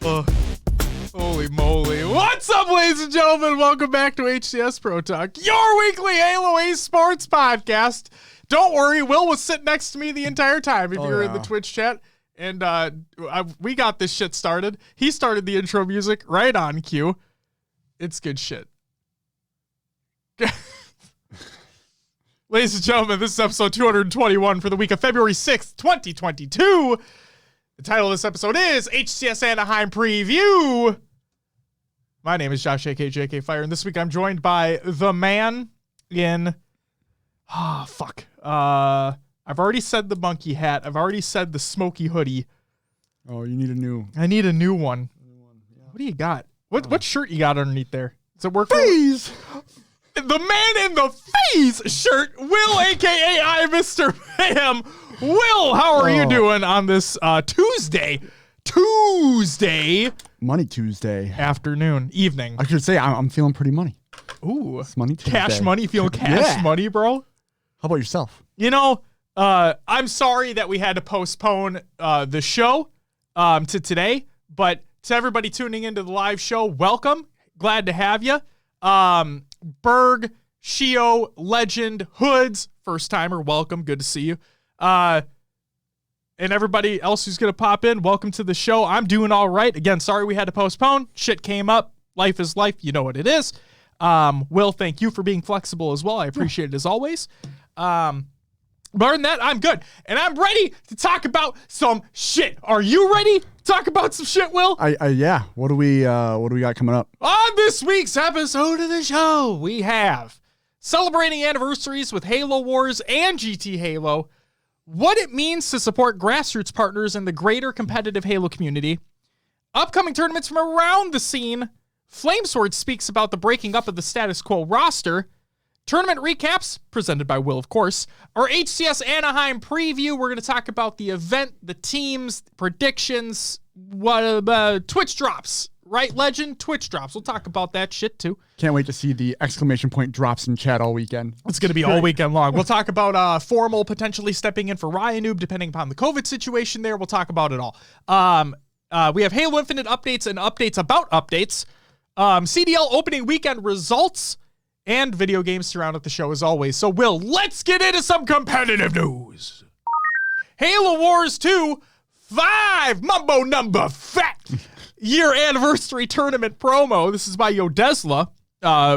Holy moly. What's up, ladies and gentlemen? Welcome back to HCS Pro Talk, your weekly Halo Sports podcast. Don't worry, Will was sitting next to me the entire time if you're in the Twitch chat. And we got this shit started. He started the intro music right on cue. It's good shit. Ladies and gentlemen, this is episode 221 for the week of February 6th, 2022. The title of this episode is HCS Anaheim Preview. My name is Josh, aka JK Fire, and this week I'm joined by the man in... I've already said the monkey hat. I've already said the smoky hoodie. Oh, you need a new... I need a new one. Yeah. What do you got? What shirt you got underneath there? Does it work? Please! The man in the FaZe shirt, Will, a.k.a. I, Mr. Bam. Will, how are you doing on this Tuesday? Money Tuesday. Afternoon, evening. I should say I'm feeling pretty money. Ooh. It's Money Tuesday. Cash money, feeling cash money, bro? How about yourself? You know, I'm sorry that we had to postpone the show to today, but to everybody tuning into the live show, welcome. Glad to have you. Berg, Shio, Legend, Hoods, first timer, welcome. Good to see you. And everybody else who's going to pop in, welcome to the show. I'm doing all right. Again, sorry we had to postpone. Shit came up. Life is life. You know what it is. Will, thank you for being flexible as well. I appreciate it as always. But other than that, I'm good. And I'm ready to talk about some shit. Are you ready to talk about some shit, Will? Yeah. What do we got coming up? On this week's episode of the show, we have celebrating anniversaries with Halo Wars and GT Halo, what it means to support grassroots partners in the greater competitive Halo community, upcoming tournaments from around the scene, Flamesword speaks about the breaking up of the Status Quo roster, tournament recaps, presented by Will, of course, our HCS Anaheim Preview. We're going to talk about the event, the teams, predictions, Twitch drops, right, Legend? Twitch drops. We'll talk about that shit, too. Can't wait to see the exclamation point drops in chat all weekend. It's going to be all weekend long. We'll talk about Formal potentially stepping in for Ryan Noob, depending upon the COVID situation there. We'll talk about it all. We have Halo Infinite updates and updates about updates, CDL opening weekend results, and video games surrounded the show as always. So, Will, let's get into some competitive news. Halo Wars 2, 5 Mumbo Number Fat year anniversary tournament promo. This is by Yodesla,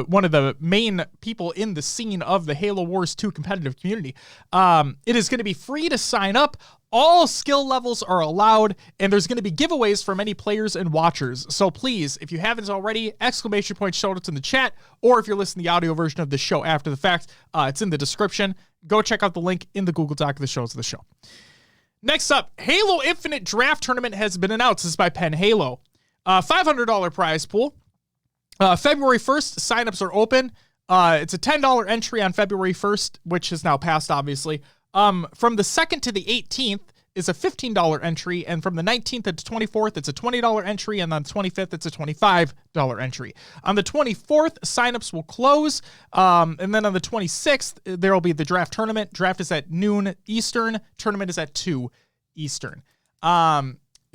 one of the main people in the scene of the Halo Wars 2 competitive community. It is going to be free to sign up. All skill levels are allowed, and there's going to be giveaways for many players and watchers. So please, if you haven't already, exclamation point shoutouts in the chat, or if you're listening to the audio version of the show after the fact, it's in the description. Go check out the link in the Google Doc of the shows of the show. Next up, Halo Infinite Draft Tournament has been announced. This is by Penn Halo. $500 prize pool. February 1st, signups are open. It's a $10 entry on February 1st, which has now passed, obviously. From the 2nd to the 18th is a $15 entry, and from the 19th to the 24th, it's a $20 entry, and on the 25th, it's a $25 entry. On the 24th, signups will close, and then on the 26th, there will be the draft tournament. Draft is at noon Eastern. Tournament is at 2 Eastern.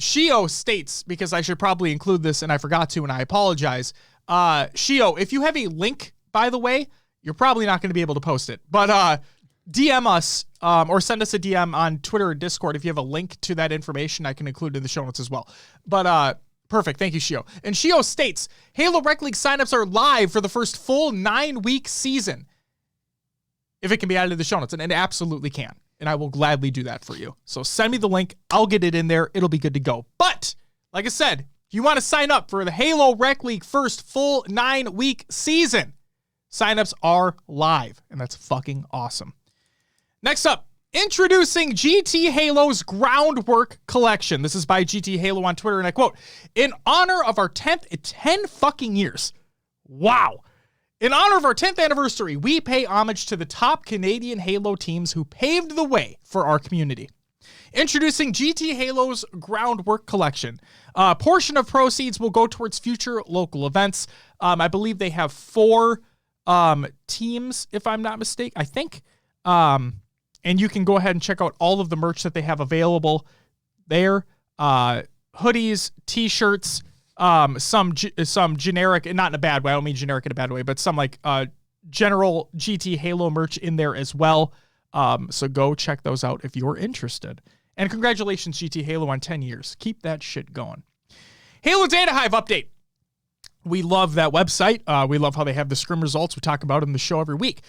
Shio states, because I should probably include this, and I forgot to, and I apologize. Shio, if you have a link, by the way, you're probably not going to be able to post it, but DM us or send us a DM on Twitter or Discord if you have a link to that information. I can include it in the show notes as well. But perfect. Thank you, Shio. And Shio states, Halo Rec League signups are live for the first full 9-week season. If it can be added to the show notes, and it absolutely can. And I will gladly do that for you. So send me the link. I'll get it in there. It'll be good to go. But like I said, if you want to sign up for the Halo Rec League first full 9-week season, signups are live. And that's fucking awesome. Next up, introducing GT Halo's Groundwork Collection. This is by GT Halo on Twitter, and I quote, in honor of our 10 fucking years. Wow. In honor of our 10th anniversary, we pay homage to the top Canadian Halo teams who paved the way for our community. Introducing GT Halo's Groundwork Collection. A portion of proceeds will go towards future local events. I believe they have 4 teams, if I'm not mistaken, I think. And you can go ahead and check out all of the merch that they have available there. hoodies, t-shirts, some generic, and not in a bad way. I don't mean generic in a bad way, but some like general GT Halo merch in there as well. So go check those out if you're interested. And congratulations, GT Halo, on 10 years. Keep that shit going. Halo Data Hive update. We love that website. We love how they have the scrim results we talk about in the show every week.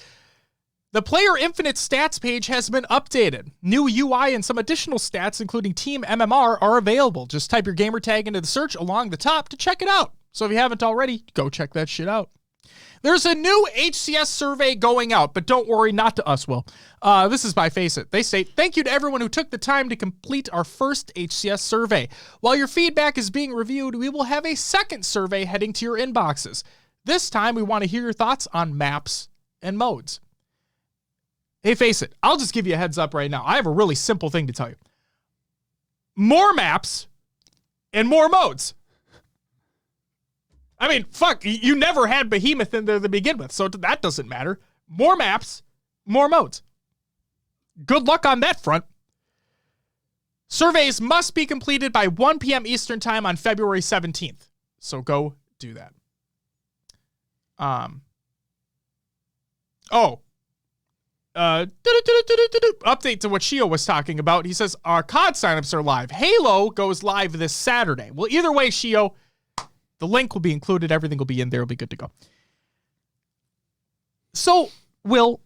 The Player Infinite stats page has been updated. New UI and some additional stats, including Team MMR, are available. Just type your gamer tag into the search along the top to check it out. So if you haven't already, go check that shit out. There's a new HCS survey going out, but don't worry, not to us, Will. This is by Faceit. They say, thank you to everyone who took the time to complete our first HCS survey. While your feedback is being reviewed, we will have a second survey heading to your inboxes. This time, we want to hear your thoughts on maps and modes. Hey, Faceit, I'll just give you a heads up right now. I have a really simple thing to tell you. More maps and more modes. I mean, fuck, you never had Behemoth in there to begin with, so that doesn't matter. More maps, more modes. Good luck on that front. Surveys must be completed by 1 p.m. Eastern Time on February 17th. So go do that. Update to what Shio was talking about. He says, our COD signups are live. Halo goes live this Saturday. Well, either way, Shio, the link will be included. Everything will be in there. It'll be good to go. So, Will,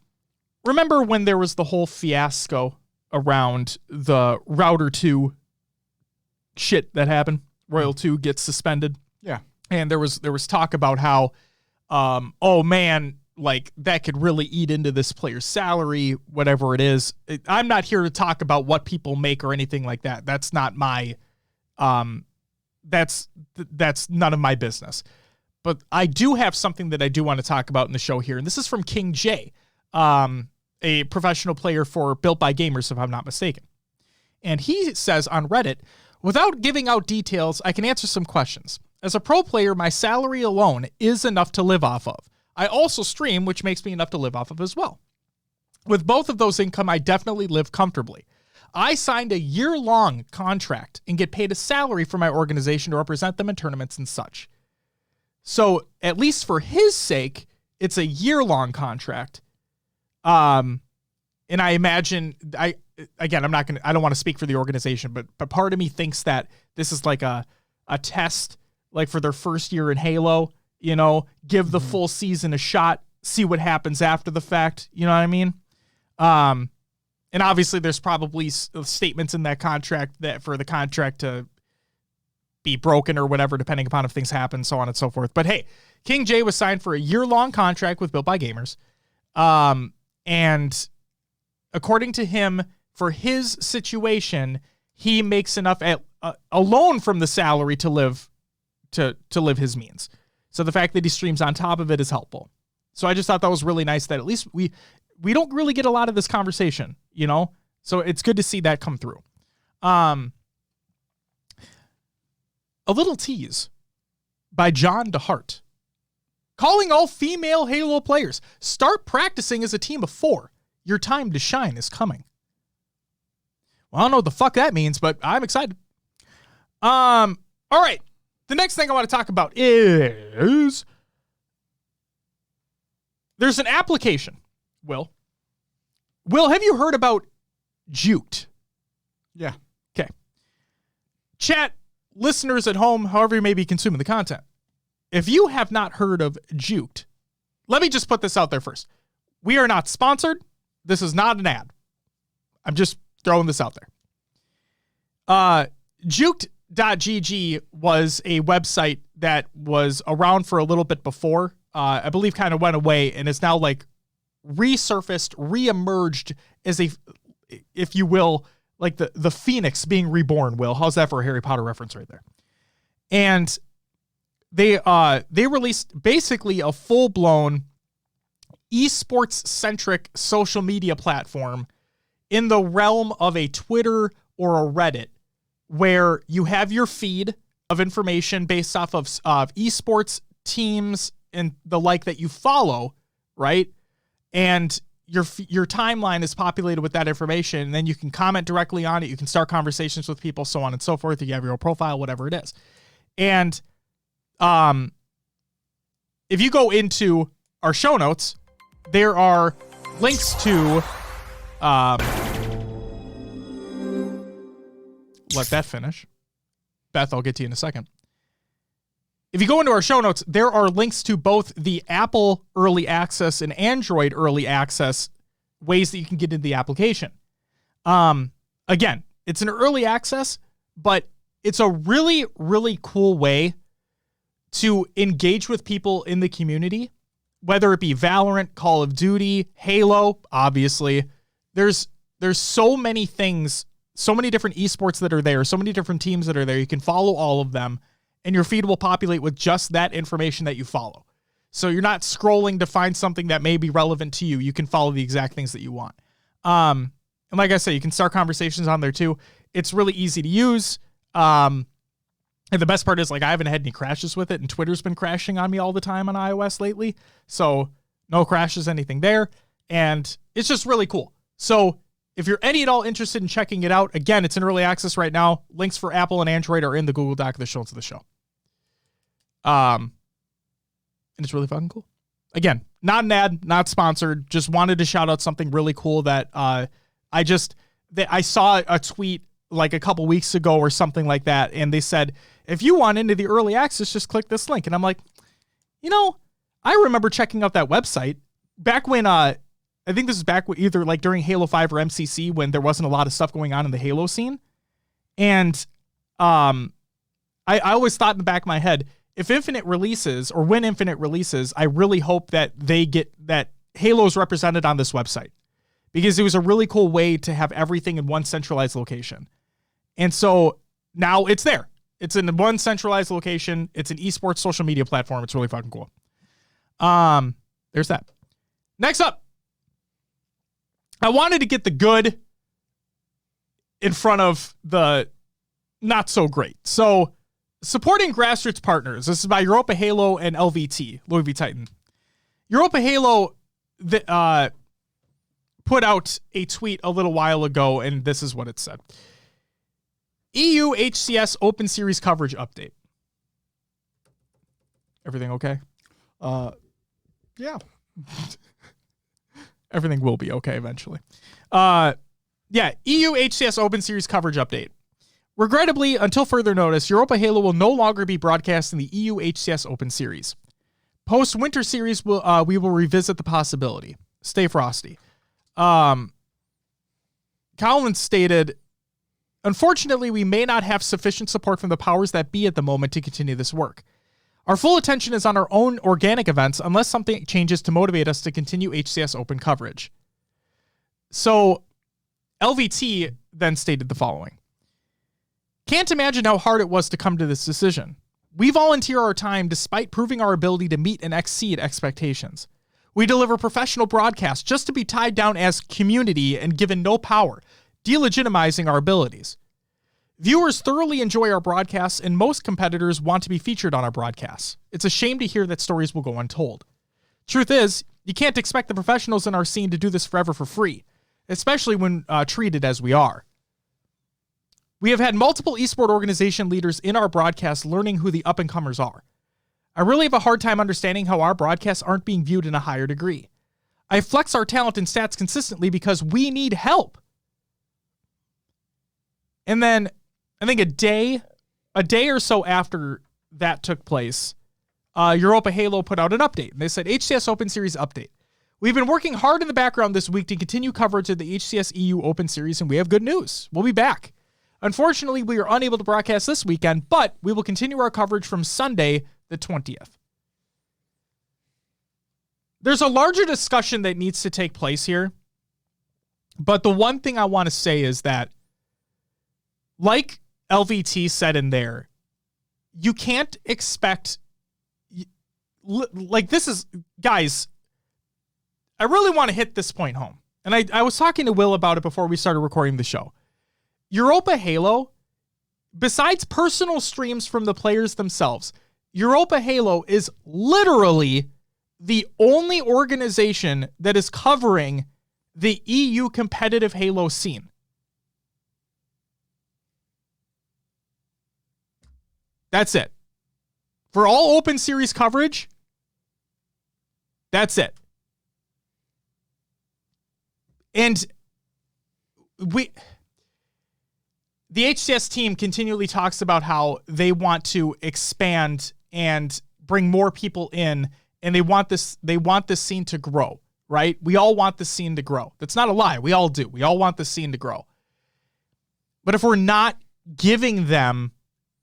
remember when there was the whole fiasco around the Router 2 shit that happened? Royal 2 gets suspended. Yeah. And there was talk about how, oh man, like that could really eat into this player's salary, whatever it is. I'm not here to talk about what people make or anything like that. That's not my, that's none of my business. But I do have something that I do want to talk about in the show here. And this is from King J, a professional player for Built by Gamers, if I'm not mistaken. And he says on Reddit, without giving out details, I can answer some questions. As a pro player, my salary alone is enough to live off of. I also stream, which makes me enough to live off of as well. With both of those income, I definitely live comfortably. I signed a year-long contract and get paid a salary for my organization to represent them in tournaments and such. So, at least for his sake, it's a year-long contract. And I imagine, I don't want to speak for the organization, but part of me thinks that this is like a test, like for their first year in Halo, you know, give the full season a shot, see what happens after the fact. You know what I mean? And obviously there's probably statements in that contract that for the contract to be broken or whatever, depending upon if things happen, so on and so forth. But hey, King J was signed for a year-long contract with Built by Gamers. And according to him, for his situation, he makes enough alone from the salary to live his means. So the fact that he streams on top of it is helpful. So I just thought that was really nice that at least we don't really get a lot of this conversation, you know? So it's good to see that come through. A little tease by John DeHart. Calling all female Halo players. Start practicing as a team of 4. Your time to shine is coming. Well, I don't know what the fuck that means, but I'm excited. All right. The next thing I want to talk about is there's an application, Will. Will, have you heard about Juked? Yeah. Okay. Chat, listeners at home, however you may be consuming the content. If you have not heard of Juked, let me just put this out there first. We are not sponsored. This is not an ad. I'm just throwing this out there. Juked.gg was a website that was around for a little bit before. I believe kind of went away and is now like resurfaced, reemerged as a, if you will, like the phoenix being reborn, Will. How's that for a Harry Potter reference right there? And they released basically a full-blown esports-centric social media platform in the realm of a Twitter or a Reddit, where you have your feed of information based off of esports teams and the like that you follow, right? And your timeline is populated with that information, and then you can comment directly on it. You can start conversations with people, so on and so forth. You have your own profile, whatever it is. And if you go into our show notes, there are links to let that finish. Beth, I'll get to you in a second. If you go into our show notes, there are links to both the Apple early access and Android early access ways that you can get into the application. Again, it's an early access, but it's a really, really cool way to engage with people in the community, whether it be Valorant, Call of Duty, Halo, obviously. There's so many things, so many different esports that are there, so many different teams that are there. You can follow all of them, and your feed will populate with just that information that you follow. So you're not scrolling to find something that may be relevant to you. You can follow the exact things that you want. And like I said, you can start conversations on there too. It's really easy to use. And the best part is, like, I haven't had any crashes with it, and Twitter's been crashing on me all the time on iOS lately. So no crashes, anything there. And it's just really cool. So if you're any at all interested in checking it out, again, it's in early access right now. Links for Apple and Android are in the Google Doc of the show notes of the show. And it's really fucking cool. Again, not an ad, not sponsored. Just wanted to shout out something really cool that I saw a tweet like a couple weeks ago or something like that, and they said, if you want into the early access, just click this link. And I'm like, I remember checking out that website back when I think this is back either like during Halo 5 or MCC, when there wasn't a lot of stuff going on in the Halo scene. And I always thought in the back of my head, if Infinite releases, or when Infinite releases, I really hope that that Halo's represented on this website, because it was a really cool way to have everything in one centralized location. And so now it's there. It's in one centralized location. It's an esports social media platform. It's really fucking cool. There's that. Next up, I wanted to get the good in front of the not so great. So, supporting grassroots partners. This is by Europa Halo and LVT, Louis V. Titan. Europa Halo put out a tweet a little while ago, and this is what it said. EU HCS Open Series coverage update. Everything okay? Yeah. Everything will be okay eventually. EU HCS Open Series coverage update. Regrettably, until further notice, Europa Halo will no longer be broadcasting the EU HCS Open Series. Post-Winter Series, we will revisit the possibility. Stay frosty. Collins stated, unfortunately, we may not have sufficient support from the powers that be at the moment to continue this work. Our full attention is on our own organic events unless something changes to motivate us to continue HCS Open coverage. So, LVT then stated the following. Can't imagine how hard it was to come to this decision. We volunteer our time despite proving our ability to meet and exceed expectations. We deliver professional broadcasts just to be tied down as community and given no power, delegitimizing our abilities. Viewers thoroughly enjoy our broadcasts, and most competitors want to be featured on our broadcasts. It's a shame to hear that stories will go untold. Truth is, you can't expect the professionals in our scene to do this forever for free, especially when treated as we are. We have had multiple esport organization leaders in our broadcasts learning who the up-and-comers are. I really have a hard time understanding how our broadcasts aren't being viewed in a higher degree. I flex our talent and stats consistently because we need help. And then, I think a day or so after that took place, Europa Halo put out an update. And they said, HCS Open Series update. We've been working hard in the background this week to continue coverage of the HCS EU Open Series, and we have good news. We'll be back. Unfortunately, we are unable to broadcast this weekend, but we will continue our coverage from Sunday, the 20th. There's a larger discussion that needs to take place here, but the one thing I want to say is that, like LVT said in there, you can't expect, like, this is, guys, I really want to hit this point home. And I was talking to Will about it before we started recording the show. Europa Halo, besides personal streams from the players themselves, Europa Halo is literally the only organization that is covering the EU competitive Halo scene. That's it. For all open series coverage, that's it. And the HCS team continually talks about how they want to expand and bring more people in, and they want this scene to grow, right? We all want the scene to grow. That's not a lie. We all do. We all want the scene to grow. But if we're not giving them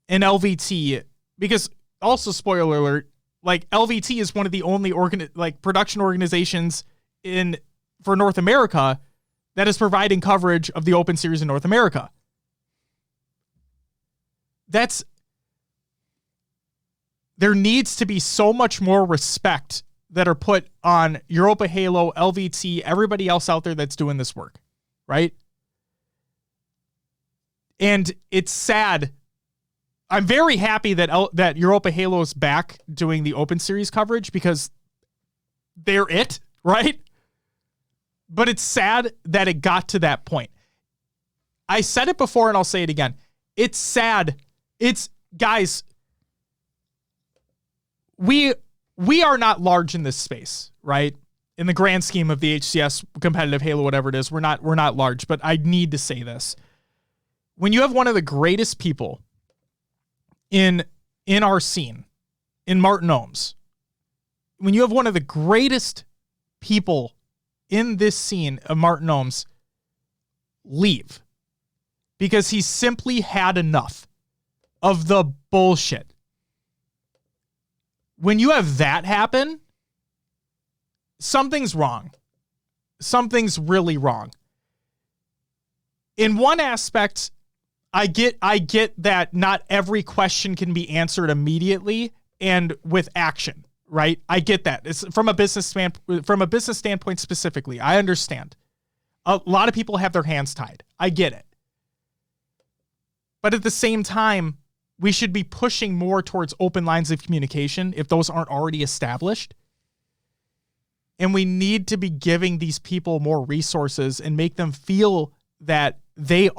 an LVT, because also spoiler alert, like LVT is one of the only production organizations for North America that is providing coverage of the Open Series in North America. There needs to be so much more respect that are put on Europa Halo, LVT, everybody else out there that's doing this work, right? And it's sad. I'm very happy that Europa Halo is back doing the Open Series coverage because they're it, right? But it's sad that it got to that point. I said it before and I'll say it again. It's sad. Guys, we are not large in this space, right? In the grand scheme of the HCS competitive Halo, whatever it is, we're not large, but I need to say this. When you have one of the greatest people in our scene, in Martin Ohms, when you have one of the greatest people in this scene of Martin Ohms leave because he simply had enough of the bullshit. When you have that happen, something's wrong. Something's really wrong. In one aspect, I get that not every question can be answered immediately and with action, right? I get that. It's from a business standpoint specifically. I understand. A lot of people have their hands tied. I get it. But at the same time, we should be pushing more towards open lines of communication if those aren't already established. And we need to be giving these people more resources and make them feel that they're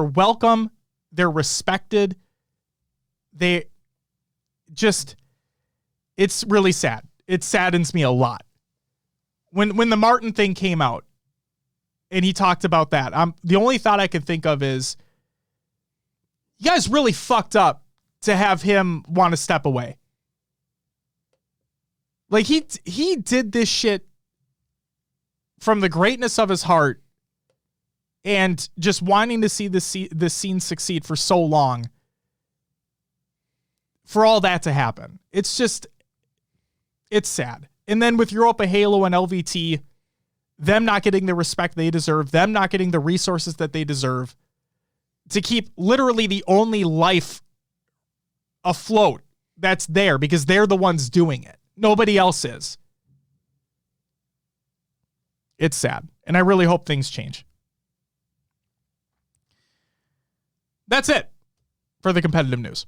welcome, they're respected. It's really sad. It saddens me a lot. When the Martin thing came out and he talked about that, the only thought I could think of is, you guys really fucked up to have him want to step away. Like he did this shit from the greatness of his heart and just wanting to see the scene succeed for so long. For all that to happen. It's sad. And then with Europa Halo and LVT, them not getting the respect they deserve, them not getting the resources that they deserve to keep literally the only life afloat that's there because they're the ones doing it. Nobody else is. It's sad. And I really hope things change. That's it for the competitive news.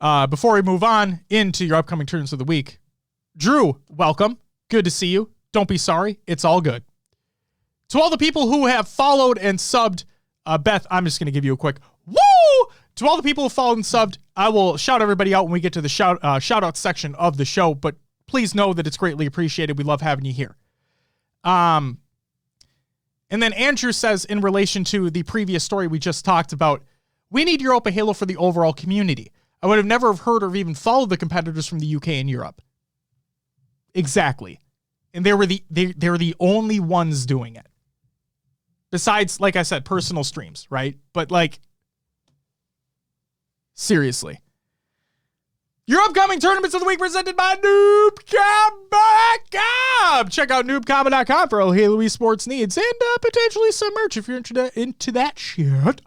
Before we move on into your upcoming tournaments of the week, Drew, welcome. Good to see you. Don't be sorry. It's all good. To all the people who have followed and subbed, Beth, I'm just going to give you a quick woo! To all the people who followed and subbed, I will shout everybody out when we get to the shout out section of the show, but please know that it's greatly appreciated. We love having you here. And then Andrew says, in relation to the previous story we just talked about, we need Europa Halo for the overall community. I would have never have heard or even followed the competitors from the UK and Europe. Exactly. And they were the only ones doing it. Besides, like I said, personal streams, right? But like, seriously. Your upcoming tournaments of the week presented by noobcom.com. Check out noobcom.com for all Halo esports needs and potentially some merch if you're into that shit.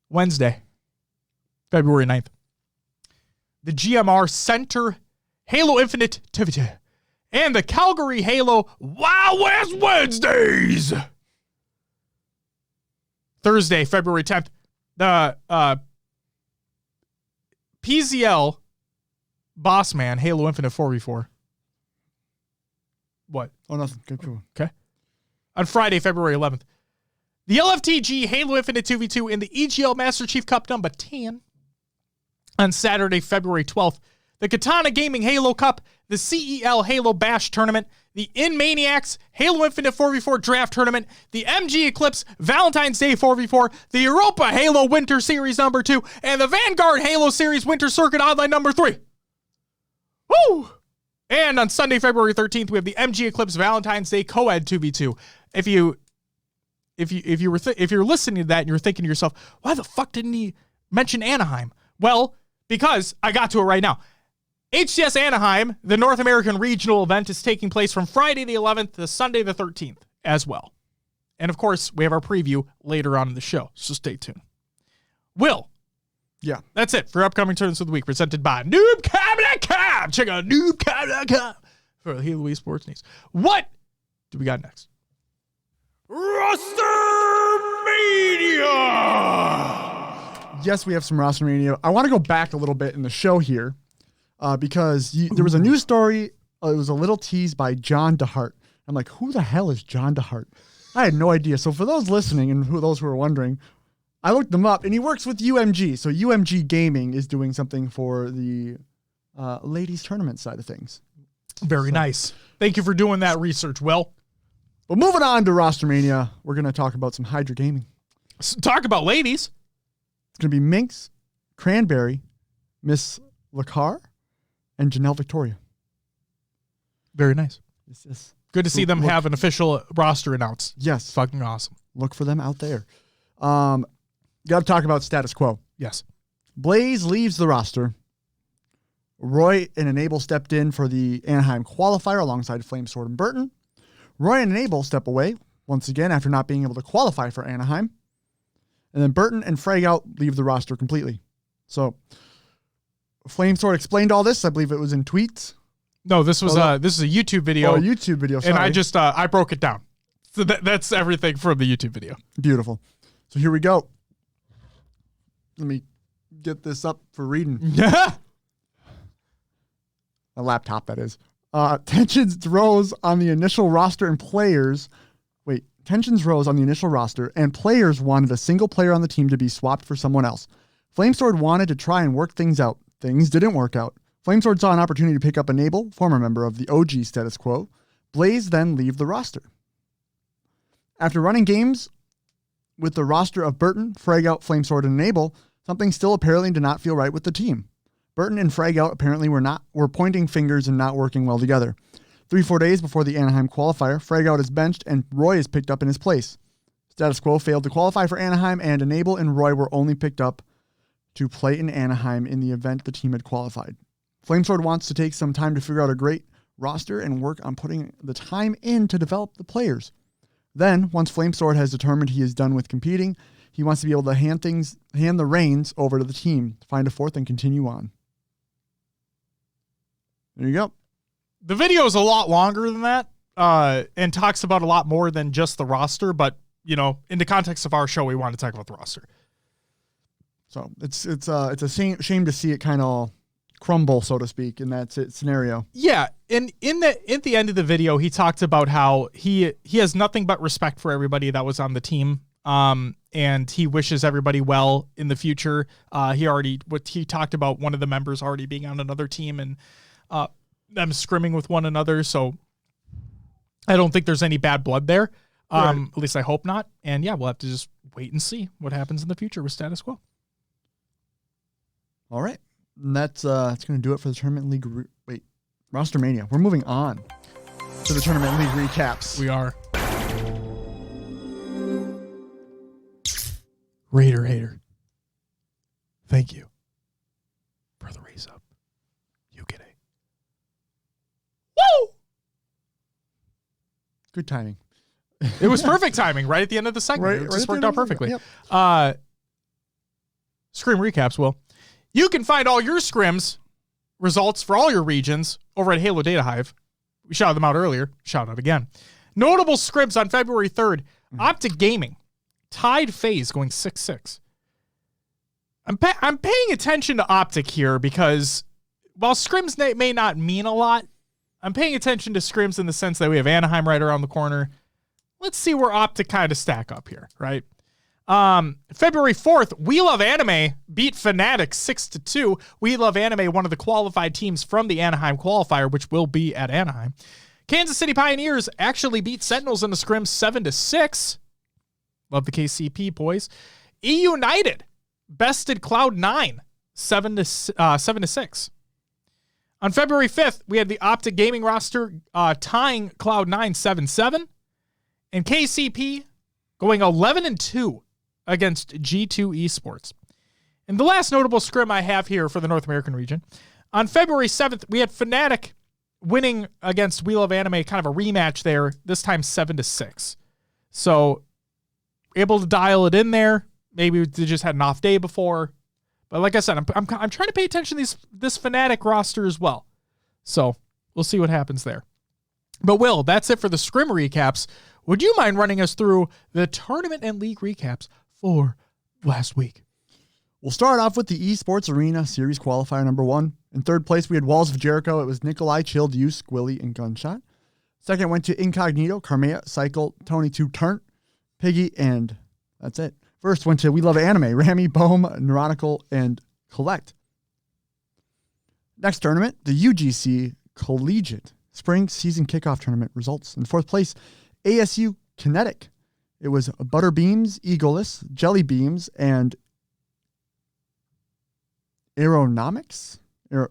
Wednesday, February 9th. The GMR Center Halo Infinite Tivita and the Calgary Halo Wild West Wednesdays. Thursday, February 10th. The PZL Boss Man Halo Infinite 4v4. What? Oh, nothing. Good. Okay. On Friday, February 11th. The LFTG Halo Infinite 2v2 in the EGL Master Chief Cup number 10. On Saturday, February 12th. The Katana Gaming Halo Cup, the CEL Halo Bash Tournament, the InManiacs Halo Infinite 4v4 Draft Tournament, the MG Eclipse Valentine's Day 4v4, the Europa Halo Winter Series number 2, and the Vanguard Halo Series Winter Circuit Online number 3. Woo! And on Sunday, February 13th, we have the MG Eclipse Valentine's Day Co-Ed 2v2. If you're listening to that and you're thinking to yourself, why the fuck didn't he mention Anaheim? Well, because I got to it right now. HCS Anaheim, the North American regional event, is taking place from Friday the 11th to Sunday the 13th as well. And of course, we have our preview later on in the show, so stay tuned. Will. Yeah. That's it for upcoming tournaments of the week, presented by noobcab.com. Check out noobcab.com for the Halo eSports news. What do we got next? Rostermania! Yes, we have some Rostermania. I want to go back a little bit in the show here. Because there was a news story. It was a little tease by John DeHart. I'm like, who the hell is John DeHart? I had no idea. So for those listening and those who are wondering, I looked them up, and he works with UMG. So UMG Gaming is doing something for the ladies tournament side of things. Very nice. Thank you for doing that research, Will. But moving on to Rostermania, we're going to talk about some Hydra Gaming. Talk about ladies. It's going to be Minx, Cranberry, Miss Lacar, and Janelle Victoria. Very nice. Yes. Good to see them have an official roster announced. Yes. Fucking awesome. Look for them out there. Got to talk about Status Quo. Yes. Blaze leaves the roster. Roy and Enable stepped in for the Anaheim qualifier alongside Flamesword and Burton. Roy and Enable step away once again after not being able to qualify for Anaheim. And then Burton and Fragout leave the roster completely. So Flamesword explained all this. I believe it was in tweets. No, this was a YouTube video. Oh, a YouTube video. Sorry. And I just I broke it down. So that's everything from the YouTube video. Beautiful. So here we go. Let me get this up for reading. Yeah. A laptop, that is. Tensions rose on the initial roster and players. Tensions rose on the initial roster and players wanted a single player on the team to be swapped for someone else. Flamesword wanted to try and work things out. Things didn't work out. Flamesword saw an opportunity to pick up Enable, former member of the OG Status Quo. Blaze then leave the roster. After running games with the roster of Burton, Fragout, Flamesword, and Enable, something still apparently did not feel right with the team. Burton and Fragout apparently were pointing fingers and not working well together. 3-4 days before the Anaheim qualifier, Fragout is benched and Roy is picked up in his place. Status Quo failed to qualify for Anaheim, and Enable and Roy were only picked up to play in Anaheim in the event the team had qualified. Flamesword wants to take some time to figure out a great roster and work on putting the time in to develop the players. Then, once Flamesword has determined he is done with competing, he wants to be able to hand the reins over to the team to find a fourth and continue on. There you go. The video is a lot longer than that and talks about a lot more than just the roster, but, you know, in the context of our show, we want to talk about the roster. So it's a shame to see it kind of crumble, so to speak, in that scenario. Yeah, and at the end of the video, he talked about how he has nothing but respect for everybody that was on the team, and he wishes everybody well in the future. He talked about one of the members already being on another team and them scrimming with one another. So I don't think there's any bad blood there. Right. At least I hope not. And yeah, we'll have to just wait and see what happens in the future with Status Quo. All right. And that's going to do it for the Tournament League. Rostermania. We're moving on to the Tournament League recaps. We are. Raider Hater. Thank you for the raise up. You get a. Woo! Good timing. It was perfect timing right at the end of the segment. It just worked out perfectly. Yep. Scrim recaps, Will. You can find all your scrims results for all your regions over at Halo Data Hive. We shouted them out earlier. Shout out again. Notable scrims on February 3rd. Optic Gaming. Tied FaZe going 6-6. I'm paying attention to Optic here because while scrims may not mean a lot, I'm paying attention to scrims in the sense that we have Anaheim right around the corner. Let's see where Optic kind of stack up here, right? February 4th, We Love Anime beat Fnatic 6-2. We Love Anime, one of the qualified teams from the Anaheim qualifier, which will be at Anaheim. Kansas City Pioneers actually beat Sentinels in the scrim 7-6. Love the KCP boys. eUnited bested Cloud9 7-6. On February 5th, we had the Optic Gaming roster tying Cloud9 7-7. And KCP going 11-2 against G2 Esports. And the last notable scrim I have here for the North American region, on February 7th, we had Fnatic winning against We Love Anime, kind of a rematch there, this time 7-6. So able to dial it in there. Maybe they just had an off day before. But like I said, I'm trying to pay attention to this Fnatic roster as well. So we'll see what happens there. But Will, that's it for the scrim recaps. Would you mind running us through the tournament and league recaps for last week? We'll start off with the Esports Arena Series Qualifier number 1. In third place, we had Walls of Jericho. It was Nikolai, Chill, Deuce, Squilly, and Gunshot. Second went to Incognito, Carmea, Cycle, Tony 2 Turnt, Piggy, and that's it. First went to We Love Anime, Rami, Bohm, Neurotical, and Collect. Next tournament, the UGC Collegiate Spring Season Kickoff Tournament results. In fourth place, ASU Kinetic. It was Butterbeams, Eagleus, Jelly Beams, and Aeronomics. Yeah,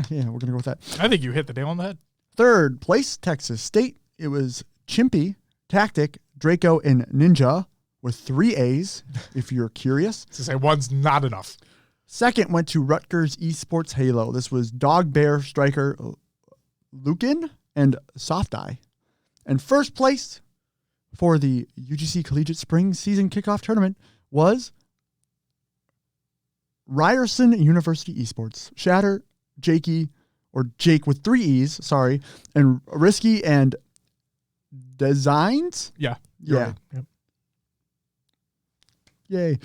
we're going to go with that. I think you hit the nail on the head. Third place, Texas State. It was Chimpy, Tactic, Draco, and Ninja with 3 A's, if you're curious. To say one's not enough. Second went to Rutgers Esports Halo. This was Dog Bear, Striker, Lucan, and Soft Eye. And first place for the UGC Collegiate Spring Season Kickoff Tournament was Ryerson University Esports. Shatter, Jakey, or Jake with 3 E's, sorry, and Risky and Designs? Yeah. Yeah. Right. Yay.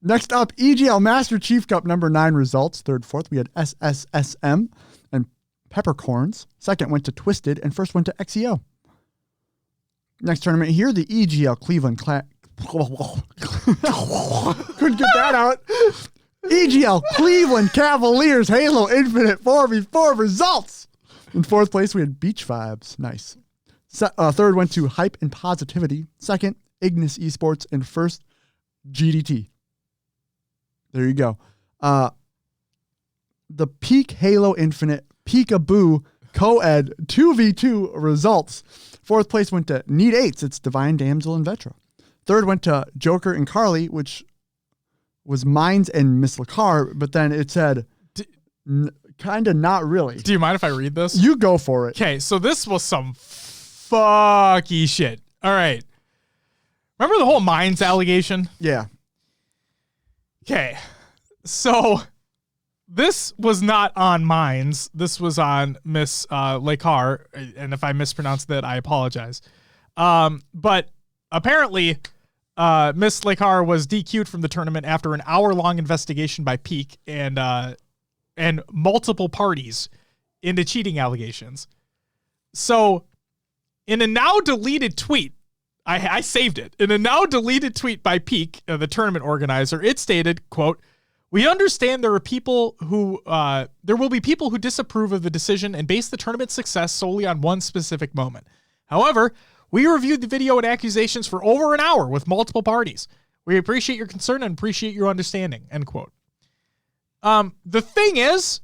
Next up, EGL Master Chief Cup number 9 results. Third, fourth, we had SSSM and Peppercorns. Second went to Twisted, and first went to XEO. Next tournament here, the EGL Cleveland couldn't get that out. EGL Cleveland Cavaliers Halo Infinite 4v4 results. In fourth place, we had Beach Vibes. Nice. Third went to Hype and Positivity. Second, Ignis Esports. And first, GDT. There you go. The Peak Halo Infinite Peekaboo Co-Ed 2v2 results. Fourth place went to Need 8s. It's Divine Damsel and Vetra. Third went to Joker and Carly, which was Mines and Miss Lacar, but then it said kind of not really. Do you mind if I read this? You go for it. Okay, so this was some fucky shit. All right. Remember the whole Mines allegation? Yeah. Okay, so this was not on Mines. This was on Miss Lacar, and if I mispronounced that, I apologize. But apparently, Miss Lacar was DQ'd from the tournament after an hour-long investigation by Peak and multiple parties into cheating allegations. So, in a now-deleted tweet, I saved it. In a now-deleted tweet by Peak, the tournament organizer, it stated, quote, "We understand there will be people who disapprove of the decision and base the tournament's success solely on one specific moment. However, we reviewed the video and accusations for over an hour with multiple parties. We appreciate your concern and appreciate your understanding," end quote. The thing is,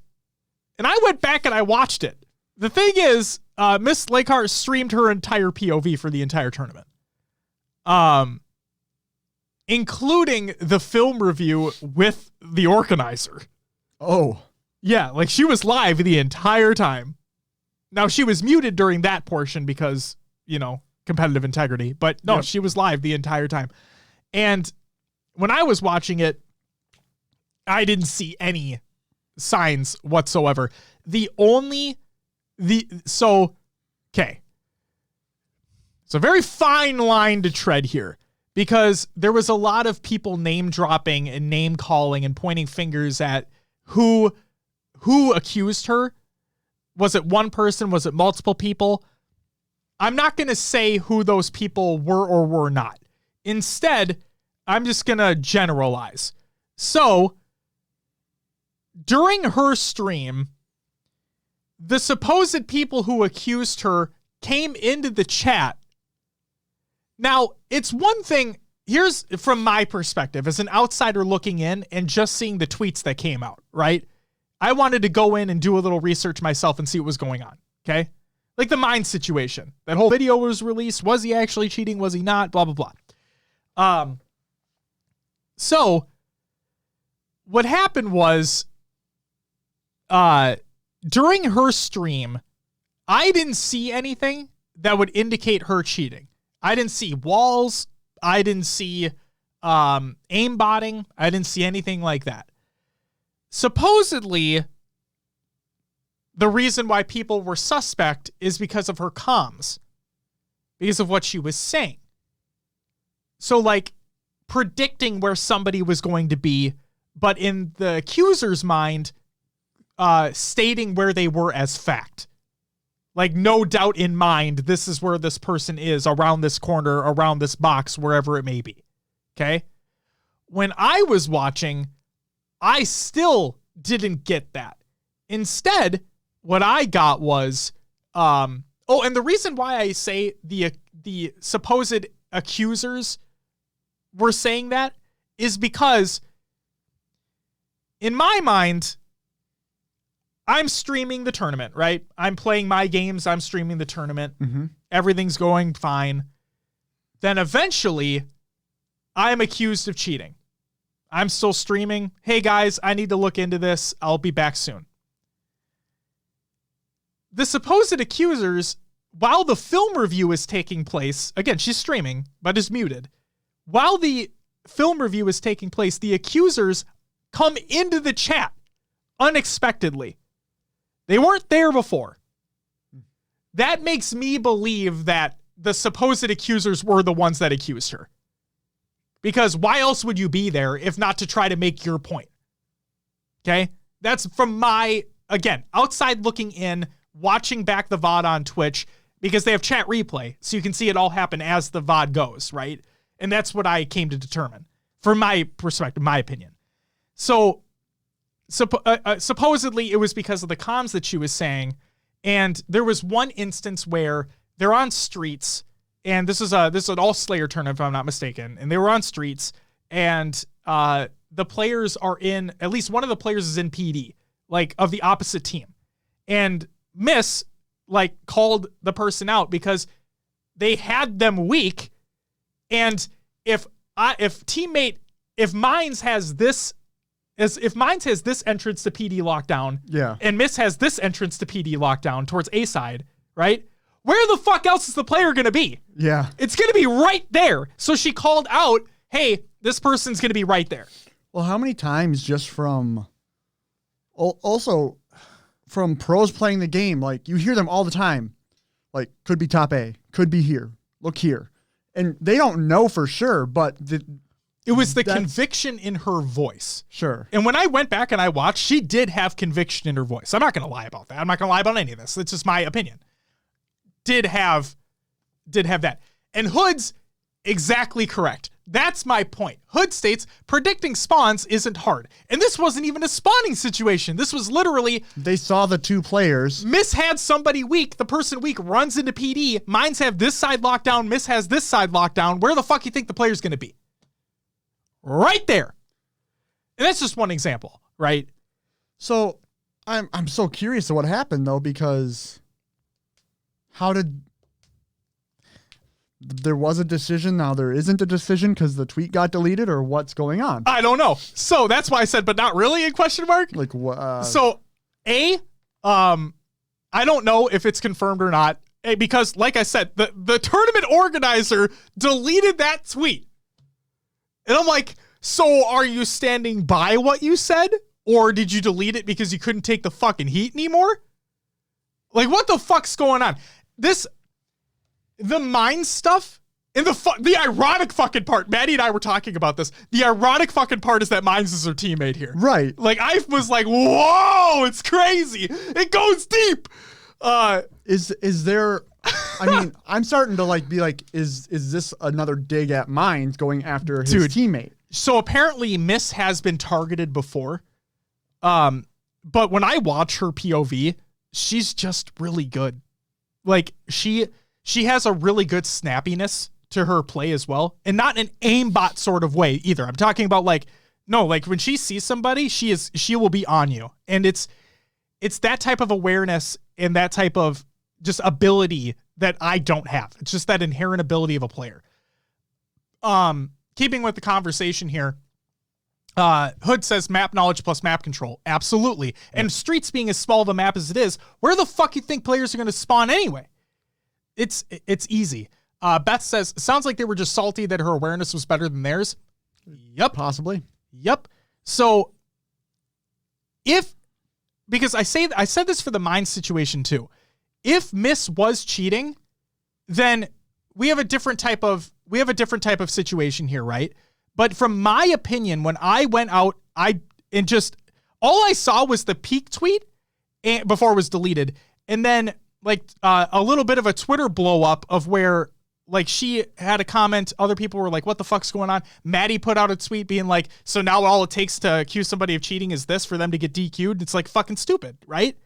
and I went back and I watched it. The thing is, Miss Lacar streamed her entire POV for the entire tournament. Including the film review with the organizer. Oh. Yeah, like she was live the entire time. Now she was muted during that portion because, competitive integrity, but no, She was live the entire time. And when I was watching it, I didn't see any signs whatsoever. Okay. It's a very fine line to tread here because there was a lot of people name dropping and name calling and pointing fingers at who accused her Was it one person? Was it multiple people? I'm not going to say who those people were or were not. Instead, I'm just going to generalize. So, during her stream, the supposed people who accused her came into the chat. Now, it's one thing, here's from my perspective, as an outsider looking in and just seeing the tweets that came out, right? I wanted to go in and do a little research myself and see what was going on, okay? Like the Mine situation. That whole video was released. Was he actually cheating? Was he not? Blah, blah, blah. So, what happened was, during her stream, I didn't see anything that would indicate her cheating. I didn't see walls. I didn't see aimbotting. I didn't see anything like that. Supposedly, the reason why people were suspect is because of her comms, because of what she was saying. So, like, predicting where somebody was going to be, but in the accuser's mind, stating where they were as fact. Like, no doubt in mind, this is where this person is, around this corner, around this box, wherever it may be. Okay? When I was watching, I still didn't get that. Instead, what I got was, and the reason why I say the supposed accusers were saying that is because, in my mind, I'm streaming the tournament, right? I'm playing my games. I'm streaming the tournament. Mm-hmm. Everything's going fine. Then eventually, I'm accused of cheating. I'm still streaming. Hey, guys, I need to look into this. I'll be back soon. The supposed accusers, while the film review is taking place, again, she's streaming, but is muted. While the film review is taking place, the accusers come into the chat unexpectedly. They weren't there before. That makes me believe that the supposed accusers were the ones that accused her. Because why else would you be there if not to try to make your point? Okay? That's from my, again, outside looking in, watching back the VOD on Twitch, because they have chat replay, so you can see it all happen as the VOD goes, right? And that's what I came to determine, from my perspective, my opinion. So, supposedly it was because of the comms that she was saying, and there was one instance where they're on streets, and this is an all Slayer tournament, if I'm not mistaken, and they were on streets, and the players are in, at least one of the players is in PD, like, of the opposite team. And Miss, like, called the person out because they had them weak, and if Mines has this entrance to PD lockdown, yeah, and Miss has this entrance to PD lockdown towards A side, right? Where the fuck else is the player going to be? Yeah. It's going to be right there. So she called out, hey, this person's going to be right there. Well, how many times just from pros playing the game, like, you hear them all the time, like, could be top A, could be here, look here. And they don't know for sure, but it was the conviction in her voice. Sure. And when I went back and I watched, she did have conviction in her voice. I'm not going to lie about that. I'm not going to lie about any of this. It's just my opinion. Did have that. And Hood's exactly correct. That's my point. Hood states predicting spawns isn't hard. And this wasn't even a spawning situation. This was literally, they saw the two players. Miss had somebody weak. The person weak runs into PD. Mines have this side locked down. Miss has this side locked down. Where the fuck you think the player's going to be? Right there. And that's just one example, right? So I'm so curious to what happened, though, because there was a decision, now there isn't a decision because the tweet got deleted, or what's going on? I don't know. So that's why I said, but not really, in question mark? Like, what? So, I don't know if it's confirmed or not, because, like I said, the tournament organizer deleted that tweet. And I'm like, so are you standing by what you said? Or did you delete it because you couldn't take the fucking heat anymore? Like, what the fuck's going on? The Mine stuff, and the ironic fucking part, Maddie and I were talking about this, the ironic fucking part is that Mines is her teammate here. Right. Like, I was like, whoa, it's crazy. It goes deep. Is there? I mean, I'm starting to be like, is this another dig at Mines going after his teammate? So apparently, Miss has been targeted before. But when I watch her POV, she's just really good. Like she has a really good snappiness to her play as well, and not an aimbot sort of way either. I'm talking about like when she sees somebody, she will be on you, and it's that type of awareness and that type of just ability that I don't have. It's just that inherent ability of a player. Keeping with the conversation here, Hood says map knowledge plus map control. Absolutely. And Streets being as small of a map as it is, where the fuck you think players are going to spawn anyway? It's easy. Beth says, sounds like they were just salty that her awareness was better than theirs. Yep. Possibly. Yep. So because I said this for the mine situation too. If Miss was cheating, then we have a different type of situation here, right? But from my opinion, when I went out, all I saw was the peak tweet before it was deleted. And then a little bit of a Twitter blow up of where she had a comment. Other people were like, what the fuck's going on? Maddie put out a tweet being like, so now all it takes to accuse somebody of cheating is this for them to get DQ'd. It's like fucking stupid, right?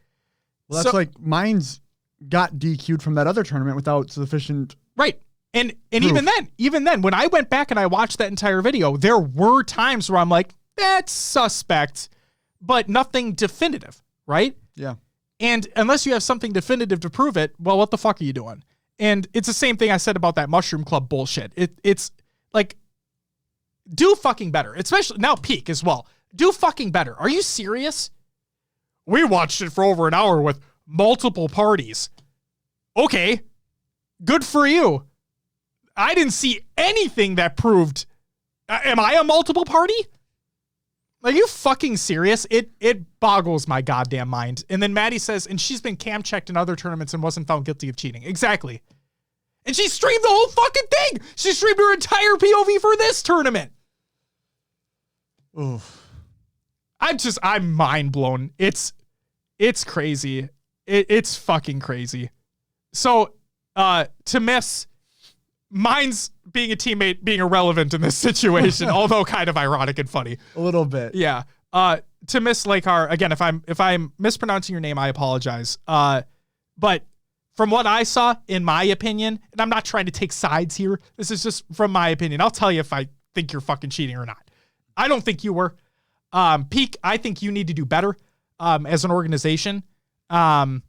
Well, that's Mines got DQ'd from that other tournament without sufficient. Right. And even then, when I went back and I watched that entire video, there were times where I'm like, that's suspect, but nothing definitive, right? Yeah. And unless you have something definitive to prove it, well, what the fuck are you doing? And it's the same thing I said about that Mushroom Club bullshit. It's like, do fucking better, especially now Peak as well. Do fucking better. Are you serious? We watched it for over an hour with multiple parties. Okay, good for you. I didn't see anything that proved. Am I a multiple party? Are you fucking serious? It boggles my goddamn mind. And then Maddie says, and she's been cam checked in other tournaments and wasn't found guilty of cheating. Exactly. And she streamed the whole fucking thing. She streamed her entire POV for this tournament. Oof. I'm mind blown. It's crazy. It's fucking crazy. So, to Miss, Mine's being a teammate being irrelevant in this situation, although kind of ironic and funny. A little bit. Yeah. To Miss Lakehar, again, if I'm mispronouncing your name, I apologize. But from what I saw, in my opinion, and I'm not trying to take sides here, this is just from my opinion. I'll tell you if I think you're fucking cheating or not. I don't think you were. Peak, I think you need to do better as an organization. And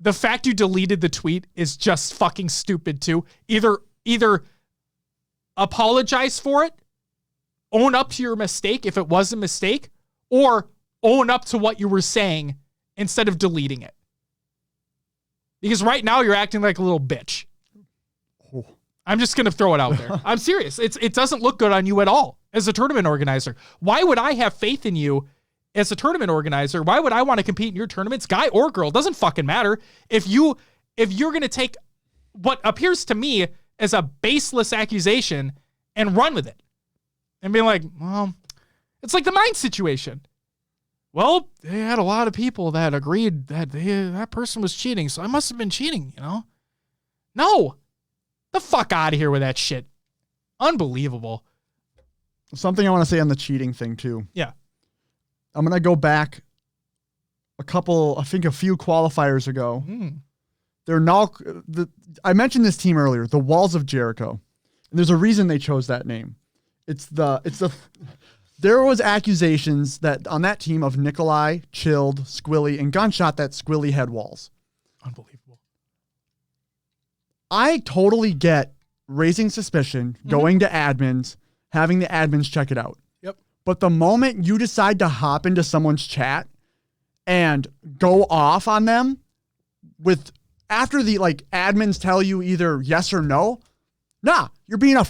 the fact you deleted the tweet is just fucking stupid too. Either apologize for it, own up to your mistake if it was a mistake, or own up to what you were saying instead of deleting it. Because right now you're acting like a little bitch. Oh. I'm just going to throw it out there. I'm serious. It doesn't look good on you at all as a tournament organizer. Why would I have faith in you as a tournament organizer? Why would I want to compete in your tournaments? Guy or girl, doesn't fucking matter. If you're going to take what appears to me as a baseless accusation and run with it and be like, well, it's like the Mine situation. Well, they had a lot of people that agreed that that person was cheating, so I must have been cheating, you know? No. The fuck out of here with that shit. Unbelievable. Something I want to say on the cheating thing too. Yeah. I'm going to go back a few qualifiers ago. They're now, I mentioned this team earlier, the Walls of Jericho. And there's a reason they chose that name. There was accusations that on that team of Nikolai, Chilled, Squilly, and Gunshot that Squilly had walls. Unbelievable. I totally get raising suspicion, going to admins, having the admins check it out. Yep. But the moment you decide to hop into someone's chat and go off on them after the admins tell you either yes or no, nah, you're being a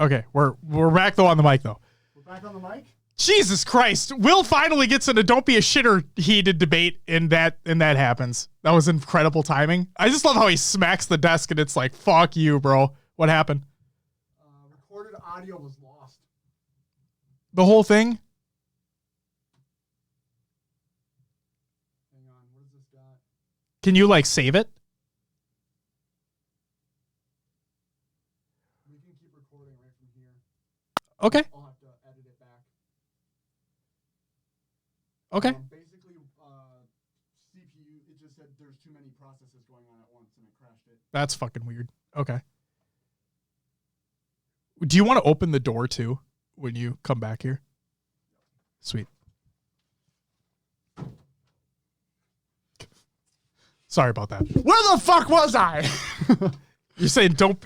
Okay, we're back though on the mic though. We're back on the mic? Jesus Christ. Will finally gets in a don't be a shitter heated debate and that happens. That was incredible timing. I just love how he smacks the desk and it's like, fuck you, bro. What happened? Recorded audio was lost. The whole thing? Hang on, what is this got? Can you like save it? We can keep recording right from here. Okay. I'll have to edit it back. Okay. Basically, CPU, it just said there's too many processes going on at once and it crashed it. That's fucking weird. Okay. Do you want to open the door too when you come back here? Sweet. Sorry about that. Where the fuck was I? You're saying don't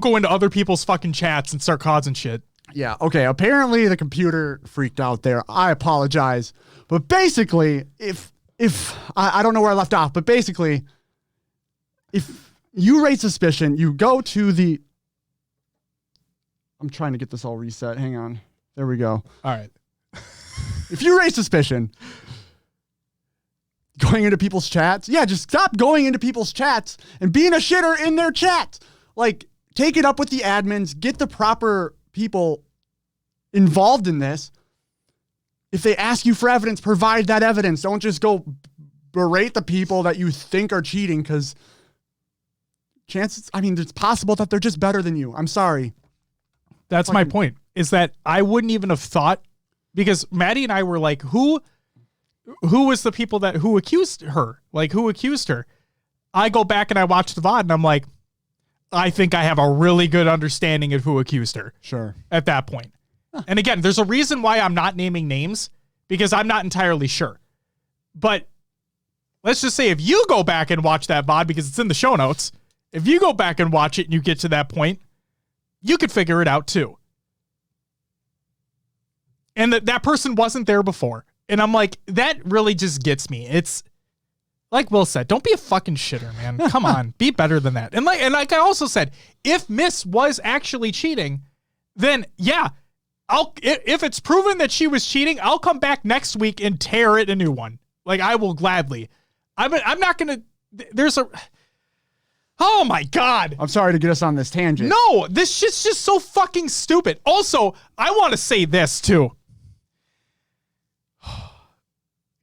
go into other people's fucking chats and start causing shit. Yeah, okay. Apparently the computer freaked out there. I apologize. But basically, if I don't know where I left off, but basically, if you raise suspicion, you go to the... I'm trying to get this all reset. Hang on. There we go. All right. If you raise suspicion, going into people's chats, yeah, just stop going into people's chats and being a shitter in their chats. Like, take it up with the admins, get the proper people involved in this. If they ask you for evidence, provide that evidence. Don't just go berate the people that you think are cheating, because it's possible that they're just better than you. I'm sorry. That's my point, is that I wouldn't even have thought, because Maddie and I were like, who was the people who accused her? Like, who accused her? I go back and I watch the VOD and I'm like, I think I have a really good understanding of who accused her. Sure. At that point. Huh. And again, there's a reason why I'm not naming names, because I'm not entirely sure. But let's just say if you go back and watch that VOD, because it's in the show notes, if you go back and watch it and you get to that point, you could figure it out too. And that person wasn't there before. And I'm like, that really just gets me. It's like Will said, don't be a fucking shitter, man. Come on, be better than that. And like I also said, if Miss was actually cheating, then yeah, if it's proven that she was cheating, I'll come back next week and tear it a new one. Like, I will gladly. I'm not gonna. Oh my God. I'm sorry to get us on this tangent. No, this shit's just so fucking stupid. Also, I want to say this too.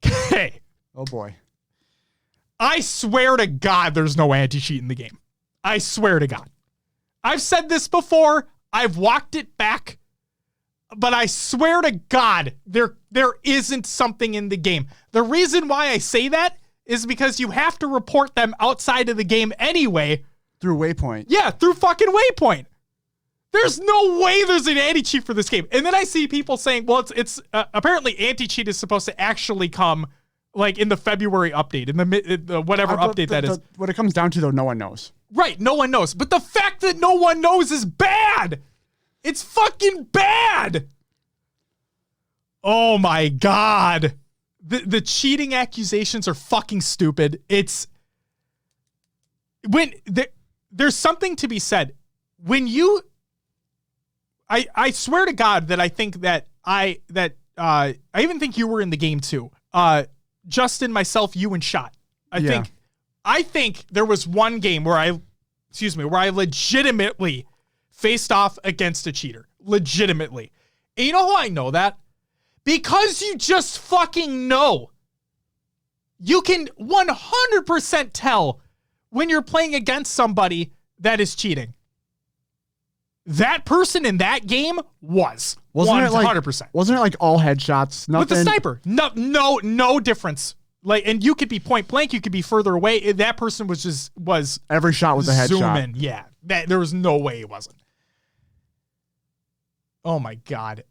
Okay. Oh boy. I swear to God there's no anti-cheat in the game. I swear to God. I've said this before. I've walked it back. But I swear to God, there isn't something in the game. The reason why I say that is because you have to report them outside of the game anyway. Through Waypoint. Yeah, through fucking Waypoint. There's no way there's an anti-cheat for this game. And then I see people saying, well, it's apparently anti-cheat is supposed to actually come like in the February update, in the whatever update that is. What it comes down to, though, no one knows. Right, no one knows. But the fact that no one knows is bad. It's fucking bad. Oh my God. The cheating accusations are fucking stupid. It's when there's something to be said. When you, I swear to God that I think that I even think you were in the game too. Justin, myself, you, and Shot. I think there was one game where I legitimately faced off against a cheater. Legitimately. And you know how I know that? Because you just fucking know. You can 100% tell when you're playing against somebody that is cheating. That person in that game wasn't 100%. Wasn't it like all headshots? Nothing? With the sniper. No difference. Like, and you could be point blank, you could be further away. That person was every shot was a headshot. Zoom in. Yeah. There was no way it wasn't. Oh my God.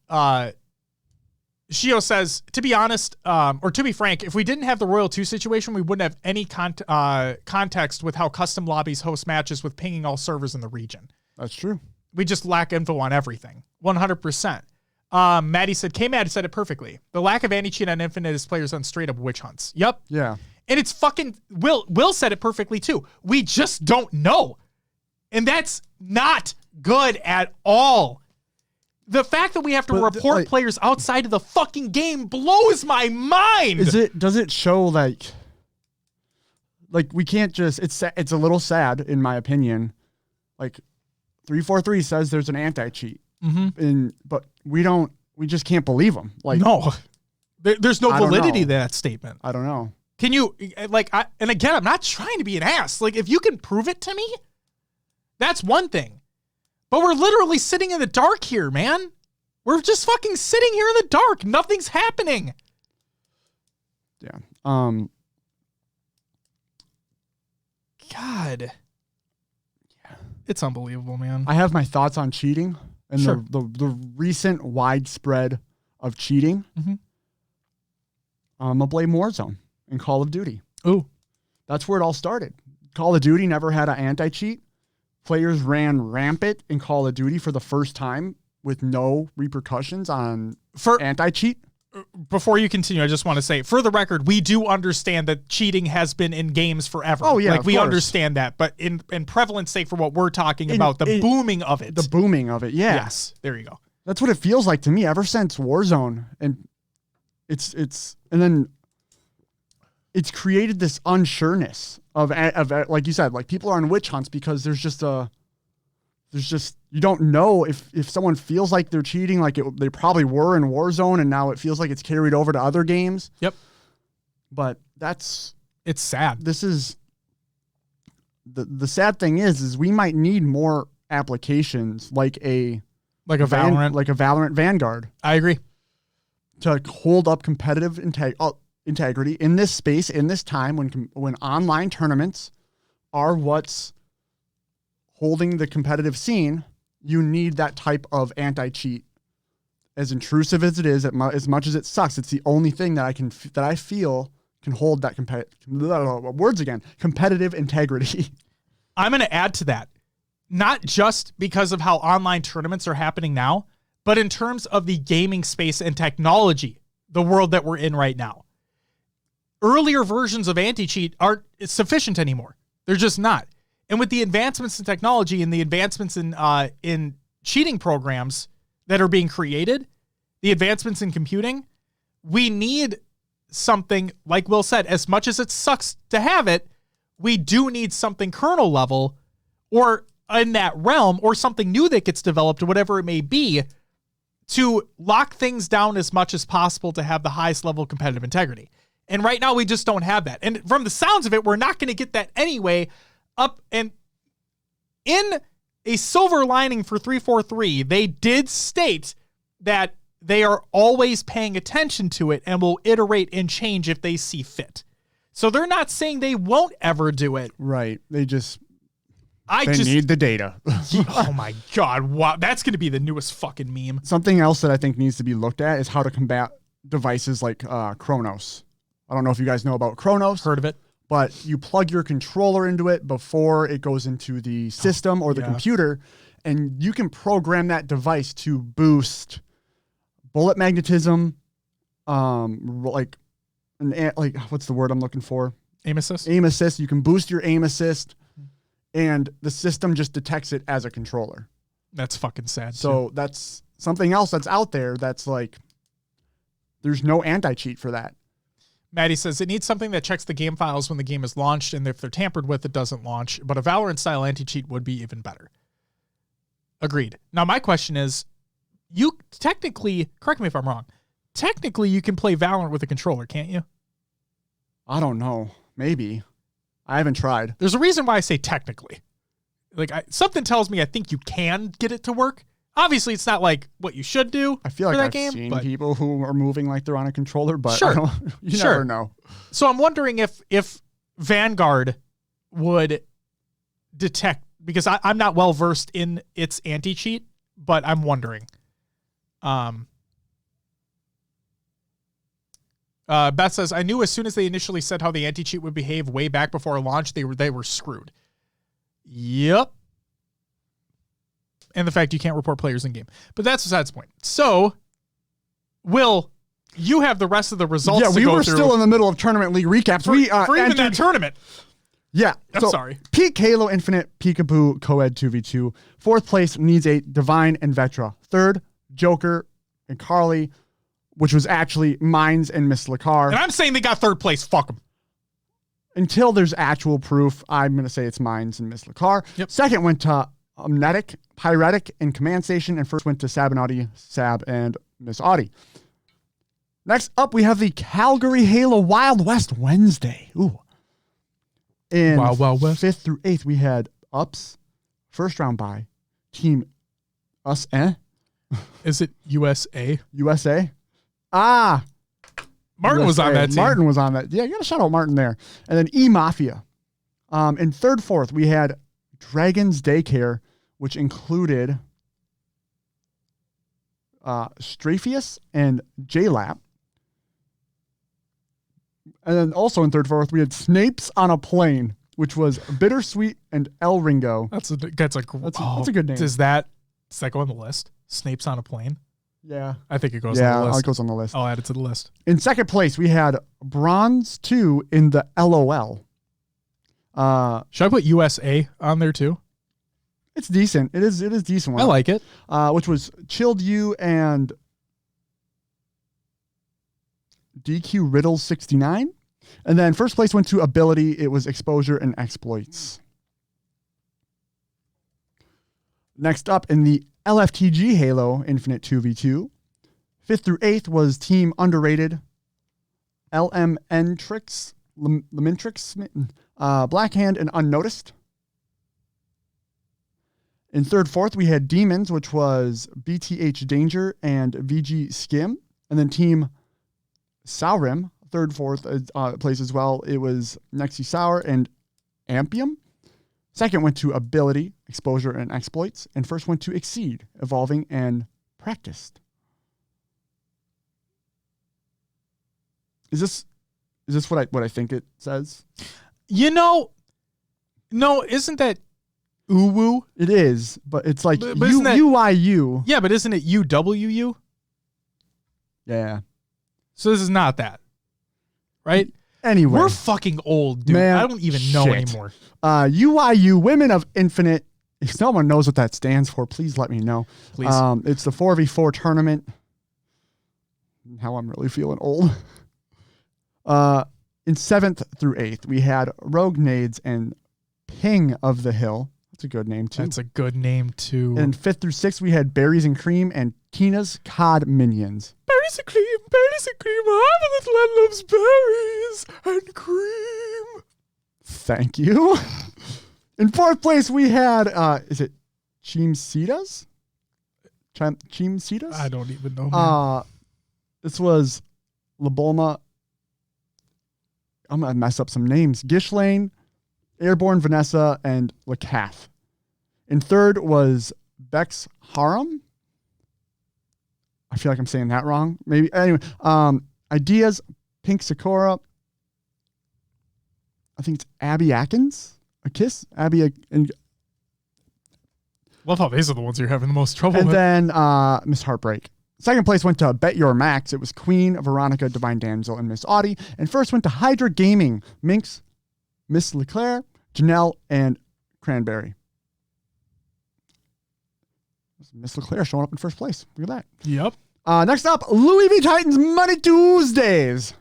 Shio says, to be honest, or to be frank, if we didn't have the Royal 2 situation, we wouldn't have any context with how custom lobbies host matches with pinging all servers in the region. That's true. We just lack info on everything. 100%. Maddie said, K-Mad said it perfectly. The lack of anti-cheat on Infinite is players on straight up witch hunts. Yep. Yeah. And it's fucking, Will said it perfectly too. We just don't know. And that's not good at all. The fact that we have to report players outside of the fucking game blows my mind. Does it show like we can't just, it's a little sad in my opinion. Like 343 says there's an anti-cheat, but we just can't believe them. Like, no, there's no validity to that statement. I don't know. Can you, and again, I'm not trying to be an ass. Like, if you can prove it to me, that's one thing. But we're literally sitting in the dark here, man. We're just fucking sitting here in the dark. Nothing's happening. Yeah. God. Yeah. It's unbelievable, man. I have my thoughts on cheating and the recent widespread of cheating. I'm going to blame Warzone and Call of Duty. Ooh. That's where it all started. Call of Duty never had an anti-cheat. Players ran rampant in Call of Duty for the first time with no repercussions on anti-cheat. Before you continue, I just want to say, for the record, we do understand that cheating has been in games forever. Oh, yeah, we understand that. But in prevalence sake for what we're talking about, the booming of it. The booming of it, yeah. Yes, there you go. That's what it feels like to me ever since Warzone. And and then it's created this unsureness of like you said, like people are on witch hunts because there's just you don't know if someone feels like they're cheating, like they probably were in Warzone, and now it feels like it's carried over to other games. Yep. But it's sad. This is the sad thing is we might need more applications like a Valorant Vanguard. I agree. To hold up competitive integrity in this space, in this time when online tournaments are what's holding the competitive scene, you need that type of anti-cheat. As intrusive as it is, as much as it sucks, it's the only thing that I feel can hold that competitive integrity. I'm going to add to that, not just because of how online tournaments are happening now, but in terms of the gaming space and technology, the world that we're in right now. Earlier versions of anti-cheat aren't sufficient anymore. They're just not. And with the advancements in technology and the advancements in cheating programs that are being created, the advancements in computing, we need something, like Will said, as much as it sucks to have it, we do need something kernel level or in that realm or something new that gets developed or whatever it may be to lock things down as much as possible to have the highest level of competitive integrity. And right now we just don't have that. And from the sounds of it, we're not going to get that anyway. Up and in a silver lining for 343, they did state that they are always paying attention to it and will iterate and change if they see fit. So they're not saying they won't ever do it. Right. They need the data. Oh my God. Wow. That's going to be the newest fucking meme. Something else that I think needs to be looked at is how to combat devices like Chronos. I don't know if you guys know about Chronos. Heard of it. But you plug your controller into it before it goes into the system or the computer, and you can program that device to boost bullet magnetism, like what's the word I'm looking for? Aim assist. Aim assist. You can boost your aim assist, and the system just detects it as a controller. That's fucking sad. So that's something else that's out there that's like, there's no anti-cheat for that. Maddie says it needs something that checks the game files when the game is launched, and if they're tampered with, it doesn't launch. But a Valorant-style anti-cheat would be even better. Agreed. Now, my question is, you technically, correct me if I'm wrong, technically you can play Valorant with a controller, can't you? I don't know. Maybe. I haven't tried. There's a reason why I say technically. Like, something tells me I think you can get it to work. Obviously, it's not like what you should do. I feel like I've seen people who are moving like they're on a controller, but you never know. So I'm wondering if Vanguard would detect, because I'm not well versed in its anti-cheat, but I'm wondering. Beth says, I knew as soon as they initially said how the anti-cheat would behave way back before launch, they were screwed. Yep. And the fact you can't report players in game. But that's besides the point. So, Will, you have the rest of the results to go through. Yeah, we were still in the middle of tournament league recaps. For even that tournament. Yeah. I'm sorry. Peak Halo Infinite Peekaboo Co-Ed 2v2. Fourth place needs a Divine and Vetra. Third, Joker and Carly, which was actually Mines and Miss Lacar. And I'm saying they got third place. Fuck them. Until there's actual proof, I'm going to say it's Mines and Miss Lacar. Yep. Second went to Amnetic, Pyretic, and Command Station. And first went to Sab and Audie, Sab and Miss Audie. Next up, we have the Calgary Halo Wild West Wednesday. Ooh. In Wild West. 5th through 8th, we had Ups, first round bye, Team Us, Is it USA? USA. Ah. Martin USA. was on that team. Martin was on that. Yeah, you got to shout out Martin there. And then E-Mafia. In 3rd, 4th, we had Dragon's Daycare, which included Straphius and J-Lap. And then also in 3rd, 4th, we had Snapes on a Plane, which was Bittersweet and El Ringo. That's a good name. Does that go on the list? Snapes on a Plane? Yeah. I think it goes on the list. Yeah, it goes on the list. I'll add it to the list. In 2nd place, we had Bronze 2 in the LOL. Should I put USA on there too? It's decent. It is decent one. I like it. Which was Chilled You and DQ Riddles 69. And then first place went to Ability. It was Exposure and Exploits. Next up in the LFTG Halo Infinite 2v2. 5th through 8th was Team Underrated, LMNtrix, Lamintrix, Blackhand, and Unnoticed. In 3rd, 4th, we had Demons, which was BTH Danger and VG Skim. And then Team Saurim, 3rd, 4th place as well. It was Nexi Sour and Ampium. Second went to Ability, Exposure, and Exploits. And first went to Exceed, Evolving, and Practiced. Is this what I think it says? No, isn't that Uwu? It is, but it's like but isn't that, UIU. Yeah, but isn't it UWU? Yeah. So this is not that, right? Anyway, we're fucking old, dude. Man, I don't even know anymore. UIU, Women of Infinite. If someone knows what that stands for, please let me know. Please. It's the 4v4 tournament. How I'm really feeling old. In 7th through 8th, we had Rogue Nades and Ping of the Hill. That's a good name, too. That's a good name, too. And 5th through 6th, we had Berries and Cream and Tina's Cod Minions. Berries and cream, I'm a little that loves berries and cream. Thank you. In 4th place, we had, is it Chimsitas? Chimsitas? I don't even know. This was Labolma. I'm going to mess up some names. Gishlane, Airborne Vanessa, and Lacath. In 3rd was Bex Haram. I feel like I'm saying that wrong. Maybe. Anyway, Ideas, Pink Sakura. I think it's Abby Atkins. A Kiss. Abby. And love how these are the ones you're having the most trouble with. And then Miss Heartbreak. Second place went to Bet Your Max. It was Queen, Veronica, Divine Damsel, and Miss Audie. And first went to Hydra Gaming, Minx, Miss Leclerc, Janelle, and Cranberry. Miss Leclerc showing up in first place. Look at that. Yep. Next up, Louis V. Titans Money Tuesdays.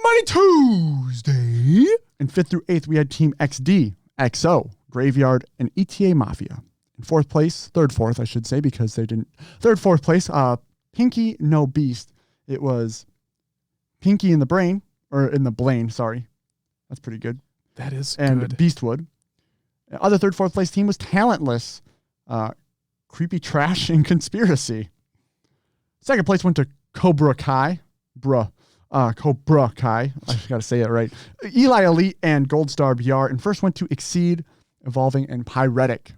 Money Tuesday. In 5th through 8th, we had Team XD, XO, Graveyard, and ETA Mafia. In 4th place, 3rd, 4th, I should say, because they didn't. 3rd, 4th place, Pinky No Beast. It was Pinky in the Brain, or in the Blaine, sorry. That's pretty good. That is and good. Beastwood. Other 3rd, 4th place team was Talentless, Creepy Trash, and Conspiracy. Second place went to Cobra Kai. Cobra Kai. I got to say it right. Eli Elite and Gold Star BR. And first went to Exceed, Evolving, and Pyretic.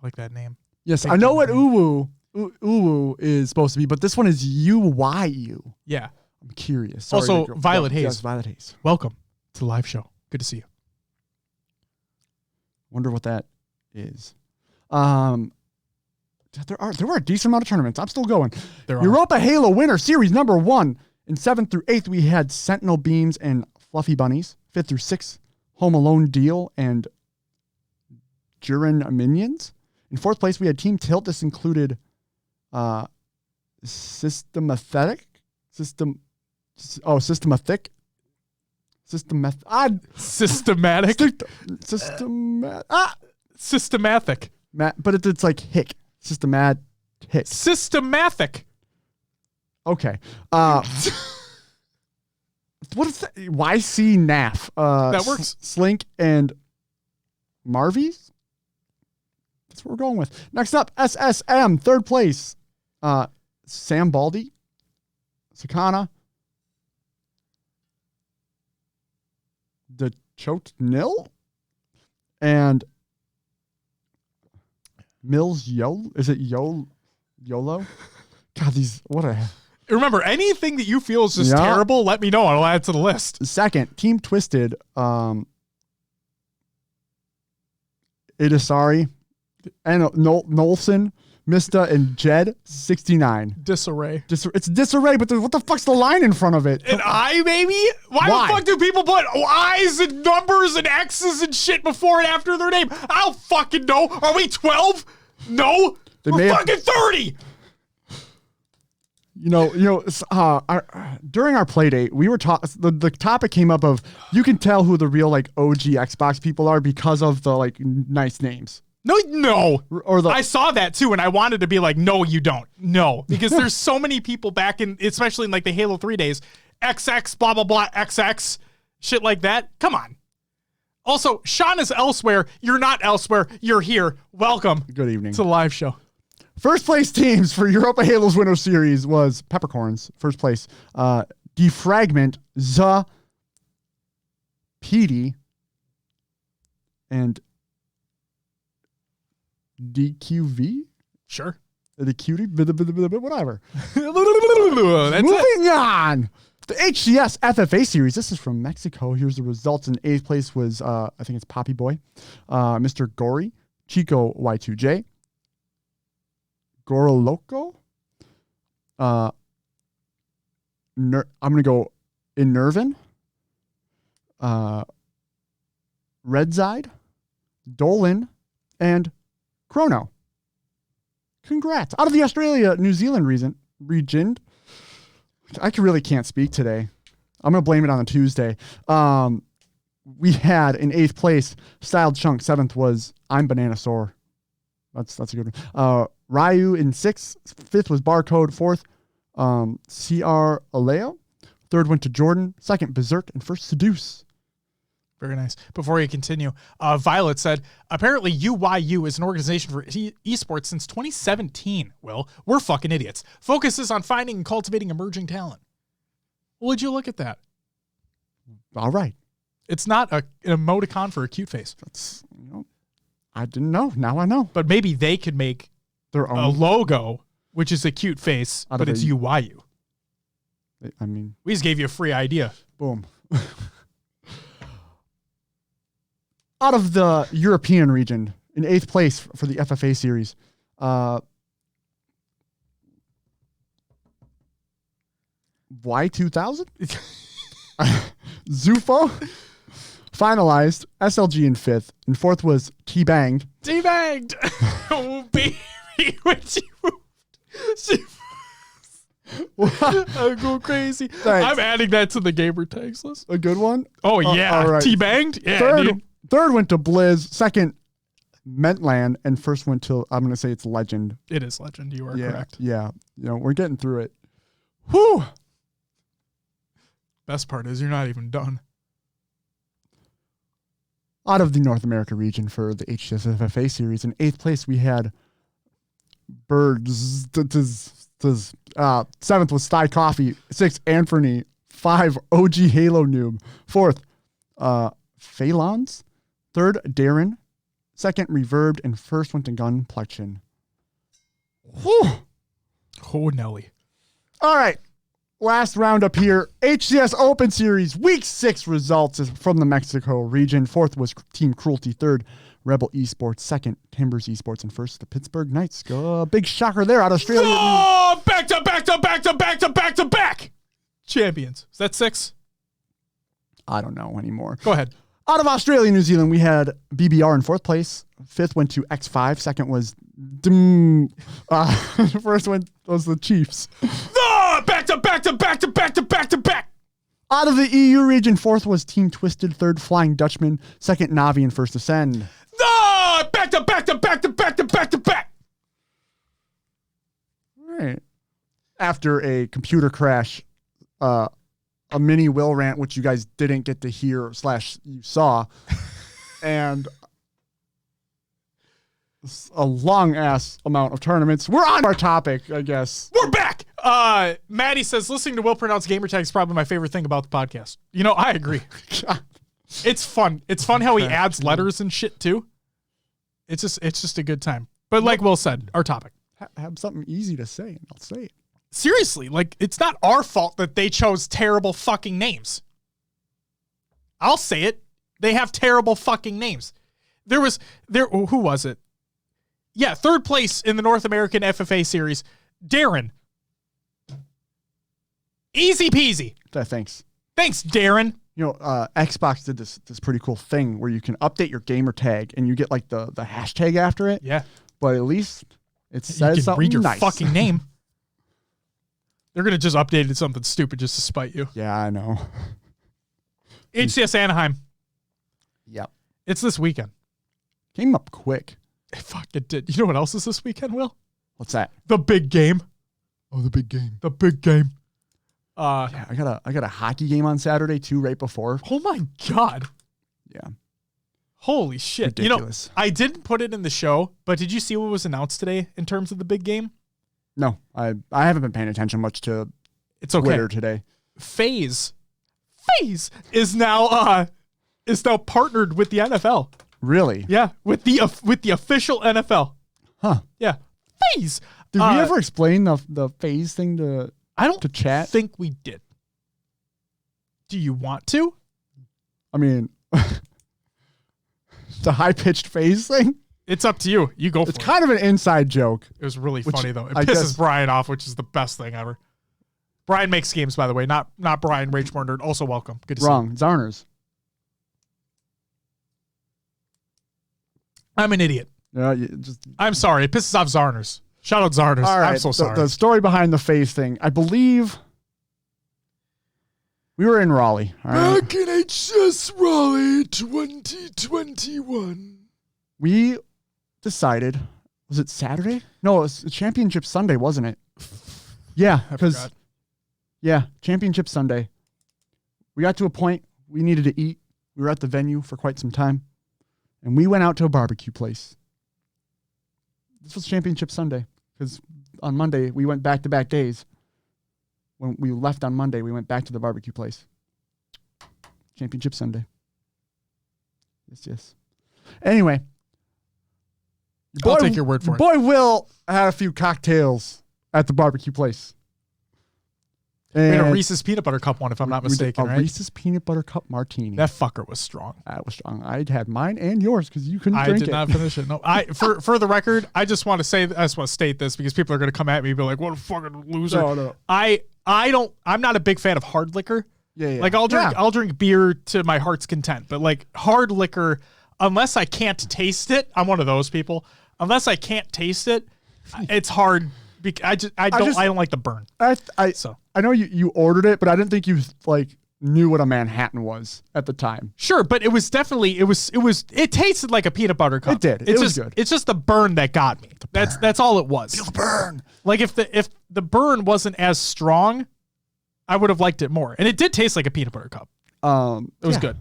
I like that name. Yes, I know what Uwu is supposed to be, but this one is UYU. Yeah. I'm curious. Sorry, also, Violet Hayes. Yes, Violet Hayes. Welcome to the live show. Good to see you. Wonder what that is. There were a decent amount of tournaments. I'm still going. There are. Europa Halo Winter Series number 1. In 7th through 8th, we had Sentinel Beams and Fluffy Bunnies. 5th through 6th, Home Alone Deal and Jurin Minions. In 4th place, we had Team Tilt. This included Systematic. Systematic. Systematic. But it's like hick. Systematic. Systematic. Okay. What is that? YC NAF. That works. Slink and Marvies? That's what we're going with. Next up, SSM, 3rd place. Sam Baldy. Sakana. The Choked Nil. And Mills Is it YOLO? God, Remember, anything that you feel is just terrible, let me know. I'll add to the list. 2nd, Team Twisted. Idasari. And Nolson, Mista, and Jed, 69. Disarray. It's disarray, but what the fuck's the line in front of it? An I, maybe? Why the fuck do people put I's and numbers and X's and shit before and after their name? I don't fucking know. Are we 12? No. We're fucking 30. During our play date, we were the topic came up of you can tell who the real like OG Xbox people are because of the like nice names. No. I saw that too, and I wanted to be like, no, you don't. No, because there's so many people back in, especially in like the Halo 3 days, XX, blah, blah, blah, XX, shit like that. Come on. Also, Sean is elsewhere. You're not elsewhere. You're here. Welcome. Good evening. It's a live show. First place teams for Europa Halo's Winter Series was Peppercorns. First place. Defragment, Z, PD, and DQV? Sure. The cutie? Whatever. That's Moving on. The HCS FFA series. This is from Mexico. Here's the results. In 8th place was, I think it's Poppy Boy, Mr. Gory, Chico Y2J, Goro Loco. I'm going to go Enervin, Redzide, Dolan, and Chrono. Congrats. Out of the Australia-New Zealand region. I really can't speak today. I'm going to blame it on a Tuesday. We had in 8th place, Styled Chunk. 7th was I'm Banana Sore. That's a good one. Ryu in 6th. 5th was Barcode. 4th, CR Aleo. 3rd went to Jordan. 2nd, Berserk. And 1st, Seduce. Very nice. Before you continue, Violet said, apparently UYU is an organization for esports since 2017. Well, we're fucking idiots. Focuses on finding and cultivating emerging talent. Would you look at that? All right. It's not an emoticon for a cute face. That's, I didn't know. Now I know. But maybe they could make their own a logo, which is a cute face, but it's UYU. I mean, we just gave you a free idea. Boom. Out of the European region, in 8th place for the FFA series, Y2000? Zufo finalized, SLG in 5th, and 4th was T-Banged. T-Banged! Oh, baby, when she moved. I go crazy. Thanks. I'm adding that to the gamer tags list. A good one? Oh, yeah. All right. T-Banged? Yeah, Third went to Blizz. 2nd, Mentland. And 1st went to, I'm going to say it's Legend. It is Legend. You are correct. Yeah. We're getting through it. Whew. Best part is you're not even done. Out of the North America region for the HCS FFA series, in 8th place, we had Birds. 7th was Sty Coffee. 6th, Anthony. 5, OG Halo Noob. 4th, Phalons. 3rd, Darren. 2nd, Reverbed. And 1st went to Gunplexion. Whew. Oh, Nelly. All right. Last roundup here. HCS Open Series Week 6 results is from the Mexico region. 4th was Team Cruelty. 3rd, Rebel Esports. 2nd, Timbers Esports. And 1st, the Pittsburgh Knights. Big shocker there out of Australia. Oh, back to back champions. Is that 6? I don't know anymore. Go ahead. Out of Australia, New Zealand, we had BBR in 4th place. 5th went to X5. 2nd was first one was the Chiefs. Back to back. Out of the EU region, 4th was Team Twisted. 3rd, Flying Dutchman. 2nd, Navi, and 1st, Ascend. Back to back. All right. After a computer crash, a mini Will rant, which you guys didn't get to hear / you saw, and a long ass amount of tournaments. We're on our topic, I guess. We're back. Maddie says listening to Will pronounce gamertag is probably my favorite thing about the podcast. You know, I agree. It's fun. It's fun how he adds letters and shit too. It's just a good time. But like Will said, our topic. Have something easy to say, and I'll say it. Seriously, like, it's not our fault that they chose terrible fucking names. I'll say it. They have terrible fucking names. Who was it? Yeah, 3rd place in the North American FFA series, Darren. Easy peasy. Thanks. Thanks, Darren. You know, Xbox did this pretty cool thing where you can update your gamer tag and you get like the hashtag after it. Yeah. But at least it says you can something read your nice. fucking name. They're going to just update it to something stupid just to spite you. Yeah, I know. HCS Anaheim. Yep. It's this weekend. Came up quick. Fuck, it did. You know what else is this weekend, Will? What's that? The big game. Oh, the big game. The big game. Yeah, I got a hockey game on Saturday too, right before. Oh my God. Yeah. Holy shit. Ridiculous. You know, I didn't put it in the show, but did you see what was announced today in terms of the big game? No, I haven't been paying attention much to Twitter today. FaZe is now partnered with the NFL. Really? Yeah, with the official NFL. Huh. Yeah. FaZe. Did we ever explain the FaZe thing to chat? Think we did. Do you want to? I mean, the high-pitched FaZe thing? It's up to you. You go for it. It's kind of an inside joke. It was really funny, though. It I pisses guess Brian off, which is the best thing ever. Brian makes games, by the way. Not Brian, Rage More Nerd. Also welcome. Good to see you. Wrong. Zarners. I'm an idiot. I'm sorry. It pisses off Zarners. Shout out Zarners. All right, I'm so sorry. The story behind the FaZe thing. I believe we were in Raleigh. All right? Back in HCS Raleigh 2021. We decided, was it Saturday? No, it was Championship Sunday, wasn't it? Yeah, because Championship Sunday. We got to a point we needed to eat. We were at the venue for quite some time, and we went out to a barbecue place. This was Championship Sunday because on Monday we went back-to-back days. When we left on Monday, we went back to the barbecue place. Championship Sunday. Yes. Anyway. I'll take your word for it. Boy Will had a few cocktails at the barbecue place. We had a Reese's Peanut Butter Cup one, if I'm not mistaken, right? Reese's Peanut Butter Cup martini. That fucker was strong. That was strong. I had mine and yours because you couldn't drink it. I did not finish it. No, for the record, I just want to state this because people are going to come at me and be like, "What a fucking loser!" No. I'm not a big fan of hard liquor. Yeah. Like I'll drink beer to my heart's content, but like hard liquor, unless I can't taste it, I'm one of those people. Unless I can't taste it, it's hard. I don't like the burn. I know you ordered it, but I didn't think you like knew what a Manhattan was at the time. Sure, but it was definitely it tasted like a peanut butter cup. It did. It was good. It's just the burn that got me. That's all it was. Feel the burn. Like if the burn wasn't as strong, I would have liked it more. And it did taste like a peanut butter cup. It was good.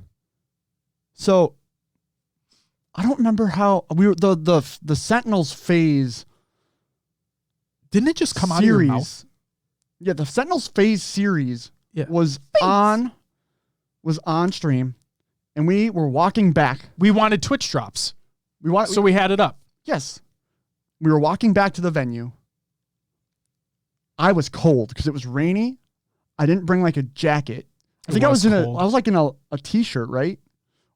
So I don't remember how we were the Sentinels FaZe. Didn't it just come out of your mouth? Yeah, the Sentinels FaZe series was on stream, and we were walking back. We wanted Twitch drops. So we had it up. Yes. We were walking back to the venue. I was cold because it was rainy. I didn't bring like a jacket. I think I was in a t-shirt, right?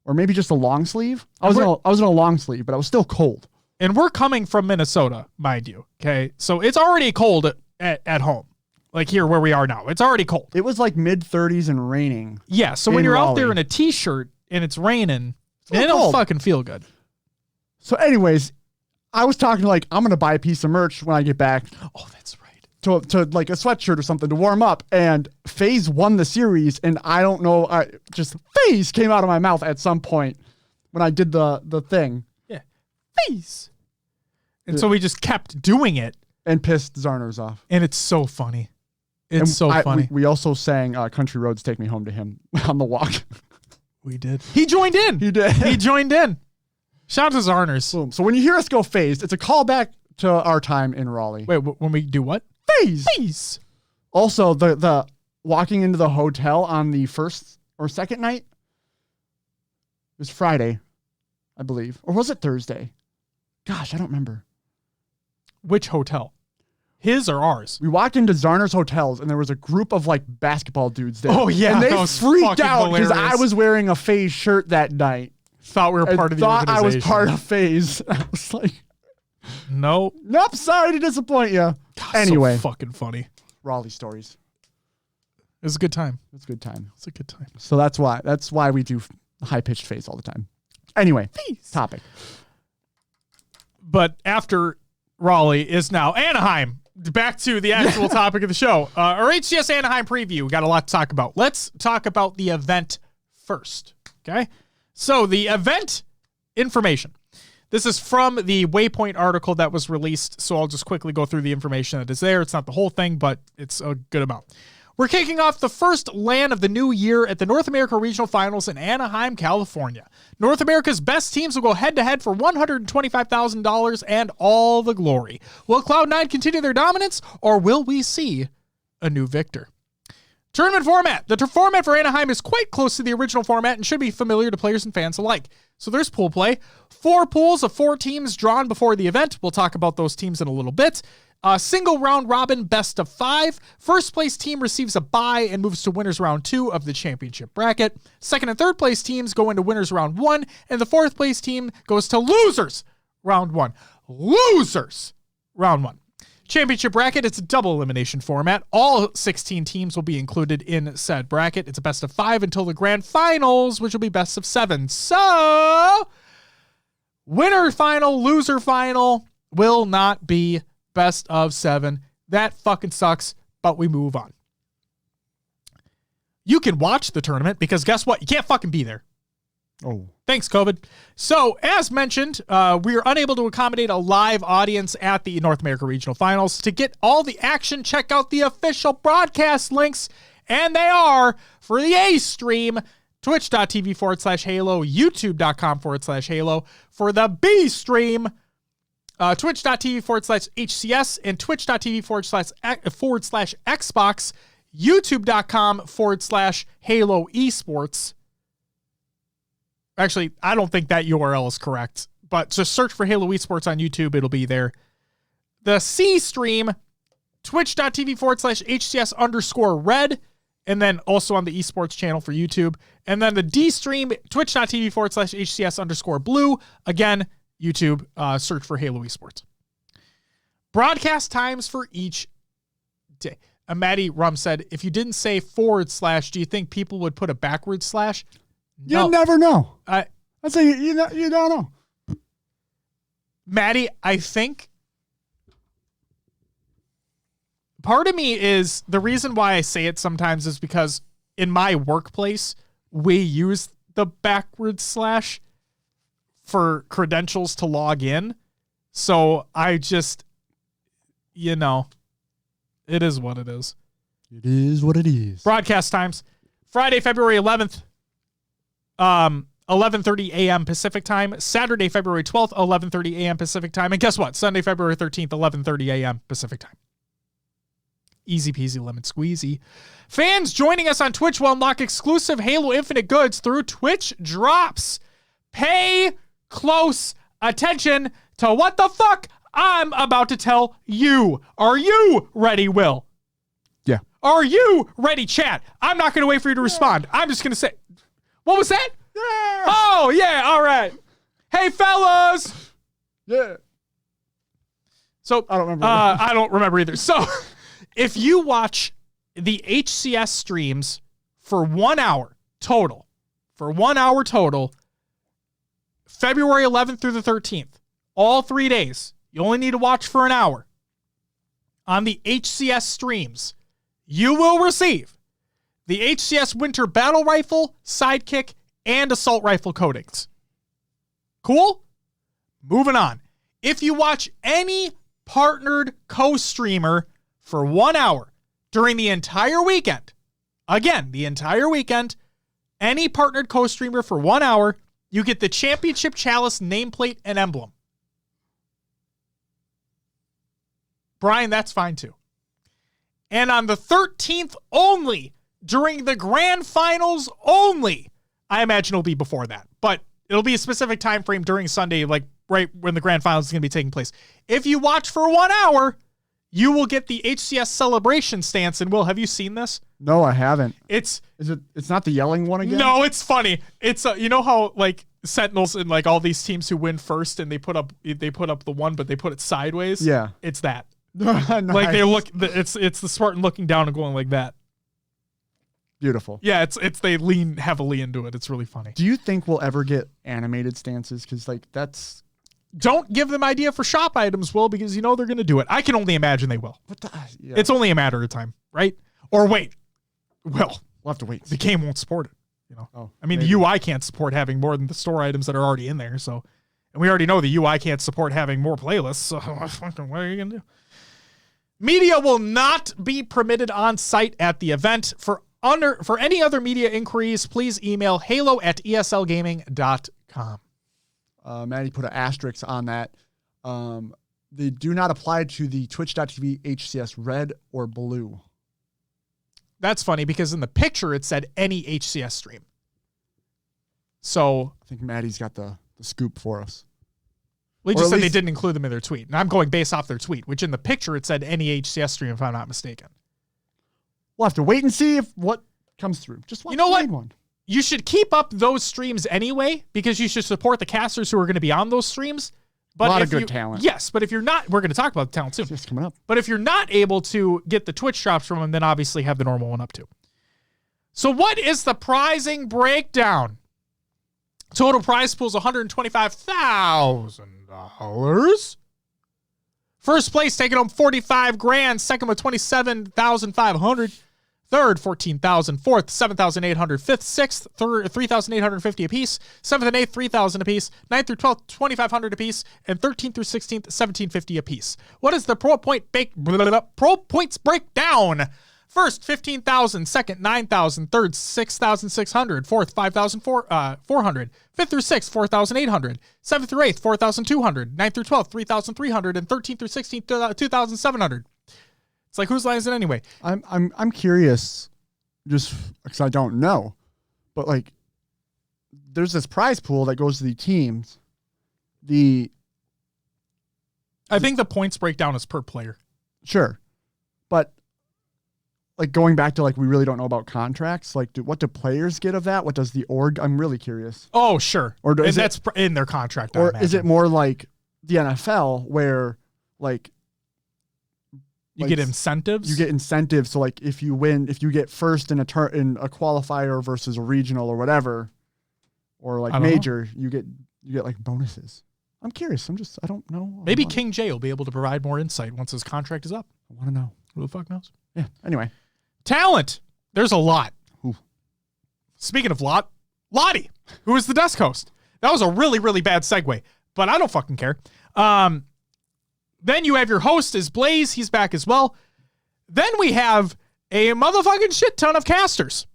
Or maybe just a long sleeve. I was in a long sleeve, but I was still cold. And we're coming from Minnesota, mind you. Okay. So it's already cold at home. Like here where we are now. It's already cold. It was like mid-30s and raining. Yeah, so when you're out there Raleigh. in a t-shirt and it's raining, a little it don't cold. fucking feel good. So anyways, I was talking like, I'm going to buy a piece of merch when I get back Oh, that's right. to like a sweatshirt or something to warm up. And FaZe won the series. And I don't know, just FaZe came out of my mouth at some point when I did the thing. Yeah. Peace. And so we just kept doing it. And pissed Zarners off. And it's so funny. It's And so funny. We also sang Country Roads Take Me Home to Him on the walk. We did. He joined in. He did. He joined in. Shout out to Zarners. Boom. So when you hear us go FaZe, it's a callback to our time in Raleigh. Wait, when we do what? FaZe. Peace. Also, the walking into the hotel on the first or second night, it was Friday, I believe. Or was it Thursday? Gosh, I don't remember. Which hotel? His or ours? We walked into Zarner's hotels and there was a group of like basketball dudes there. Oh, yeah, and they that was freaked fucking out because I hilarious. was wearing a FaZe shirt that night. Thought we were I part of the thought I organization. was part of FaZe. I was like, Nope. nope, sorry to disappoint you. God, Anyway, so fucking funny. Raleigh stories. It was a good time. It's a good time. It's a good time. So that's why we do high pitched FaZe all the time. Anyway, topic. But after Raleigh is now Anaheim. Back to the actual topic of the show. Our HCS Anaheim preview. We got a lot to talk about. Let's talk about the event first. Okay? So the event information. This is from the Waypoint article that was released, so I'll just quickly go through the information that is there. It's not the whole thing, but it's a good amount. We're kicking off the first LAN of the new year at the North America Regional Finals in Anaheim, California. North America's best teams will go head-to-head for $125,000 and all the glory. Will Cloud9 continue their dominance, or will we see a new victor? Tournament format. The format for Anaheim is quite close to the original format and should be familiar to players and fans alike. So there's pool play. 4 pools of 4 teams drawn before the event. We'll talk about those teams in a little bit. Single round robin, best of 5. First place team receives a bye and moves to winners round 2 of the championship bracket. Second and third place teams go into winners round 1, and the fourth place team goes to losers round 1. Losers round 1. Championship bracket, it's a double elimination format. All 16 teams will be included in said bracket. It's a best of 5 until the grand finals, which will be best of 7. So, winner final, loser final will not be best of 7. That fucking sucks, but we move on. You can watch the tournament because guess what? You can't fucking be there. Oh. Thanks, COVID. So, as mentioned, we are unable to accommodate a live audience at the North America Regional Finals. To get all the action, check out the official broadcast links, and they are for the A stream, twitch.tv/Halo, youtube.com/Halo. For the B stream, twitch.tv/HCS, and twitch.tv/Xbox, youtube.com/Halo Esports. Actually, I don't think that URL is correct, but just search for Halo Esports on YouTube. It'll be there. The C stream, twitch.tv/HCS_red, and then also on the esports channel for YouTube. And then the D stream, twitch.tv/HCS_blue. Again, YouTube, search for Halo Esports. Broadcast times for each day. Maddie Rum said, if you didn't say / do you think people would put a backward slash? No. You never know. I say you don't know. Maddie, I think part of me is the reason why I say it sometimes is because in my workplace, we use the backward slash for credentials to log in. So I just, it is what it is. It is what it is. Broadcast times. Friday, February 11th. 11:30 a.m. Pacific time. Saturday, February 12th, 11:30 a.m. Pacific time. And guess what? Sunday, February 13th, 11:30 a.m. Pacific time. Easy peasy lemon squeezy. Fans joining us on Twitch will unlock exclusive Halo Infinite goods through Twitch drops. Pay close attention to what the fuck I'm about to tell you. Are you ready, Will? Yeah. Are you ready, chat? I'm not going to wait for you to respond. I'm just going to say... What was that? Yeah. Oh, yeah. All right. Hey, fellas. Yeah. So I don't remember. I don't remember either. So If you watch the HCS streams for 1 hour total, February 11th through the 13th, all 3 days, you only need to watch for an hour. On the HCS streams, you will receive the HCS Winter Battle Rifle, Sidekick, and Assault Rifle coatings. Cool? Moving on. If you watch any partnered co-streamer for 1 hour during the entire weekend, again, the entire weekend, any partnered co-streamer for 1 hour, you get the Championship Chalice nameplate and emblem. Brian, that's fine too. And on the 13th only, during the grand finals only, I imagine it'll be before that, but it'll be a specific time frame during Sunday, like right when the grand finals is going to be taking place. If you watch for 1 hour, you will get the HCS celebration stance. And Will, have you seen this? No, I haven't. It's not the yelling one again? No, it's funny. It's you know how like Sentinels and like all these teams who win first and they put up the one, but they put it sideways. Yeah, it's that. Nice. Like they look, it's the Spartan looking down and going like that. Beautiful. Yeah, it's they lean heavily into it. It's really funny. Do you think we'll ever get animated stances? Because like that's. Don't give them idea for shop items, Will, because you know they're going to do it. I can only imagine they will. Yeah. It's only a matter of time, right? Or wait. Well, we'll have to wait. The game won't support it. You know. Oh, I mean, maybe. the UI can't support having more than the store items that are already in there. So, and we already know the UI can't support having more playlists. So, what are you going to do? Media will not be permitted on site at the event. For any other media inquiries, please email halo@eslgaming.com. Maddie put an asterisk on that. They do not apply to the twitch.tv HCS red or blue. That's funny because in the picture it said any HCS stream. So I think Maddie's got the scoop for us. Well, they just said they didn't include them in their tweet. And I'm going based off their tweet, which in the picture it said any HCS stream, if I'm not mistaken. We'll have to wait and see what comes through. Just watch the main one. You should keep up those streams anyway, because you should support the casters who are going to be on those streams. But a lot of good talent. Yes, but if you're not, we're going to talk about the talent soon. It's just coming up. But if you're not able to get the Twitch drops from them, then obviously have the normal one up too. So what is the prizing breakdown? Total prize pool is $125,000. First place taking home $45,000. Second with $27,500. Third, $14,000. Fourth, $7,800. Fifth, sixth, $3,850 apiece. Seventh and eighth, $3,000 apiece. Ninth through 12th, $2,500 apiece. And 13th through 16th, $1,750 apiece. What is the pro points breakdown? First, $15,000. Second, $9,000. Third, $6,600. Fourth, $5,400. Fifth through sixth, $4,800. Seventh through eighth, $4,200. Ninth through 12th, $3,300. And 13th through 16th, $2,700. It's like, whose line is it anyway? I'm curious, just because I don't know, but like, there's this prize pool that goes to the teams. I think the points breakdown is per player. Sure, but like going back to like, we really don't know about contracts. Like, what do players get of that? What does the org? I'm really curious. Oh, sure. Or and that's in their contract. Or is it more like the NFL where like, you get incentives? You get incentives. So like if you win, if you get first in a qualifier versus a regional or whatever, or like major, you get like bonuses. I'm curious. I don't know. Maybe King J will be able to provide more insight once his contract is up. I want to know. Who the fuck knows? Yeah. Anyway. Talent. There's a lot. Ooh. Speaking of Lottie, who is the desk host. That was a really, really bad segue, but I don't fucking care. Then you have your host is Blaze. He's back as well. Then we have a motherfucking shit ton of casters,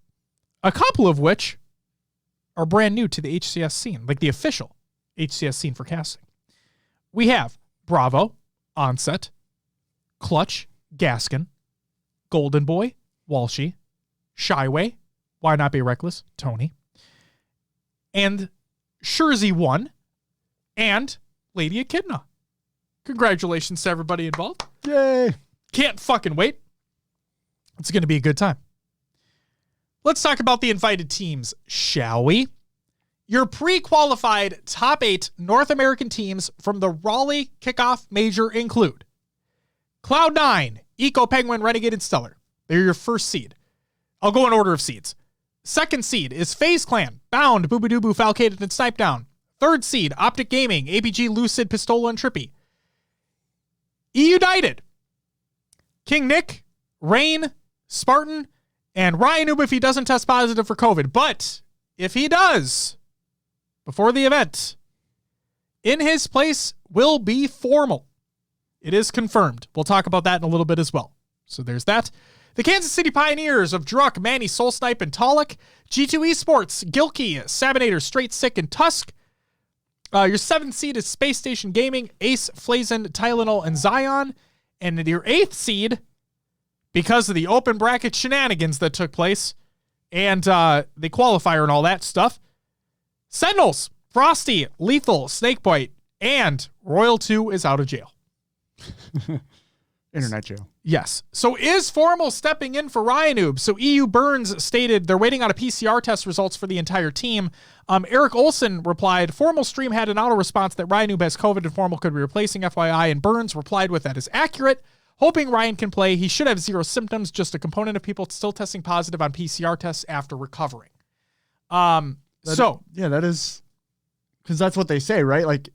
a couple of which are brand new to the HCS scene, like the official HCS scene for casting. We have Bravo, Onset, Clutch, Gaskin, Golden Boy, Walshy, Shyway, Why Not Be Reckless, Tony, and Shurzy 1, and Lady Echidna. Congratulations to everybody involved. Yay. Can't fucking wait. It's going to be a good time. Let's talk about the invited teams, shall we? Your pre-qualified top 8 North American teams from the Raleigh Kickoff Major include Cloud9, Eco, Penguin, Renegade, and Stellar. They're your first seed. I'll go in order of seeds. Second seed is FaZe Clan, Bound, Boobadooboo, Falcated, and Snipe Down. Third seed, Optic Gaming, APG, Lucid, Pistola, and Trippy. eUnited, King Nick, Rain, Spartan, and Ryan Noob if he doesn't test positive for COVID. But if he does, before the event, in his place will be Formal. It is confirmed. We'll talk about that in a little bit as well. So there's that. The Kansas City Pioneers of Druck, Manny, Soul Snipe, and Talik. G2 Esports, Gilkey, Sabinator, Straight Sick, and Tusk. Your 7th seed is Space Station Gaming, Ace, Flazen, Tylenol, and Zion. And your 8th seed, because of the open bracket shenanigans that took place, and the qualifier and all that stuff, Sentinels, Frosty, Lethal, Snakebite, and Royal 2 is out of jail. Internet jail. Yes. So is Formal stepping in for Ryan Noob? So EU Burns stated they're waiting on a PCR test results for the entire team. Eric Olson replied, Formal stream had an auto response that Ryan Noob has COVID and Formal could be replacing FYI, and Burns replied with that is accurate. Hoping Ryan can play. He should have 0 symptoms, just a component of people still testing positive on PCR tests after recovering. That is, because that's what they say, right? Like,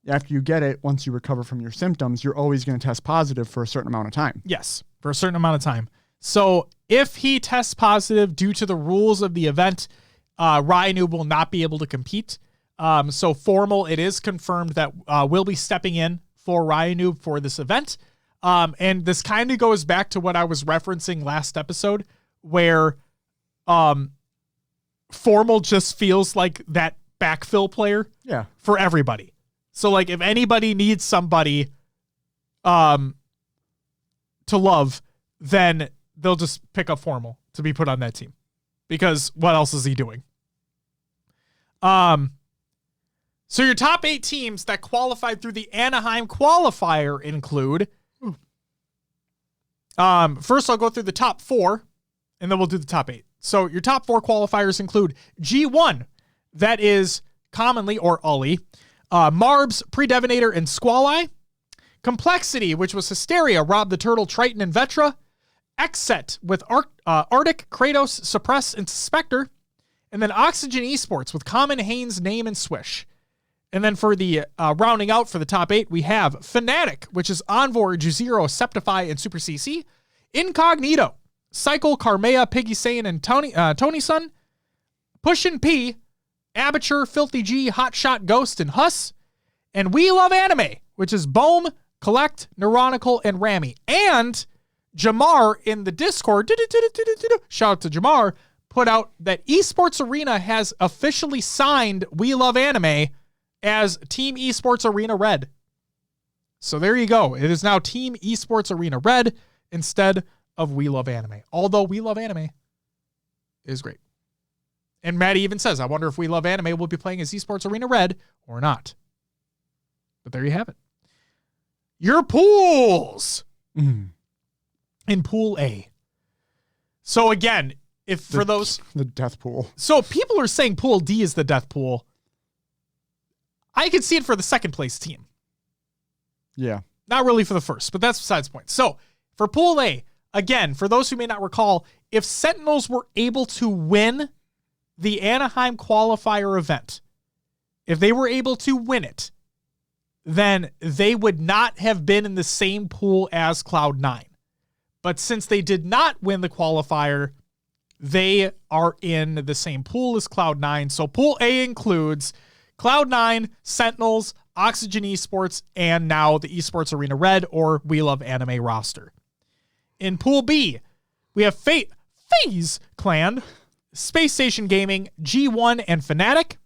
after you get it, once you recover from your symptoms, you're always going to test positive for a certain amount of time. Yes, for a certain amount of time. So if he tests positive due to the rules of the event, Ryan Noob will not be able to compete. So Formal, it is confirmed that we'll be stepping in for Ryan Noob for this event. And this kind of goes back to what I was referencing last episode, where Formal just feels like that backfill player for everybody. So, like, if anybody needs somebody to love, then they'll just pick up Formal to be put on that team. Because what else is he doing? So your top 8 teams that qualified through the Anaheim qualifier include... First, I'll go through the top 4, and then we'll do the top 8. So your top 4 qualifiers include G1, that is commonly, or Ully, Marbs, Predevinator, and Squall-Eye. Complexity, which was Hysteria, Rob the Turtle, Triton, and Vetra. X-Set with Arctic, Kratos, Suppress, and Spectre. And then Oxygen Esports with Common, Haynes, Name, and Swish. And then for the rounding out for the top 8, we have Fnatic, which is Envor, Juzero, Septify, and Super CC. Incognito, Cycle, Carmea, Piggy Saiyan, and Tony Sun. Pushin' P, Aperture, Filthy G, Hotshot, Ghost, and Huss. And We Love Anime, which is Bohm, Collect, Neuronical, and Rami. And Jamar in the Discord, shout out to Jamar, put out that Esports Arena has officially signed We Love Anime as Team Esports Arena Red. So there you go. It is now Team Esports Arena Red instead of We Love Anime. Although We Love Anime is great. And Maddie even says, I wonder if We Love Anime will be playing as Esports Arena Red or not. But there you have it. Your pools. In Pool A. So again, the death pool. So people are saying Pool D is the death pool. I could see it for the second place team. Yeah. Not really for the first, but that's besides the point. So for Pool A, again, for those who may not recall, if Sentinels were able to win the Anaheim qualifier event, if they were able to win it, then they would not have been in the same pool as Cloud9. But since they did not win the qualifier, they are in the same pool as Cloud9. So Pool A includes Cloud9, Sentinels, Oxygen Esports, and now the Esports Arena Red or We Love Anime roster. In Pool B, we have FaZe Clan, Space Station Gaming, G1, and Fnatic.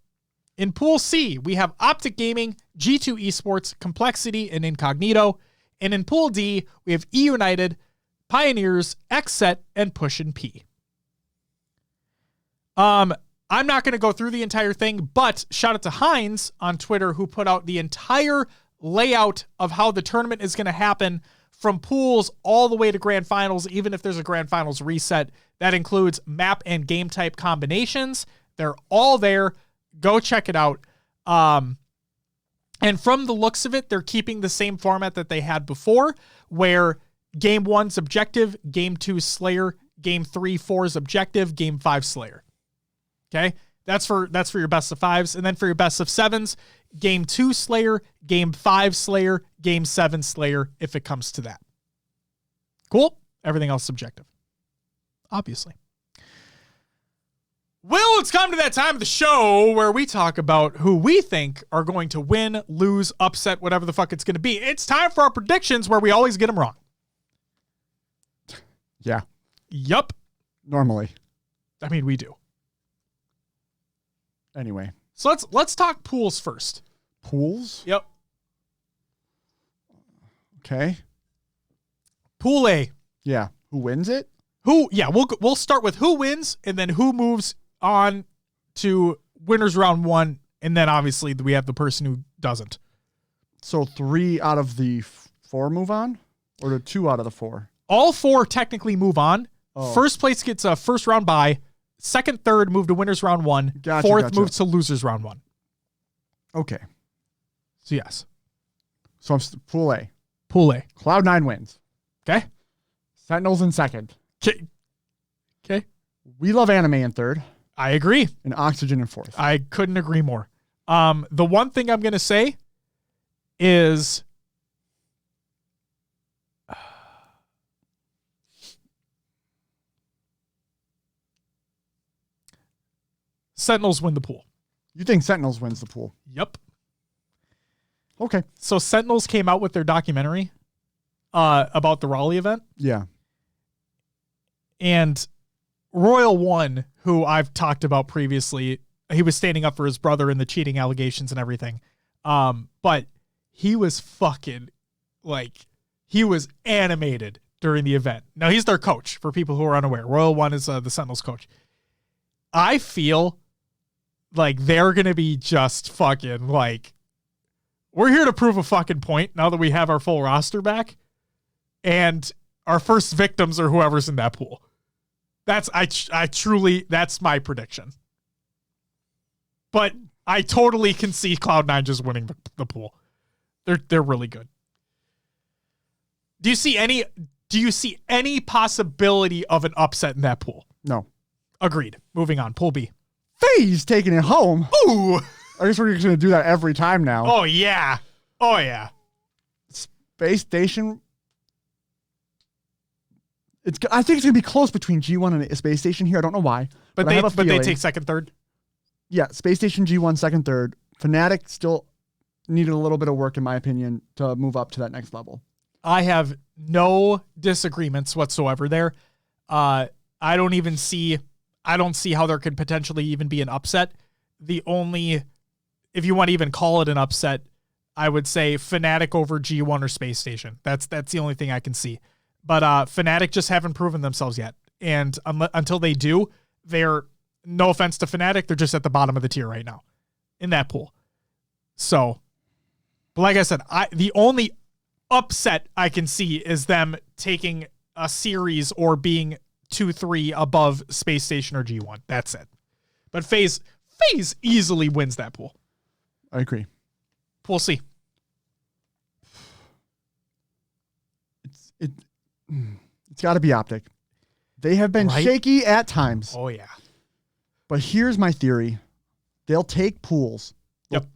In Pool C, we have Optic Gaming, G2 Esports, Complexity, and Incognito. And in Pool D, we have eUnited, Pioneers, X-Set, and Pushin' P. I'm not going to go through the entire thing, but shout out to Hines on Twitter who put out the entire layout of how the tournament is going to happen from pools all the way to grand finals, even if there's a grand finals reset. That includes map and game type combinations. They're all there. Go check it out. And from the looks of it, they're keeping the same format that they had before, where Game 1's objective, Game 2 Slayer, Game 3 4's objective, Game 5 Slayer. Okay? That's for your best of 5s. And then for your best of 7s, Game 2 Slayer, Game 5 Slayer, Game 7 Slayer, if it comes to that. Cool? Everything else subjective. Obviously. Well, it's come to that time of the show where we talk about who we think are going to win, lose, upset, whatever the fuck it's going to be. It's time for our predictions where we always get them wrong. Yeah. Yup. Normally. I mean, we do. Anyway. So let's talk pools first. Pools? Yep. Okay. Pool A. Yeah. Who wins it? We'll start with who wins and then who moves on to winners round 1, and then obviously we have the person who doesn't. So 3 out of the 4 move on, or the 2 out of the 4? All 4 technically move on. Oh. First place gets a first round bye. Second, third move to winners round 1. Fourth moves to losers round 1. Okay. So yes. So I'm Pool A. Pool A. Cloud9 wins. Okay. Sentinels in second. Okay. We Love Anime in third. I agree. And Oxygen in fourth. I couldn't agree more. The one thing I'm going to say is Sentinels win the pool. You think Sentinels wins the pool? Yep. Okay. So Sentinels came out with their documentary about the Raleigh event. Yeah. And Royal One, who I've talked about previously, he was standing up for his brother in the cheating allegations and everything. But he was fucking, he was animated during the event. Now, he's their coach, for people who are unaware. Royal One is the Sentinels coach. I feel like they're going to be just fucking, we're here to prove a fucking point now that we have our full roster back. And our first victims are whoever's in that pool. That's my prediction. But I totally can see Cloud9 just winning the pool. They're really good. Do you see any possibility of an upset in that pool? No. Agreed. Moving on. Pool B. FaZe taking it home. Ooh. I guess we're just going to do that every time now. Oh, yeah. Oh, yeah. Space Station. I think it's going to be close between G1 and Space Station here. I don't know why. But they take second, third? Yeah, Space Station, G1, second, third. Fnatic still needed a little bit of work, in my opinion, to move up to that next level. I have no disagreements whatsoever there. I don't see how there could potentially even be an upset. The only, if you want to even call it an upset, I would say Fnatic over G1 or Space Station. That's the only thing I can see. But Fnatic just haven't proven themselves yet. And until they do, they're, no offense to Fnatic, they're just at the bottom of the tier right now in that pool. So, but like I said, the only upset I can see is them taking a series or being 2-3 above Space Station or G1. That's it. But FaZe easily wins that pool. I agree. Pool C. It's got to be Optic. They have been shaky at times. Oh, yeah. But here's my theory. They'll take pools. Yep.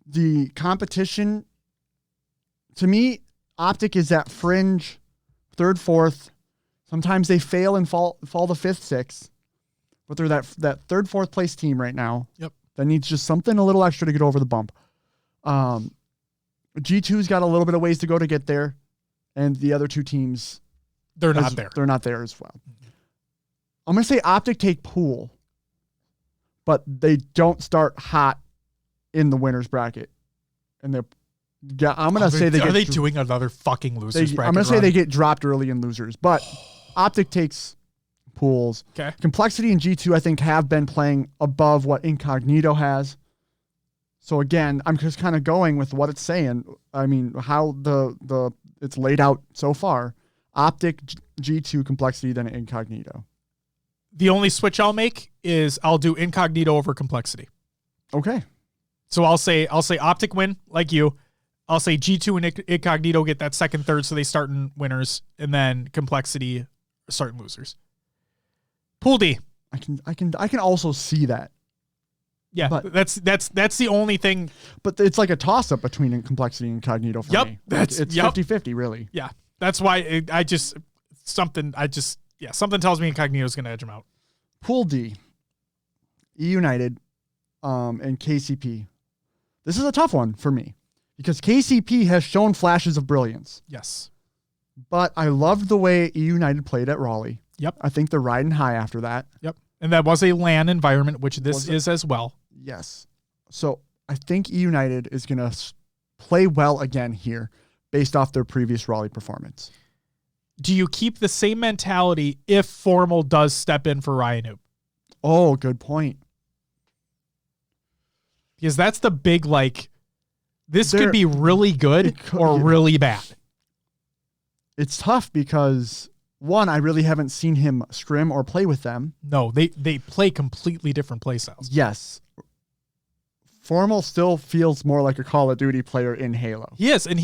The competition, to me, Optic is that fringe, third, fourth. Sometimes they fail and fall to fifth, sixth. But they're that third, fourth place team right now. Yep. That needs just something a little extra to get over the bump. G2's got a little bit of ways to go to get there. And the other two teams, they're not there. They're not there as well. I'm going to say Optic take pool, but they don't start hot in the winners bracket. And I'm going to say are they doing another fucking losers bracket? I'm going to say they get dropped early in losers, but Optic takes pools. Okay. Complexity and G2, I think, have been playing above what Incognito has. So again, I'm just kind of going with what it's saying. I mean, how it's laid out so far. Optic, G2, Complexity, then Incognito. The only switch I'll make is I'll do Incognito over Complexity. Okay. So I'll say Optic win, like you. I'll say G2 and Incognito get that second, third, so they start in winners, and then Complexity start in losers. Pool D. I can also see that. Yeah, but that's the only thing. But it's like a toss-up between Complexity and Incognito for me. It's 50-50, really. Yeah, that's why something tells me Incognito's going to edge them out. Pool D, eUnited, and KCP. This is a tough one for me because KCP has shown flashes of brilliance. Yes. But I loved the way eUnited played at Raleigh. Yep. I think they're riding high after that. Yep. And that was a LAN environment, which this is as well. Yes. So I think eUnited is going to play well again here based off their previous Raleigh performance. Do you keep the same mentality if Formal does step in for Ryan Noob? Oh, good point. Because that's the big, this could be really good or really bad. It's tough because, one, I really haven't seen him scrim or play with them. No, they play completely different play styles. Yes. Formal still feels more like a Call of Duty player in Halo. He is, and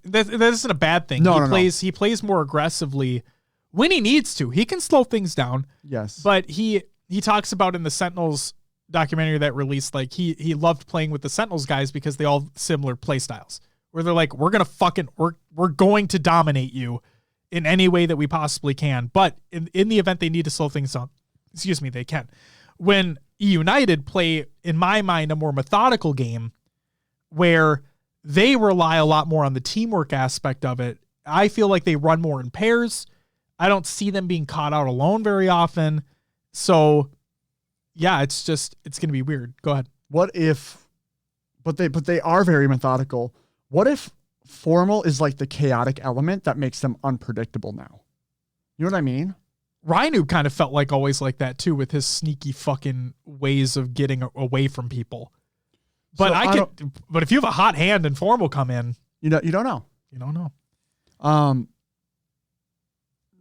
that isn't a bad thing. He plays more aggressively when he needs to. He can slow things down. Yes. But he talks about in the Sentinels documentary that released, he loved playing with the Sentinels guys because they all have similar play styles. Where they're like, we're going to dominate you in any way that we possibly can. But in the event they need to slow things down, they can. When eUnited play, in my mind, a more methodical game where they rely a lot more on the teamwork aspect of it. I feel like they run more in pairs. I don't see them being caught out alone very often. So yeah, it's going to be weird. Go ahead. What if, but they are very methodical. What if Formal is like the chaotic element that makes them unpredictable now? You know what I mean? Rhino kind of felt always like that too, with his sneaky fucking ways of getting away from people. But but if you have a hot hand and Formal come in, you don't know. You don't know.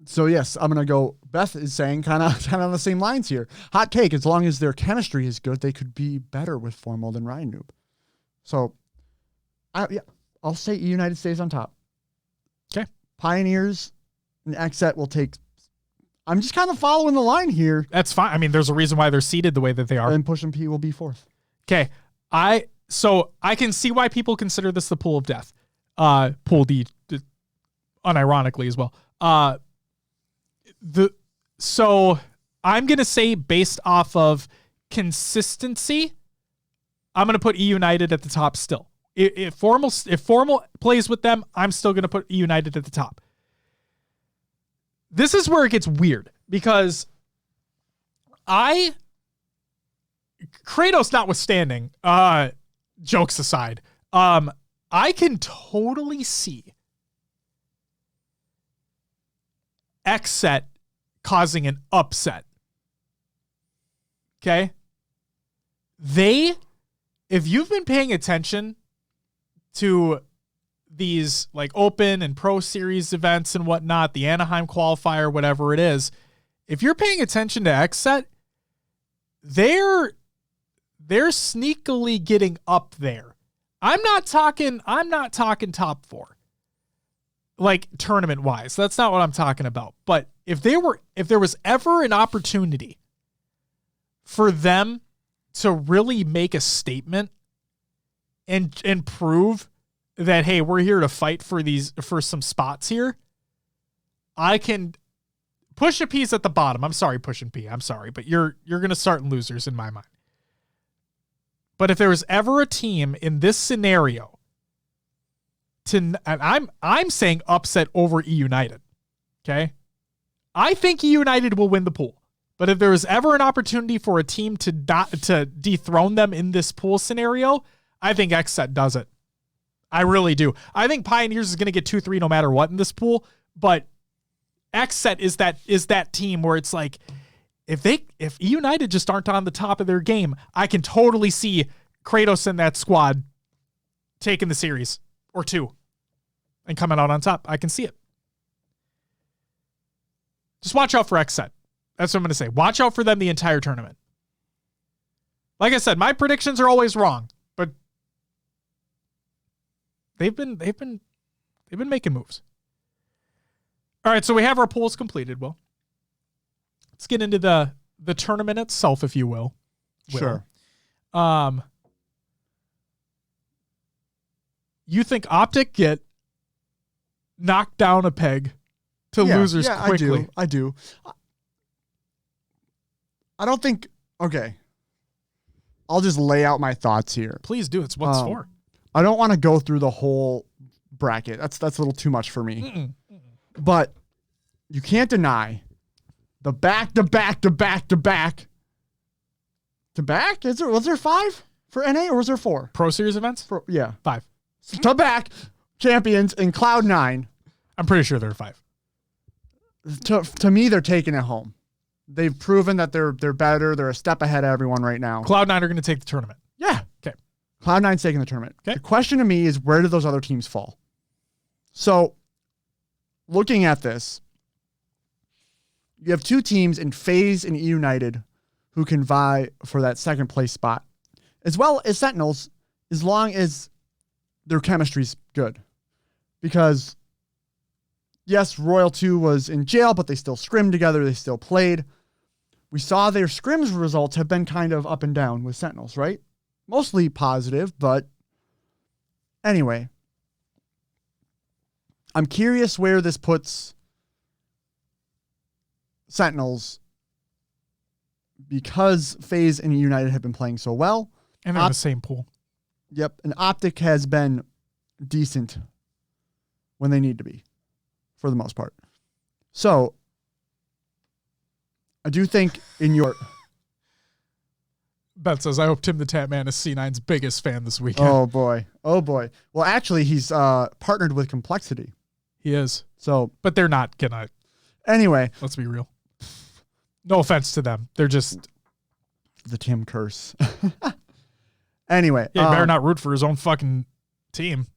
So yes, I'm gonna go. Beth is saying kind of on the same lines here. Hot take: as long as their chemistry is good, they could be better with Formal than Ryan Noob. So, I'll say eUnited stays on top. Okay. Pioneers and XSET will take. I'm just kind of following the line here. That's fine. I mean, there's a reason why they're seated the way that they are. And Push and P will be fourth. Okay. So I can see why people consider this the pool of death. Pool D, unironically as well. So I'm going to say based off of consistency, I'm going to put eUnited at the top still. If Formal plays with them, I'm still going to put eUnited at the top. This is where it gets weird because Kratos notwithstanding, jokes aside, I can totally see XSET causing an upset. Okay? If you've been paying attention to these open and pro series events and whatnot, the Anaheim qualifier, whatever it is, if you're paying attention to XSET, they're sneakily getting up there. I'm not talking top four, tournament wise. That's not what I'm talking about. But if there was ever an opportunity for them to really make a statement and prove that, hey, we're here to fight for some spots here, I can push a piece at the bottom. I'm sorry, Push and P. I'm sorry, but you're going to start in losers in my mind. But if there was ever a team in this scenario and I'm saying upset over eUnited. Okay? I think eUnited will win the pool. But if there was ever an opportunity for a team to dethrone them in this pool scenario, I think XSET does it. I really do. I think Pioneers is going to get 2-3 no matter what in this pool, but XSET is that team where it's if eUnited just aren't on the top of their game, I can totally see Kratos and that squad taking the series or two and coming out on top. I can see it. Just watch out for XSET. That's what I'm going to say. Watch out for them the entire tournament. Like I said, my predictions are always wrong, but They've been making moves. All right, so we have our pools completed. Well, let's get into the tournament itself, if you will. Sure. You think Optic get knocked down a peg to losers quickly? I do. I don't think. Okay. I'll just lay out my thoughts here. Please do. It's what it's for. I don't want to go through the whole bracket. That's a little too much for me. But you can't deny the back-to-back. Was there 5 for NA or was there 4? Pro Series events? 5. To back champions in Cloud9. I'm pretty sure there are 5. To me, they're taking it home. They've proven that they're better. They're a step ahead of everyone right now. Cloud9 are going to take the tournament. Yeah. Okay. Cloud9's taking the tournament. Okay. The question to me is, where do those other teams fall? So, looking at this, you have 2 teams in FaZe and eUnited who can vie for that second place spot, as well as Sentinels, as long as their chemistry's good. Because, yes, Royal 2 was in jail, but they still scrimmed together. They still played. We saw their scrims results have been kind of up and down with Sentinels, right? Mostly positive, but anyway. I'm curious where this puts Sentinels because FaZe and eUnited have been playing so well. And they're in the same pool. Yep. And Optic has been decent when they need to be, for the most part. So, I do think in your... Beth says, I hope Tim the Tap Man is C9's biggest fan this weekend. Oh, boy. Well, actually, he's partnered with Complexity. He is. So, but they're not going to... Anyway. Let's be real. No offense to them. They're just... The Tim curse. Anyway. Yeah, he better not root for his own fucking team.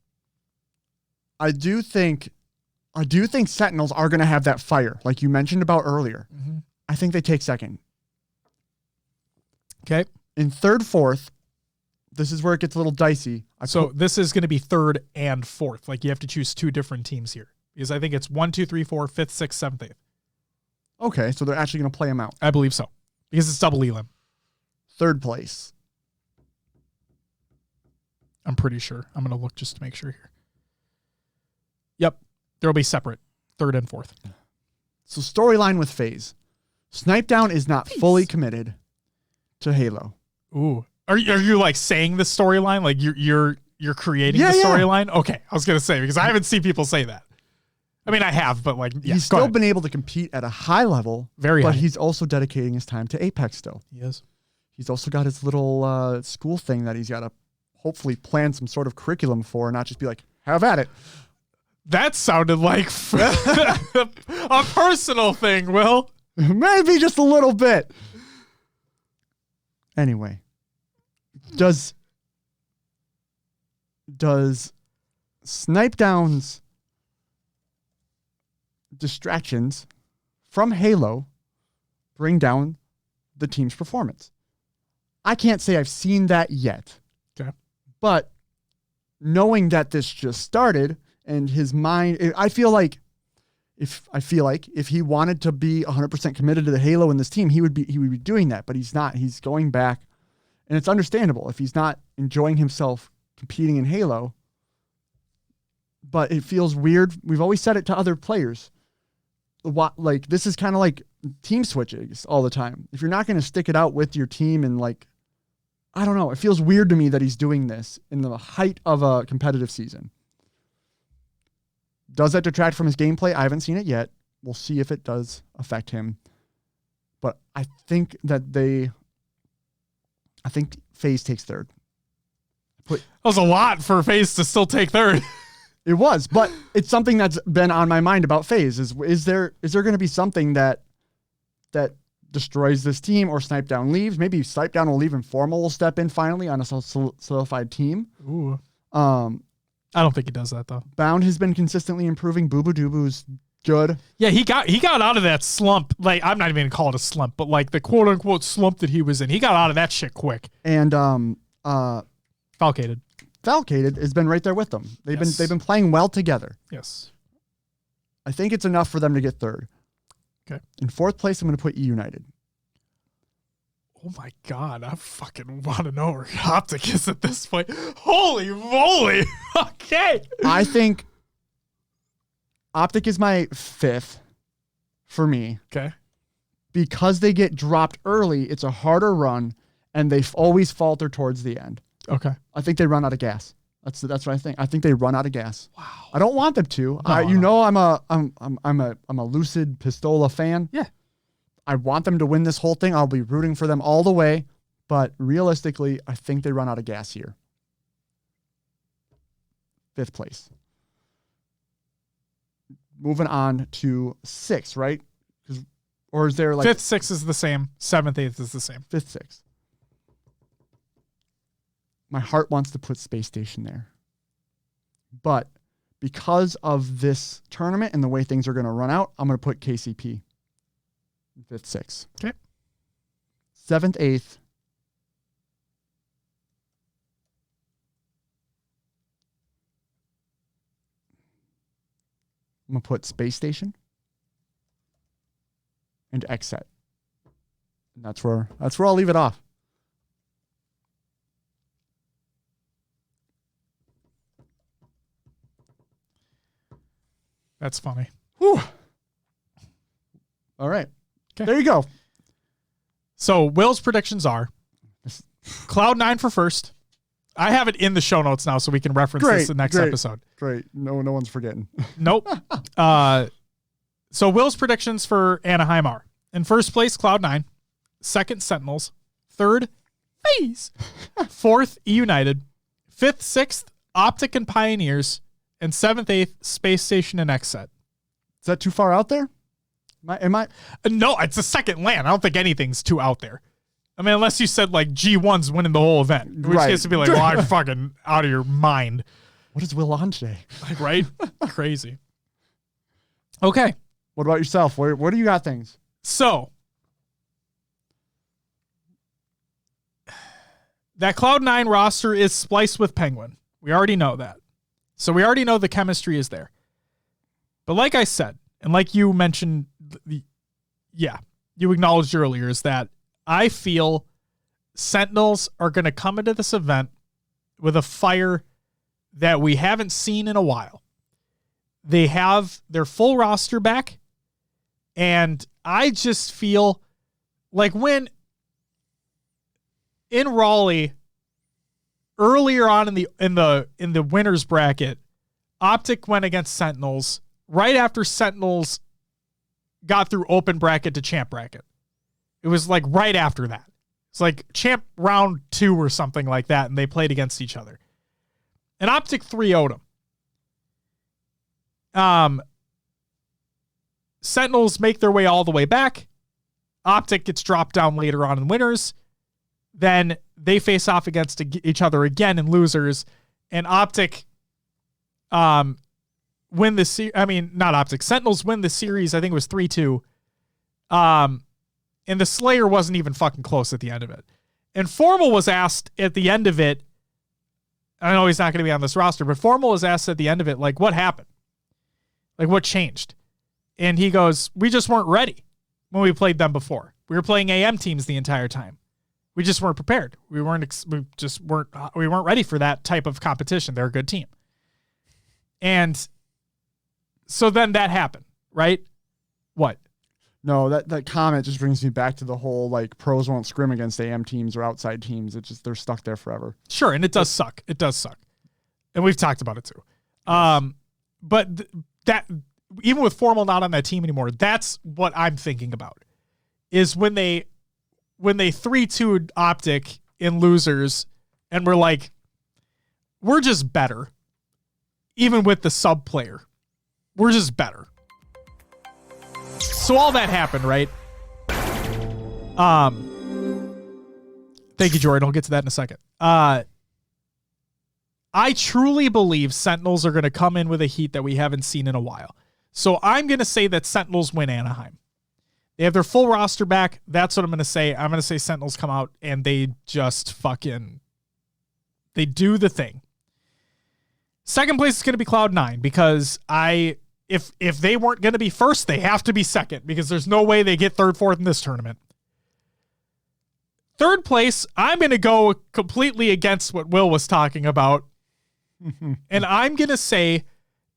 I do think Sentinels are going to have that fire, like you mentioned about earlier. Mm-hmm. I think they take second. Okay. In third, fourth, this is where it gets a little dicey. So this is going to be third and fourth. Like you have to choose 2 different teams here. Because I think it's 1, 2, 3, 4, 5th, 6th, 7th, 8th. Okay, so they're actually going to play them out. I believe so. Because it's double elim. Third place. I'm pretty sure. I'm going to look just to make sure here. Yep. There'll be separate. Third and fourth. So storyline with FaZe. Snipedown is not fully committed to Halo. Ooh. Are you like saying the storyline? Like you're creating the storyline? Yeah. Okay. I was going to say, because I haven't seen people say that. I mean, I have, but like, yeah, he's still been able to compete at a high level. Very high. But he's also dedicating his time to Apex still. He is. He's also got his little school thing that he's got to hopefully plan some sort of curriculum for, and not just be like, have at it. That sounded like a personal thing, Will. Maybe just a little bit. Anyway, does Snipedown's distractions from Halo bring down the team's performance? I can't say I've seen that yet. Okay. But knowing that this just started and his mind, I feel like if he wanted to be 100% committed to the Halo in this team, he would be doing that, but he's not. He's going back, and it's understandable if he's not enjoying himself competing in Halo. But it feels weird. We've always said it to other players. Like, this is kind of like team switches all the time. If you're not going to stick it out with your team and like, I don't know, it feels weird to me that he's doing this in the height of a competitive season. Does that detract from his gameplay? I haven't seen it yet. We'll see if it does affect him. But I think FaZe takes third. That was a lot for FaZe to still take third. It was, but it's something that's been on my mind about FaZe. Is there going to be something that destroys this team, or Snipedown leaves? Maybe Snipedown will leave and Formal will step in finally on a solidified team. Ooh. I don't think he does that though. Bound has been consistently improving. Boo Boo Doobu's good. Yeah, he got out of that slump. Like, I'm not even gonna call it a slump, but like the quote unquote slump that he was in, he got out of that shit quick. And Falcated. falcated has been right there with them. They've been playing well together. Yes. I think it's enough for them to get third. Okay. In fourth place, I'm going to put eUnited. Oh my God, I fucking want to know where Optic is at this point. Holy moly. Okay. I think Optic is my fifth for me. Okay. Because they get dropped early, it's a harder run, and they always falter towards the end. Okay. I think they run out of gas. That's what I think. I think they run out of gas. Wow. I don't want them to. No, I'm a Lucid Pistola fan. Yeah. I want them to win this whole thing. I'll be rooting for them all the way. But realistically, I think they run out of gas here. Fifth place. Moving on to sixth, right? Or is there like... Fifth, sixth is the same. Seventh, eighth is the same. Fifth, sixth. My heart wants to put Space Station there. But because of this tournament and the way things are going to run out, I'm going to put KCP. Fifth, sixth. Okay. Seventh, eighth. I'm going to put Space Station and XSET. And that's where I'll leave it off. That's funny. Whew. All right. Okay. There you go. So Will's predictions are Cloud9 for first. I have it in the show notes now so we can reference this in the next episode. Great. No one's forgetting. Nope. So Will's predictions for Anaheim are in first place, Cloud9, second, Sentinels, third, FaZe, fourth, eUnited, fifth, sixth, Optic and Pioneers, and seventh, eighth, Space Station and XSET. Is that too far out there? Am I? No, it's the second LAN. I don't think anything's too out there. I mean, unless you said like G1's winning the whole event, in which case it'd be like, well, I'm fucking out of your mind. What is Will on today? Like, right? Crazy. Okay. What about yourself? Where do you got things? So that Cloud9 roster is spliced with Penguin. We already know that. So we already know the chemistry is there. But like I said, and like you mentioned, you acknowledged earlier, is that I feel Sentinels are going to come into this event with a fire that we haven't seen in a while. They have their full roster back, and I just feel like when in Raleigh earlier on in the winners bracket, Optic went against Sentinels right after Sentinels got through open bracket to champ bracket. It was like right after that. It's like champ round 2 or something like that, and they played against each other. And Optic 3-0'd them. Sentinels make their way all the way back. Optic gets dropped down later on in winners. Then they face off against each other again in losers. And Optic win the series. I mean, not Optic. Sentinels win the series. I think it was 3-2. And the Slayer wasn't even fucking close at the end of it. And Formal was asked at the end of it, I know he's not going to be on this roster, but Formal was asked at the end of it, like, what happened? Like, what changed? And he goes, we just weren't ready when we played them before. We were playing AM teams the entire time. We just weren't prepared. We weren't ready for that type of competition. They're a good team. And so then that happened, right? What? No, that comment just brings me back to the whole, like, pros won't scrim against AM teams or outside teams. It's just, they're stuck there forever. Sure, and it does suck. It does suck. And we've talked about it too. But that, even with Formal not on that team anymore, that's what I'm thinking about, is when they 3-2'd Optic in losers, and we're like, we're just better. Even with the sub player, we're just better. So all that happened, right? Thank you, Jordan. I'll get to that in a second. I truly believe Sentinels are going to come in with a heat that we haven't seen in a while. So I'm going to say that Sentinels win Anaheim. They have their full roster back. That's what I'm going to say. I'm going to say Sentinels come out and they just fucking, they do the thing. Second place is going to be Cloud9 because if they weren't going to be first, they have to be second because there's no way they get third, fourth in this tournament. Third place, I'm going to go completely against what Will was talking about. And I'm going to say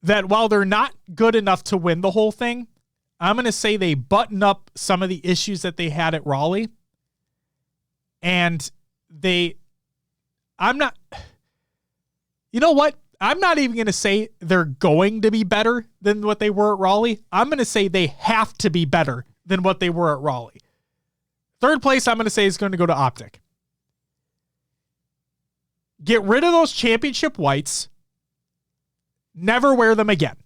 that while they're not good enough to win the whole thing, I'm going to say they button up some of the issues that they had at Raleigh. And you know what? I'm not even going to say they're going to be better than what they were at Raleigh. I'm going to say they have to be better than what they were at Raleigh. Third place, I'm going to say, is going to go to Optic. Get rid of those championship whites. Never wear them again.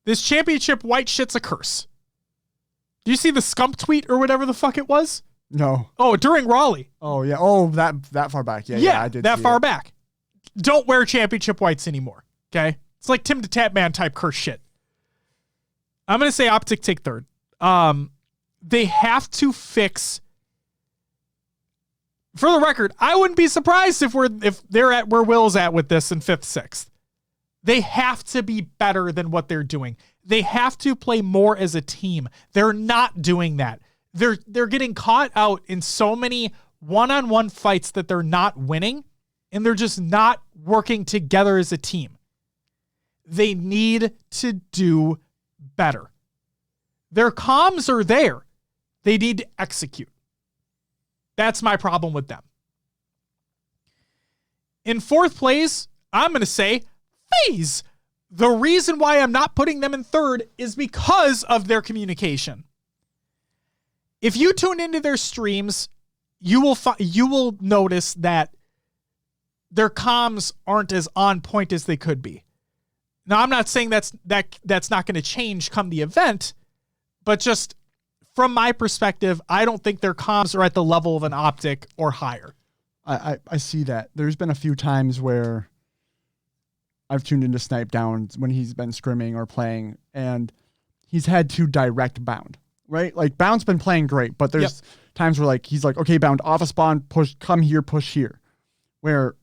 This championship white shit's a curse. Do you see the Scump tweet or whatever the fuck it was? No. Oh, during Raleigh. Oh, yeah. Oh, that far back. Yeah, I did that see far it. back. Don't wear championship whites anymore, okay? It's like Tim the Tatman type curse shit. I'm going to say Optic take third. They have to fix. For the record, I wouldn't be surprised if they're at where Will's at with this in 5th, 6th. They have to be better than what they're doing. They have to play more as a team. They're not doing that. They're getting caught out in so many one-on-one fights that they're not winning, and they're just not working together as a team. They need to do better. Their comms are there. They need to execute. That's my problem with them. In 4th place, I'm going to say FaZe. The reason why I'm not putting them in 3rd is because of their communication. If you tune into their streams, you will notice that their comms aren't as on point as they could be. Now, I'm not saying that's not going to change come the event, but just from my perspective, I don't think their comms are at the level of an Optic or higher. I see that. There's been a few times where I've tuned into Snipe Down when he's been scrimming or playing, and he's had to direct Bound, right? Like, Bound's been playing great, but there's times where like he's like, okay, Bound, off a spawn, push, come here, push here, where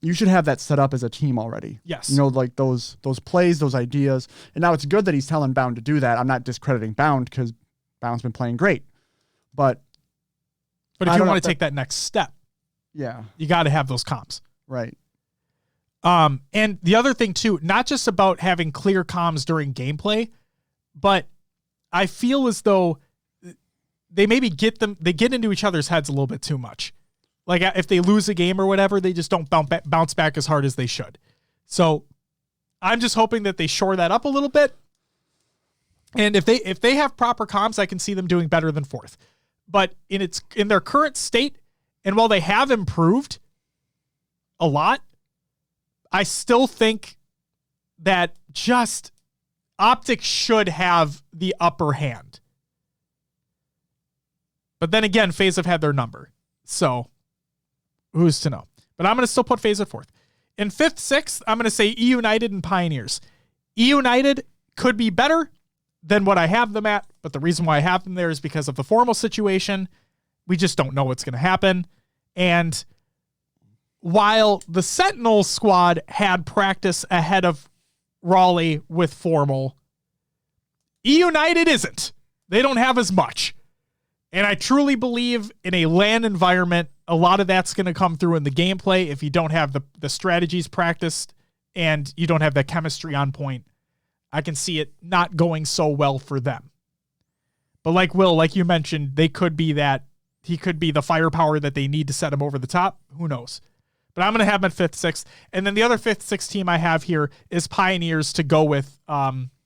you should have that set up as a team already. Yes. You know, like those plays, those ideas. And now it's good that he's telling Bound to do that. I'm not discrediting Bound because Bound's been playing great. But if you want to take that next step, you got to have those comms. Right. And the other thing too, not just about having clear comms during gameplay, but I feel as though they maybe get into each other's heads a little bit too much. Like if they lose a game or whatever, they just don't bounce back as hard as they should. So I'm just hoping that they shore that up a little bit. And if they have proper comms, I can see them doing better than 4th. But in their current state, and while they have improved a lot, I still think that just Optic should have the upper hand. But then again, FaZe have had their number. So who's to know? But I'm going to still put FaZe at 4th. In 5th, 6th, I'm going to say eUnited and Pioneers. eUnited could be better than what I have them at, but the reason why I have them there is because of the formal situation. We just don't know what's going to happen. And while the Sentinel squad had practice ahead of Raleigh with formal, eUnited isn't. They don't have as much. And I truly believe in a LAN environment, a lot of that's going to come through in the gameplay if you don't have the strategies practiced and you don't have that chemistry on point. I can see it not going so well for them. But like Will, like you mentioned, he could be the firepower that they need to set him over the top. Who knows? But I'm going to have him at 5th, 6th. And then the other 5th, 6th team I have here is Pioneers to go with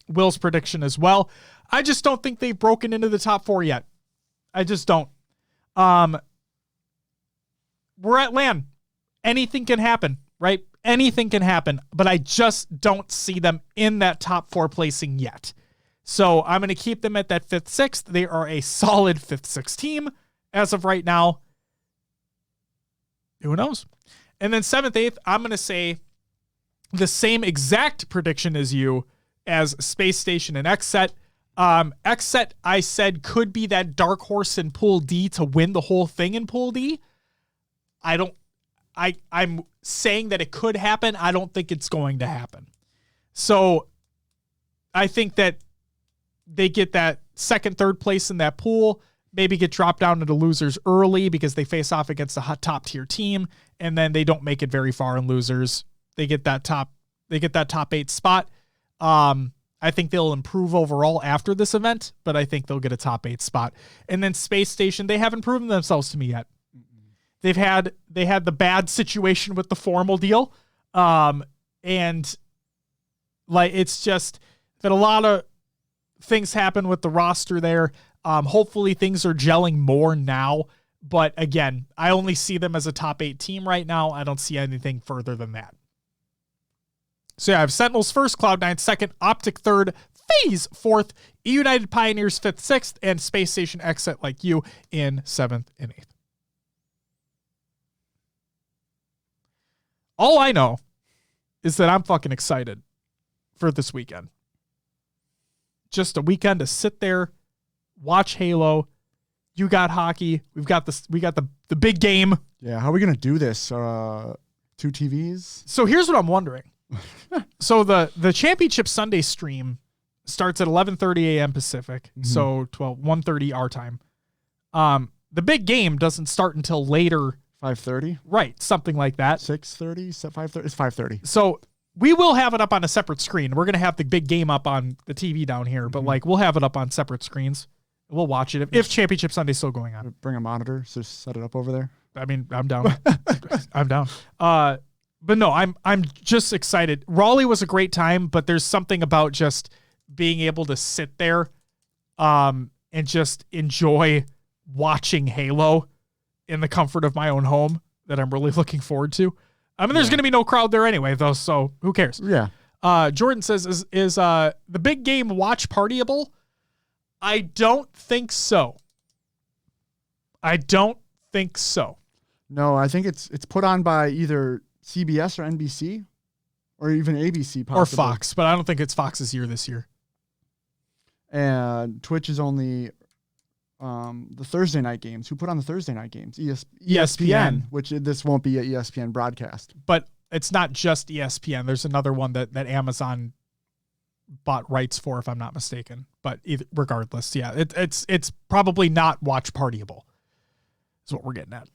Will's prediction as well. I just don't think they've broken into the top 4 yet. I just don't. We're at LAN. Anything can happen, right? Anything can happen, but I just don't see them in that top 4 placing yet. So I'm going to keep them at that 5th, 6th. They are a solid 5th, 6th team as of right now. Who knows? And then 7th, 8th, I'm going to say the same exact prediction as you as Space Station and XSET. XSET, I said, could be that dark horse in Pool D to win the whole thing in Pool D. I I'm saying that it could happen. I don't think it's going to happen. So I think that they get that second, third place in that pool, maybe get dropped down into losers early because they face off against a hot top tier team, and then they don't make it very far in losers. They get that top 8 spot. I think they'll improve overall after this event, but I think they'll get a top 8 spot. And then Space Station, they haven't proven themselves to me yet. They had the bad situation with the formal deal. And like, it's just that a lot of things happen with the roster there. Hopefully things are gelling more now, but again, I only see them as a top 8 team right now. I don't see anything further than that. So yeah, I have Sentinels first, Cloud9 second, Optic third, FaZe fourth, eUnited Pioneers fifth, sixth, and Space Station Exit Like You in 7th and 8th. All I know is that I'm fucking excited for this weekend. Just a weekend to sit there, watch Halo. You got hockey. We got the big game. Yeah, how are we gonna do this? 2 TVs? So here's what I'm wondering. So the Championship Sunday stream starts at 11:30 a.m. Pacific, so 1:30 our time. The big game doesn't start until later. 5:30? Right, something like that. 6:30? 5:30? It's 5:30. So we will have it up on a separate screen. We're going to have the big game up on the TV down here, but like we'll have it up on separate screens. We'll watch it if Championship Sunday's still going on. Bring a monitor, so just set it up over there. I mean, I'm down. I'm down. But no, I'm just excited. Raleigh was a great time, but there's something about just being able to sit there and just enjoy watching Halo in the comfort of my own home that I'm really looking forward to. I mean, there's going to be no crowd there anyway, though, so who cares? Yeah. Jordan says, is the big game watch partyable? I don't think so. No, I think it's put on by either CBS or NBC or even ABC possibly. Or Fox, but I don't think it's Fox's year this year. And Twitch is only the Thursday night games. Who put on the Thursday night games? ESPN. Which this won't be an ESPN broadcast. But it's not just ESPN. There's another one that Amazon bought rights for, if I'm not mistaken. But regardless, yeah, it's probably not watch partyable. Is what we're getting at.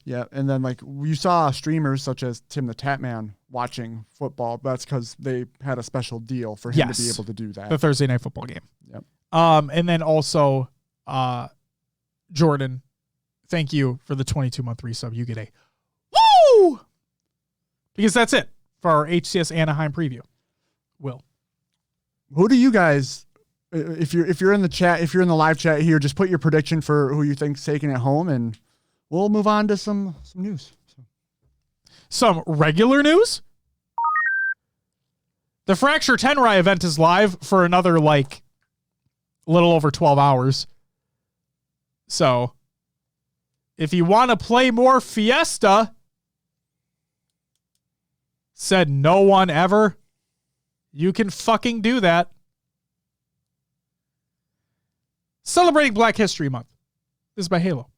Yeah, and then like you saw streamers such as Tim the Tatman watching football. That's because they had a special deal for him to be able to do that. The Thursday night football game. Yep. And then also, Jordan, thank you for the 22-month resub. You get a woo! Because that's it for our HCS Anaheim preview. Will. Who do you guys, if you're in the chat, if you're in the live chat here, just put your prediction for who you think's taking it home, and we'll move on to some news. Some regular news? The Fracture Tenrai event is live for another, like, little over 12 hours. So, if you want to play more Fiesta, said no one ever, you can fucking do that. Celebrating Black History Month. This is by Halo.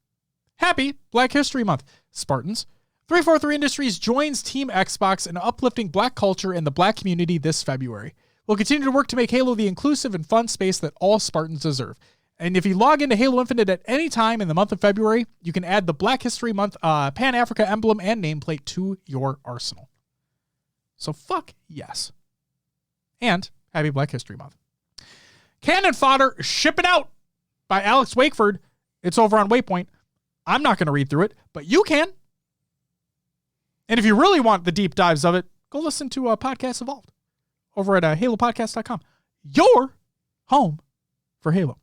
Happy Black History Month, Spartans. 343 Industries joins Team Xbox in uplifting Black culture and the Black community this February. We'll continue to work to make Halo the inclusive and fun space that all Spartans deserve. And if you log into Halo Infinite at any time in the month of February, you can add the Black History Month Pan-Africa emblem and nameplate to your arsenal. So fuck yes. And happy Black History Month. Cannon Fodder Shipping Out by Alex Wakeford. It's over on Waypoint. I'm not going to read through it, but you can. And if you really want the deep dives of it, go listen to Podcast Evolved over at halopodcast.com. Your home for Halo.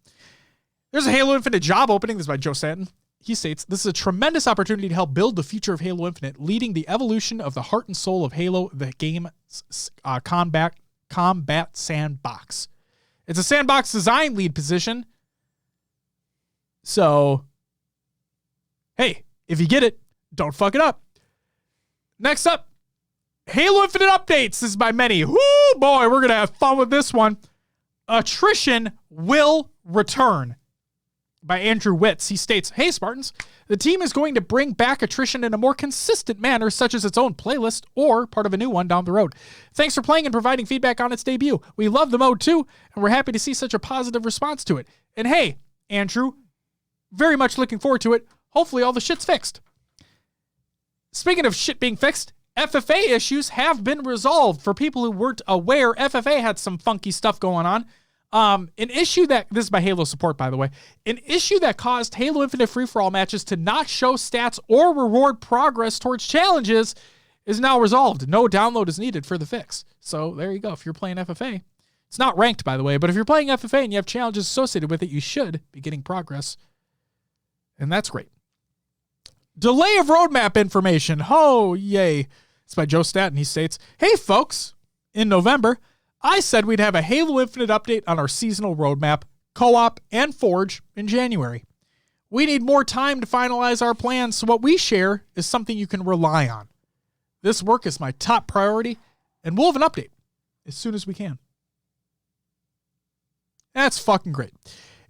There's a Halo Infinite job opening. This is by Joe Stanton. He states, this is a tremendous opportunity to help build the future of Halo Infinite, leading the evolution of the heart and soul of Halo, the game's combat sandbox. It's a sandbox design lead position. So, hey, if you get it, don't fuck it up. Next up, Halo Infinite updates. This is by many. Woo, boy, we're going to have fun with this one. Attrition will return. by Andrew Witz. He states, "Hey, Spartans, the team is going to bring back attrition in a more consistent manner, such as its own playlist or part of a new one down the road. Thanks for playing and providing feedback on its debut. We love the mode too, and we're happy to see such a positive response to it. And hey, Andrew, very much looking forward to it. Hopefully all the shit's fixed." Speaking of shit being fixed, FFA issues have been resolved. For people who weren't aware, FFA had some funky stuff going on. An issue that, this is by Halo support, by the way, an issue that caused Halo Infinite free-for-all matches to not show stats or reward progress towards challenges is now resolved. No download is needed for the fix. So there you go. If you're playing FFA, it's not ranked, by the way, but if you're playing FFA and you have challenges associated with it, you should be getting progress. And that's great. Delay of roadmap information. Oh, yay. It's by Joe Staten. He states, "Hey, folks, in November, I said we'd have a Halo Infinite update on our seasonal roadmap, co-op, and Forge in January. We need more time to finalize our plans, so what we share is something you can rely on. This work is my top priority, and we'll have an update as soon as we can." That's fucking great.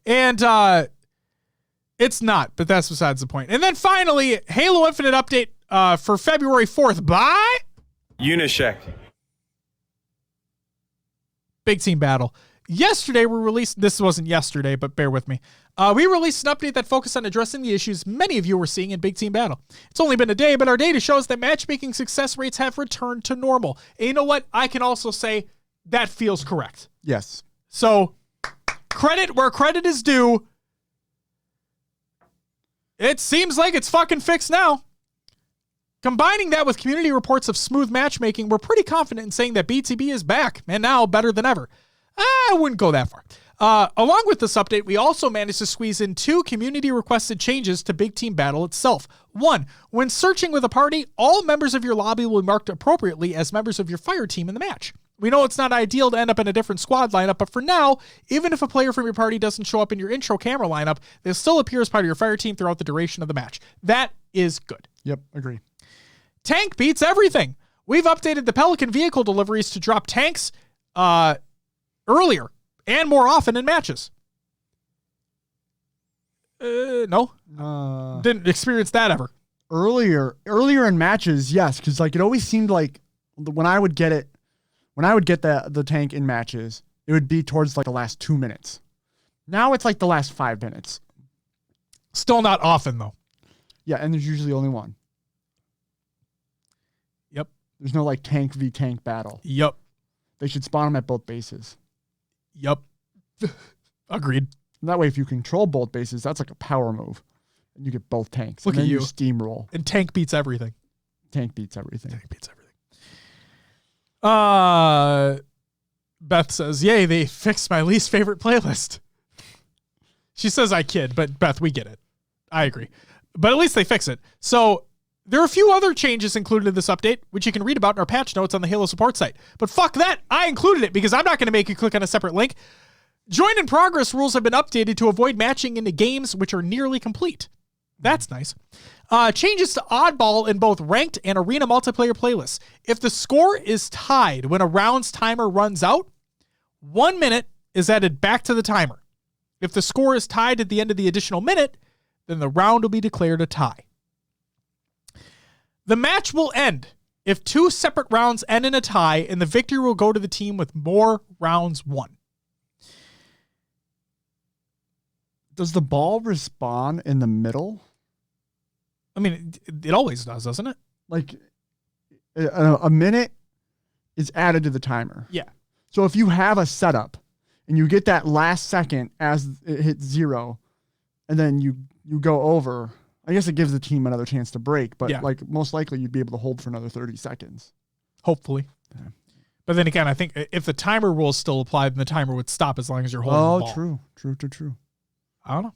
And it's not, but that's besides the point. And then finally, Halo Infinite update for February 4th by Unyshek. Big Team Battle. Yesterday, we released, this wasn't yesterday, but bear with me. We released an update that focused on addressing the issues many of you were seeing in Big Team Battle. It's only been a day, but our data shows that matchmaking success rates have returned to normal. And you know what? I can also say that feels correct. Yes. So, credit where credit is due. It seems like it's fucking fixed now. Combining that with community reports of smooth matchmaking, we're pretty confident in saying that BTB is back, and now better than ever. I wouldn't go that far. Along with this update, we also managed to squeeze in 2 community-requested changes to Big Team Battle itself. 1, when searching with a party, all members of your lobby will be marked appropriately as members of your fire team in the match. We know it's not ideal to end up in a different squad lineup, but for now, even if a player from your party doesn't show up in your intro camera lineup, they'll still appear as part of your fire team throughout the duration of the match. That is good. Yep, agree. Tank beats everything. We've updated the Pelican vehicle deliveries to drop tanks earlier and more often in matches. No. Didn't experience that ever. Earlier in matches, yes, because like it always seemed like when I would get the tank in matches, it would be towards like the last 2 minutes. Now it's like the last 5 minutes. Still not often though. Yeah, and there's usually only one. Yep. There's no like tank v tank battle. Yep. They should spawn them at both bases. Yep. Agreed. And that way, if you control both bases, that's like a power move. And you get both tanks. Look and at then you. Steamroll. And tank beats everything. Tank beats everything. Tank beats everything. Beth says, "Yay, they fixed my least favorite playlist." She says I kid, but Beth, we get it. I agree. But at least they fix it. So there are a few other changes included in this update, which you can read about in our patch notes on the Halo support site. But fuck that. I included it because I'm not going to make you click on a separate link. Join in progress rules have been updated to avoid matching into games which are nearly complete. That's nice. Changes to oddball in both ranked and arena multiplayer playlists. If the score is tied when a round's timer runs out, 1 minute is added back to the timer. If the score is tied at the end of the additional minute, then the round will be declared a tie. The match will end if 2 separate rounds end in a tie, and the victory will go to the team with more rounds won. Does the ball respawn in the middle? I mean, it always does, doesn't it? Like a minute is added to the timer. Yeah. So if you have a setup and you get that last second as it hits 0, and then you go over, I guess it gives the team another chance to break, but like most likely you'd be able to hold for another 30 seconds. Hopefully. Yeah. But then again, I think if the timer rules still apply, then the timer would stop as long as you're holding the ball. Oh, true. I don't know.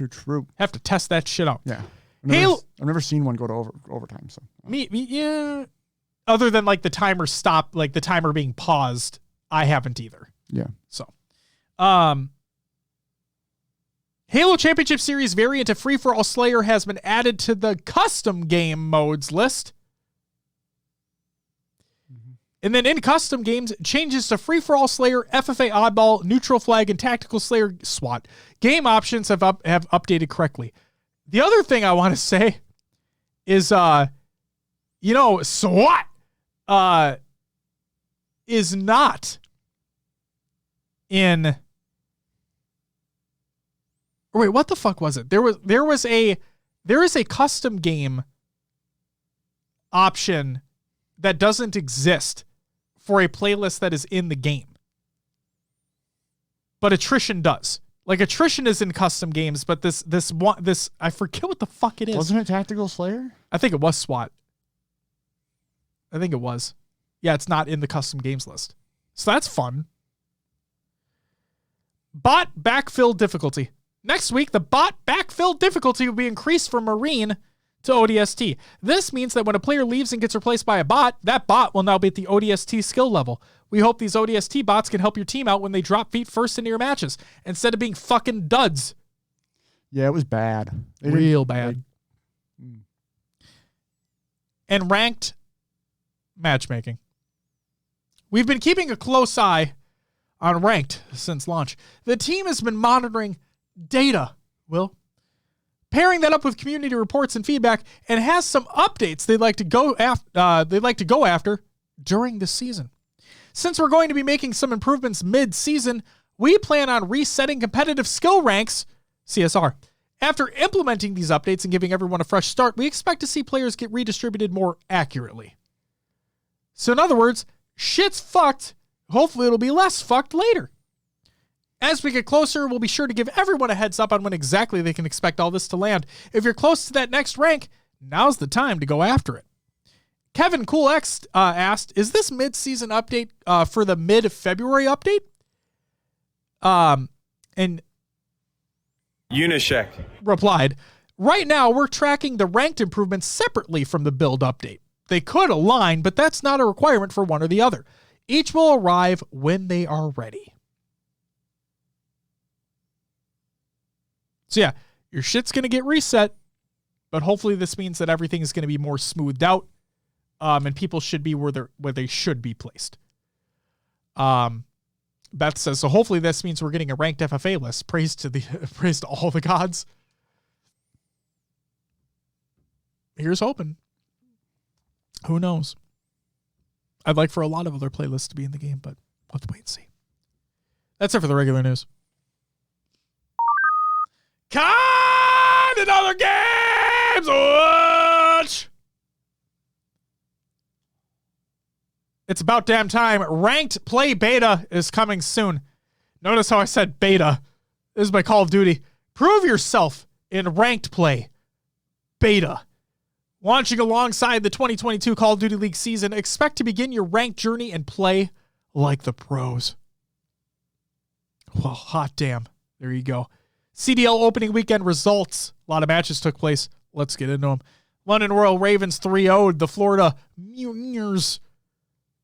True. Have to test that shit out. Yeah. I've never seen one go to overtime. So yeah. Other than like the timer stop, like the timer being paused, I haven't either. Yeah. So, Halo Championship Series variant of Free-for-All Slayer has been added to the custom game modes list. Mm-hmm. And then in custom games, changes to free-for-all Slayer, FFA Oddball, Neutral Flag, and Tactical Slayer SWAT. Game options have updated correctly. The other thing I want to say is, SWAT is not in... Or wait, what the fuck was it? There is a custom game option that doesn't exist for a playlist that is in the game. But attrition does. Like, attrition is in custom games, but this I forget what the fuck it is. Wasn't it Tactical Slayer? I think it was SWAT. I think it was. Yeah, it's not in the custom games list. So that's fun. Bot backfill difficulty. Next week, the bot backfill difficulty will be increased from Marine to ODST. This means that when a player leaves and gets replaced by a bot, that bot will now be at the ODST skill level. We hope these ODST bots can help your team out when they drop feet first into your matches, instead of being fucking duds. Yeah, it was bad. Real bad. And ranked matchmaking. We've been keeping a close eye on ranked since launch. The team has been monitoring data, pairing that up with community reports and feedback, and has some updates they'd like to go after during the season. Since we're going to be making some improvements mid-season, we plan on resetting competitive skill ranks, CSR. After implementing these updates and giving everyone a fresh start, we expect to see players get redistributed more accurately. So in other words, shit's fucked. Hopefully it'll be less fucked later. As we get closer, we'll be sure to give everyone a heads up on when exactly they can expect all this to land. If you're close to that next rank, now's the time to go after it. Kevin CoolX asked, is this mid-season update for the mid-February update? And Unishek replied, right now we're tracking the ranked improvements separately from the build update. They could align, but that's not a requirement for one or the other. Each will arrive when they are ready. So yeah, your shit's going to get reset, but hopefully this means that everything is going to be more smoothed out, and people should be where they should be placed. Beth says, so hopefully this means we're getting a ranked FFA list. Praise to all the gods. Here's hoping. Who knows? I'd like for a lot of other playlists to be in the game, but let's wait and see. That's it for the regular news. Con and other games. Watch. It's about damn time. Ranked Play Beta is coming soon. Notice how I said beta. This is my Call of Duty. Prove yourself in Ranked Play Beta. Launching alongside the 2022 Call of Duty League season, expect to begin your ranked journey and play like the pros. Well, hot damn. There you go. CDL opening weekend results. A lot of matches took place. Let's get into them. London Royal Ravens 3-0'd the Florida Mutineers.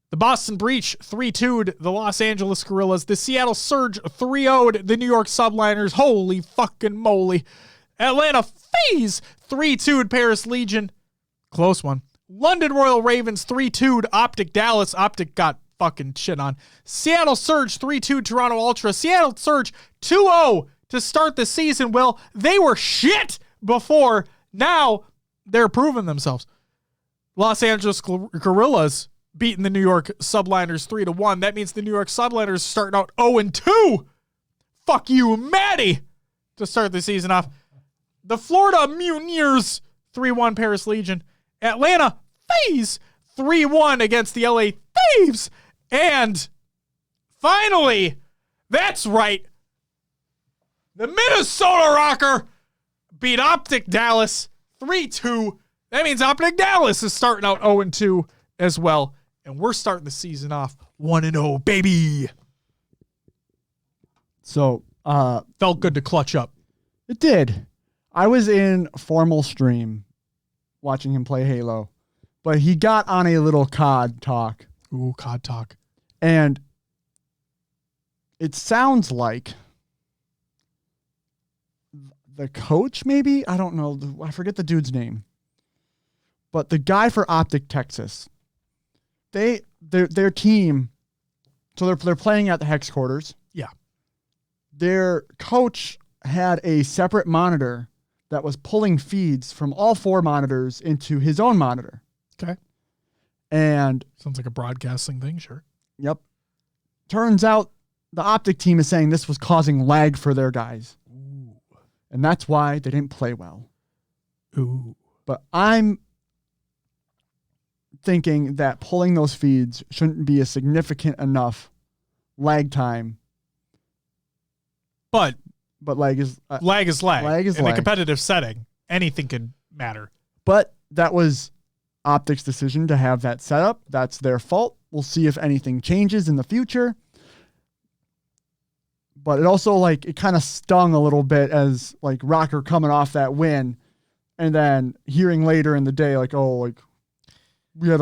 The Boston Breach 3-2'd the Los Angeles Guerrillas. The Seattle Surge 3-0'd the New York Subliners. Holy fucking moly. Atlanta FaZe 3-2'd Paris Legion. Close one. London Royal Ravens 3-2'd Optic Dallas. Optic got fucking shit on. Seattle Surge 3-2 Toronto Ultra. Seattle Surge 2-0 to start the season. Well, they were shit before. Now they're proving themselves. Los Angeles Guerrillas beating the New York Subliners 3-1. That means the New York Subliners starting out 0-2. Fuck you, Maddie, to start the season off. The Florida Mutineers 3-1 Paris Legion. Atlanta FaZe 3-1 against the LA Thieves. And finally, that's right, the Minnesota Rocker beat Optic Dallas 3-2. That means Optic Dallas is starting out 0-2 as well. And we're starting the season off 1-0, baby. So, felt good to clutch up. It did. I was in formal stream watching him play Halo, but he got on a little COD talk. Ooh, COD talk. And it sounds like the coach, maybe? I don't know. I forget the dude's name. But the guy for Optic Texas, they their team. So they're playing at the Hex quarters. Yeah. Their coach had a separate monitor that was pulling feeds from all 4 monitors into his own monitor. Okay. And sounds like a broadcasting thing, sure. Yep. Turns out the Optic team is saying this was causing lag for their guys. Ooh. And that's why they didn't play well. Ooh. But I'm thinking that pulling those feeds shouldn't be a significant enough lag time. But lag is lag is lag. Lag is in lag. a competitive setting, anything could matter. But that was Optic's decision to have that set up. That's their fault. We'll see if anything changes in the future. But it also it kind of stung a little bit as Rocker coming off that win, and then hearing later in the day we had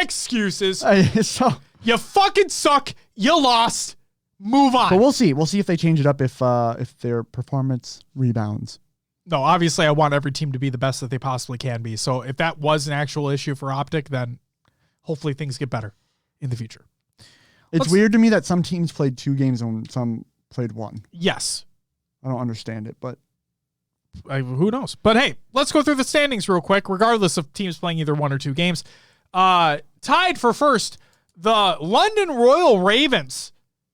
excuses. So you fucking suck. You lost. Move on. But we'll see. We'll see if they change it up if their performance rebounds. No, obviously I want every team to be the best that they possibly can be. So if that was an actual issue for Optic, then hopefully things get better in the future. It's weird to me that some teams played 2 games and some played 1. Yes. I don't understand it, but who knows? But hey, let's go through the standings real quick, regardless of teams playing either 1 or 2 games. Tied for first, the London Royal Ravens,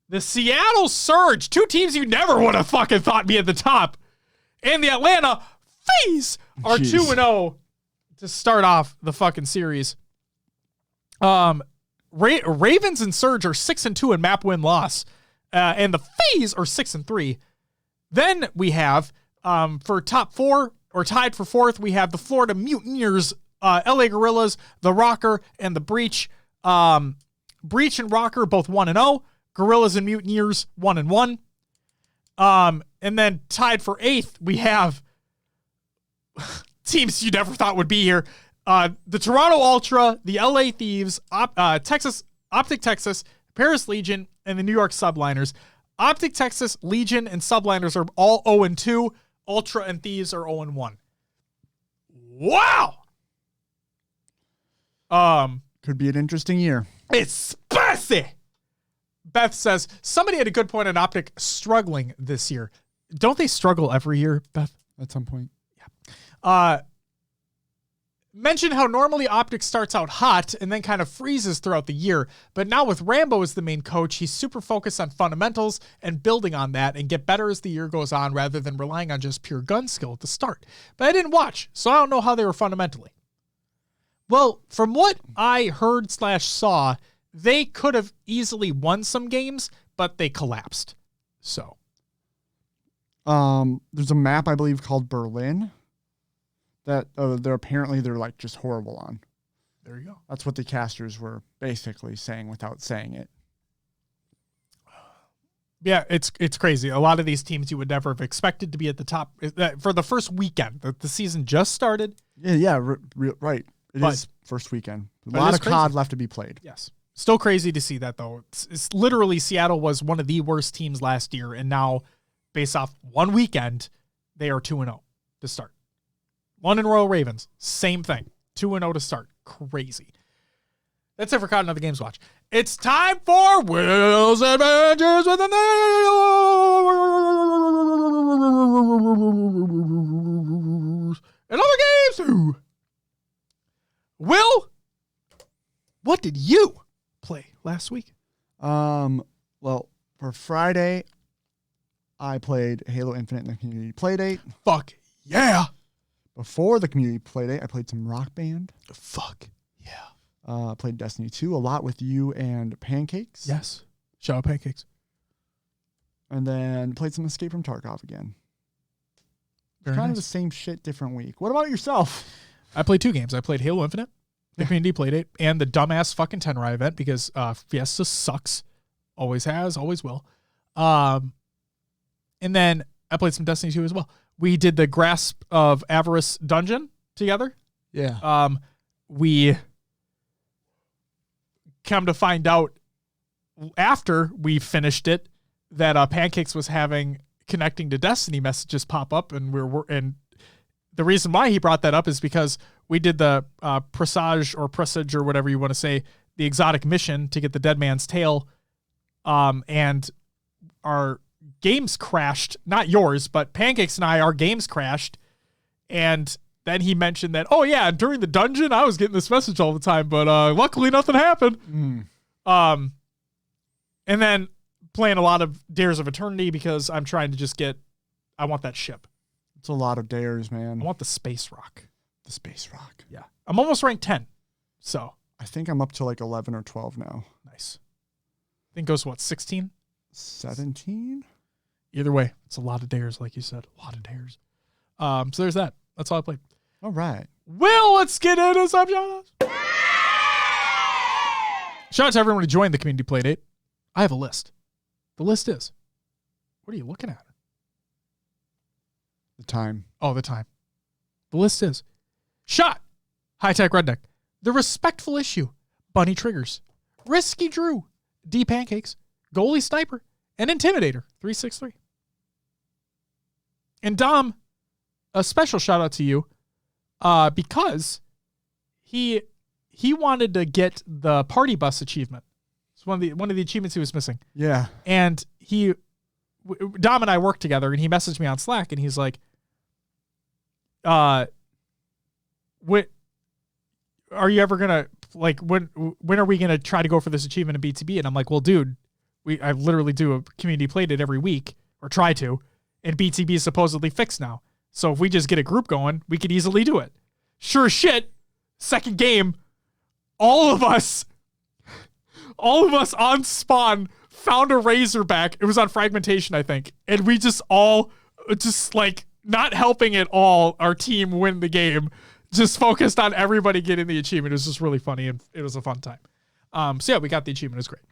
the Seattle Surge, 2 teams you never would have fucking thought be at the top, and the Atlanta Phase are 2-0 to start off the fucking series. Ravens and Surge are 6-2 in map win-loss, and the Phase are 6-3. Then we have, for top 4, or tied for 4th, we have the Florida Mutineers, LA Gorillas, the Rocker, and the Breach. Breach and Rocker both 1-0. Gorillas and Mutineers 1-1. And then tied for 8th, we have teams you never thought would be here. The Toronto Ultra, the LA Thieves, Optic Texas, Paris Legion, and the New York Subliners. Optic Texas, Legion, and Subliners are all 0-2. Ultra and Thieves are 0-1. Wow! Could be an interesting year. It's spicy! Beth says, somebody had a good point on Optic struggling this year. Don't they struggle every year, Beth? At some point. Yeah. Mentioned how normally Optic starts out hot and then kind of freezes throughout the year. But now with Rambo as the main coach, he's super focused on fundamentals and building on that and get better as the year goes on rather than relying on just pure gun skill at the start. But I didn't watch, so I don't know how they were fundamentally. Well, from what I heard / saw, they could have easily won some games, but they collapsed. So. There's a map, I believe, called Berlin that they're just horrible on. There you go. That's what the casters were basically saying without saying it. Yeah, it's crazy. A lot of these teams you would never have expected to be at the top for the first weekend. The season just started. Yeah, right. It is first weekend. A lot of COD left to be played. Yes. Still crazy to see that, though. It's literally Seattle was one of the worst teams last year, and now, based off one weekend, they are 2-0 to start. London Royal Ravens, same thing. 2-0 to start. Crazy. That's it for COD Another Games Watch. It's time for Will's Adventures with an and other games. Will, what did you play last week? Well, for Friday, I played Halo Infinite in the community playdate. Fuck yeah. Before the community playdate, I played some Rock Band. Fuck yeah. Played Destiny 2 a lot with you and Pancakes. Yes. Shout out Pancakes. And then played some Escape from Tarkov again. Very kind nice. of the same shit, different week. What about yourself? I played 2 games. I played Halo Infinite, the community playdate, and the dumbass fucking Tenrai event because Fiesta sucks. Always has, always will. And then I played some Destiny 2 as well. We did the Grasp of Avarice dungeon together. Yeah. We come to find out after we finished it that Pancakes was having connecting to Destiny messages pop up, and the reason why he brought that up is because we did the presage or whatever you want to say, the exotic mission to get the dead man's tail, and our games crashed. Not yours, but Pancakes and our games crashed. And then he mentioned that, oh yeah, during the dungeon, I was getting this message all the time, but luckily nothing happened. And then playing a lot of Dares of Eternity because I'm trying to just I want that ship. It's a lot of dares, man. I want the Space Rock. The Space Rock. Yeah. I'm almost ranked 10. So I think I'm up to like 11 or 12 now. Nice. I think it goes, 16? 17? Either way, it's a lot of dares, like you said. A lot of dares. So there's that. That's all I played. All right. Well, let's get into some shoutouts. Shout out to everyone who joined the community playdate. I have a list. The list is, what are you looking at? The time. Oh, the time. The list is Shot, High Tech Redneck, The Respectful Issue, Bunny Triggers, Risky Drew, D Pancakes, Goalie Sniper, and Intimidator 363. And Dom, a special shout out to you, because he wanted to get the party bus achievement. It's one of the achievements he was missing. Yeah. And Dom and I worked together, and he messaged me on Slack, and he's like, are you ever gonna, like, when are we gonna try to go for this achievement in BTB? And I'm like, well, dude, I literally do a community playdate every week, or try to, and BTB is supposedly fixed now. So if we just get a group going, we could easily do it. Sure as shit, second game, all of us on spawn found a Razorback. It was on Fragmentation, I think. And we just all, like, not helping at all our team win the game, just focused on everybody getting the achievement. It was just really funny, and it was a fun time. So yeah, we got the achievement. It was great.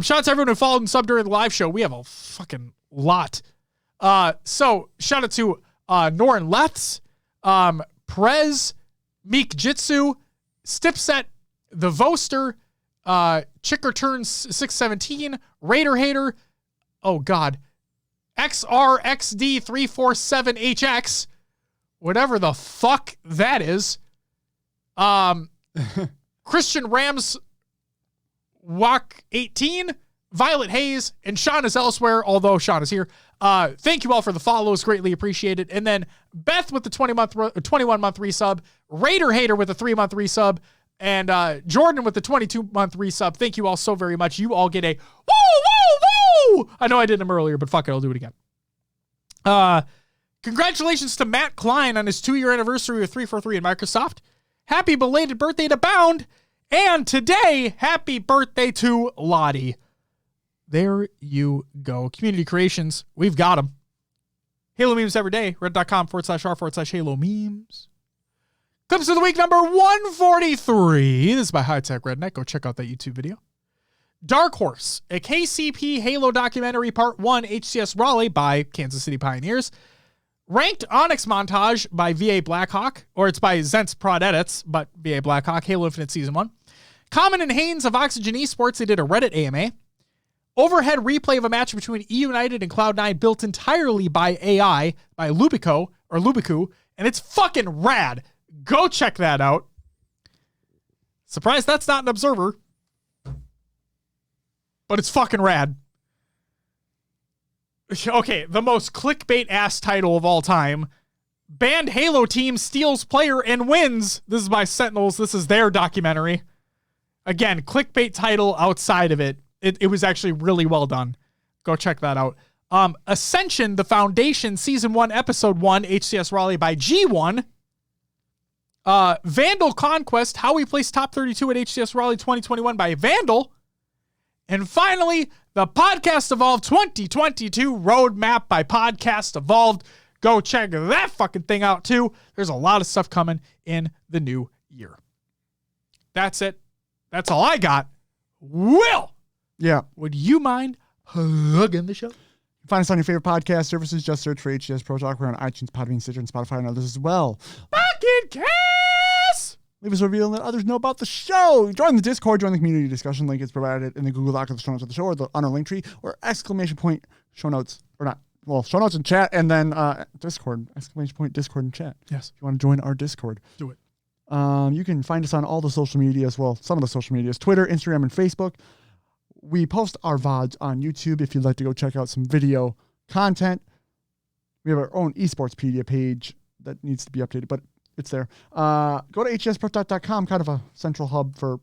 Shout out to everyone who followed and subbed during the live show. We have a fucking lot. So shout out to Norin Leths, Prez, Meek Jitsu, Stipset, The Voster, Chicker Turns 617, Raider Hater, oh god, XRXD347HX, whatever the fuck that is, Christian Rams Walk 18, Violet Hayes, and Sean is elsewhere, although Sean is here. Thank you all for the follows, greatly appreciated. And then Beth with the 21-month resub, Raider Hater with a 3-month resub, and Jordan with the 22-month resub. Thank you all so very much. You all get a woo, woo, woo! I know I did them earlier, but fuck it, I'll do it again. Congratulations to Matt Klein on his 2-year anniversary with 343 in Microsoft. Happy belated birthday to Bound. And today, happy birthday to Lottie. There you go. Community creations, we've got them. Halo memes every day. Reddit.com/r/Halo memes. Clips of the week number 143. This is by High Tech Redneck. Go check out that YouTube video. Dark Horse, a KCP Halo documentary part 1, HCS Raleigh by Kansas City Pioneers. Ranked Onyx montage by VA Blackhawk, or it's by Zent's Prod Edits, but VA Blackhawk, Halo Infinite Season 1. Common and Haynes of Oxygen Esports, they did a Reddit AMA. Overhead replay of a match between eUnited and Cloud9 built entirely by AI by Lubiku, and it's fucking rad. Go check that out. Surprised that's not an Observer, but it's fucking rad. Okay, the most clickbait-ass title of all time. Banned Halo team steals player and wins. This is by Sentinels. This is their documentary. Again, clickbait title outside of it. It was actually really well done. Go check that out. Ascension, The Foundation, Season 1, Episode 1, HCS Raleigh by G1. Vandal Conquest, How We Place Top 32 at HCS Raleigh 2021 by Vandal. And finally, the Podcast Evolved 2022 Roadmap by Podcast Evolved. Go check that fucking thing out too. There's a lot of stuff coming in the new year. That's it. That's all I got. Will, yeah, would you mind plugging the show? Find us on your favorite podcast services. Just search for HCS Pro Talk. We're on iTunes, Podbean, Stitcher, and Spotify, and others as well. Fucking Cass! Leave us a review and let others know about the show. Join the Discord, join the community discussion. Link is provided in the Google Doc of the show notes of the show, or on our link tree, or !show notes, or not show notes in chat, and then Discord, ! Discord and chat. Yes. If you want to join our Discord. Do it. You can find us on all the social media as well. Some of the social medias, Twitter, Instagram, and Facebook. We post our VODs on YouTube if you'd like to go check out some video content. We have our own eSportspedia page that needs to be updated, but it's there. Go to hcsprotalk.com, kind of a central hub for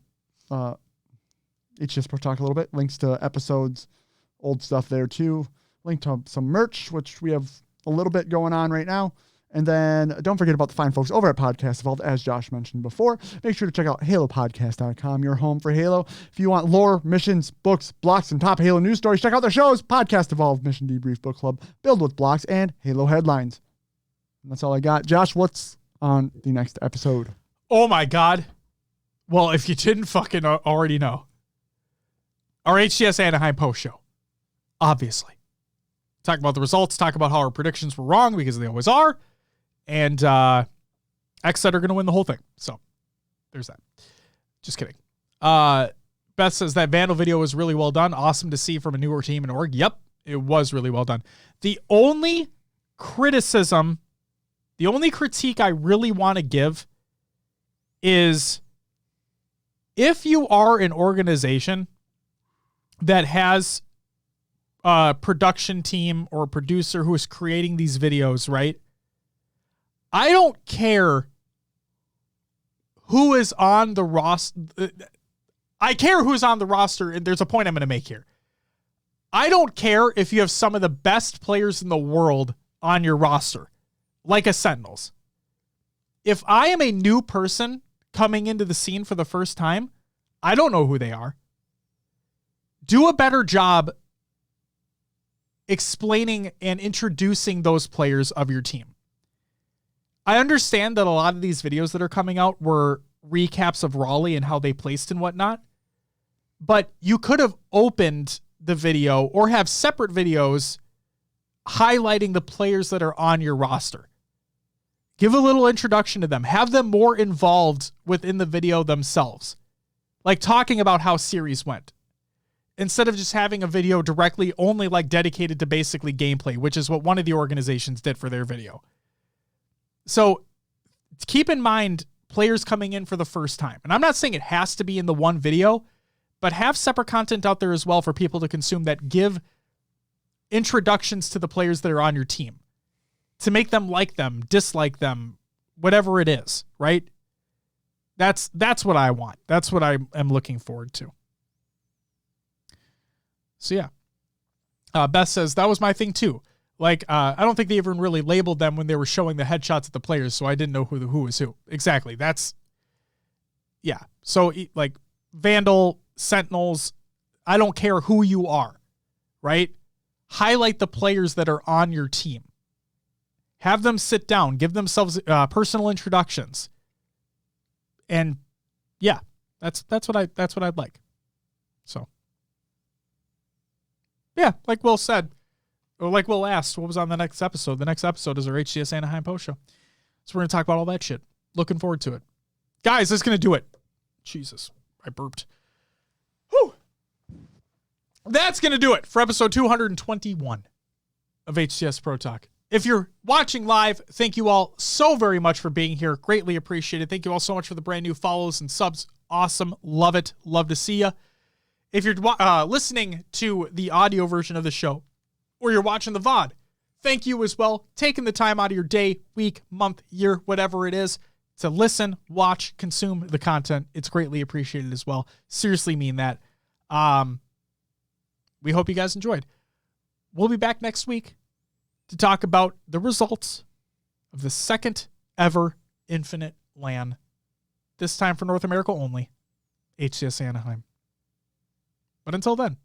HCS Pro Talk a little bit. Links to episodes, old stuff there too. Link to some merch, which we have a little bit going on right now. And then don't forget about the fine folks over at Podcast Evolved, as Josh mentioned before. Make sure to check out HaloPodcast.com, your home for Halo. If you want lore, missions, books, blocks, and top Halo news stories, check out their shows, Podcast Evolved, Mission Debrief Book Club, Build with Blocks, and Halo Headlines. And that's all I got. Josh, what's on the next episode? Oh, my God. Well, if you didn't fucking already know, our HCS Anaheim post show, obviously. Talk about the results, talk about how our predictions were wrong, because they always are. And X said are going to win the whole thing. So there's that. Just kidding. Beth says that Vandal video was really well done. Awesome to see from a newer team in org. Yep, it was really well done. The only criticism, the only critique I really want to give is if you are an organization that has a production team or a producer who is creating these videos, right? I don't care who is on the roster. I care who's on the roster, and there's a point I'm going to make here. I don't care if you have some of the best players in the world on your roster, like a Sentinels. If I am a new person coming into the scene for the first time, I don't know who they are. Do a better job explaining and introducing those players of your team. I understand that a lot of these videos that are coming out were recaps of Raleigh and how they placed and whatnot, but you could have opened the video or have separate videos highlighting the players that are on your roster. Give a little introduction to them. Have them more involved within the video themselves, like talking about how series went, instead of just having a video directly only like dedicated to basically gameplay, which is what one of the organizations did for their video. So keep in mind players coming in for the first time. And I'm not saying it has to be in the one video, but have separate content out there as well for people to consume that give introductions to the players that are on your team to make them like them, dislike them, whatever it is, right? That's what I want. That's what I am looking forward to. So yeah. Beth says, that was my thing too. Like, I don't think they even really labeled them when they were showing the headshots of the players, so I didn't know who was who. Exactly. Yeah. So, like, Vandal, Sentinels, I don't care who you are, right? Highlight the players that are on your team. Have them sit down, give themselves personal introductions. And, yeah, that's what I'd like. So, yeah, like Will said, or like Will asked, what was on the next episode? The next episode is our HCS Anaheim post show. So we're going to talk about all that shit. Looking forward to it. Guys, that's going to do it. Jesus, I burped. Whew. That's going to do it for episode 221 of HCS Pro Talk. If you're watching live, thank you all so very much for being here. Greatly appreciated. Thank you all so much for the brand new follows and subs. Awesome. Love it. Love to see you. If you're listening to the audio version of the show, or you're watching the VOD, thank you as well. Taking the time out of your day, week, month, year, whatever it is, to listen, watch, consume the content. It's greatly appreciated as well. Seriously mean that. We hope you guys enjoyed. We'll be back next week to talk about the results of the second ever Infinite LAN. This time for North America only, HCS Anaheim. But until then,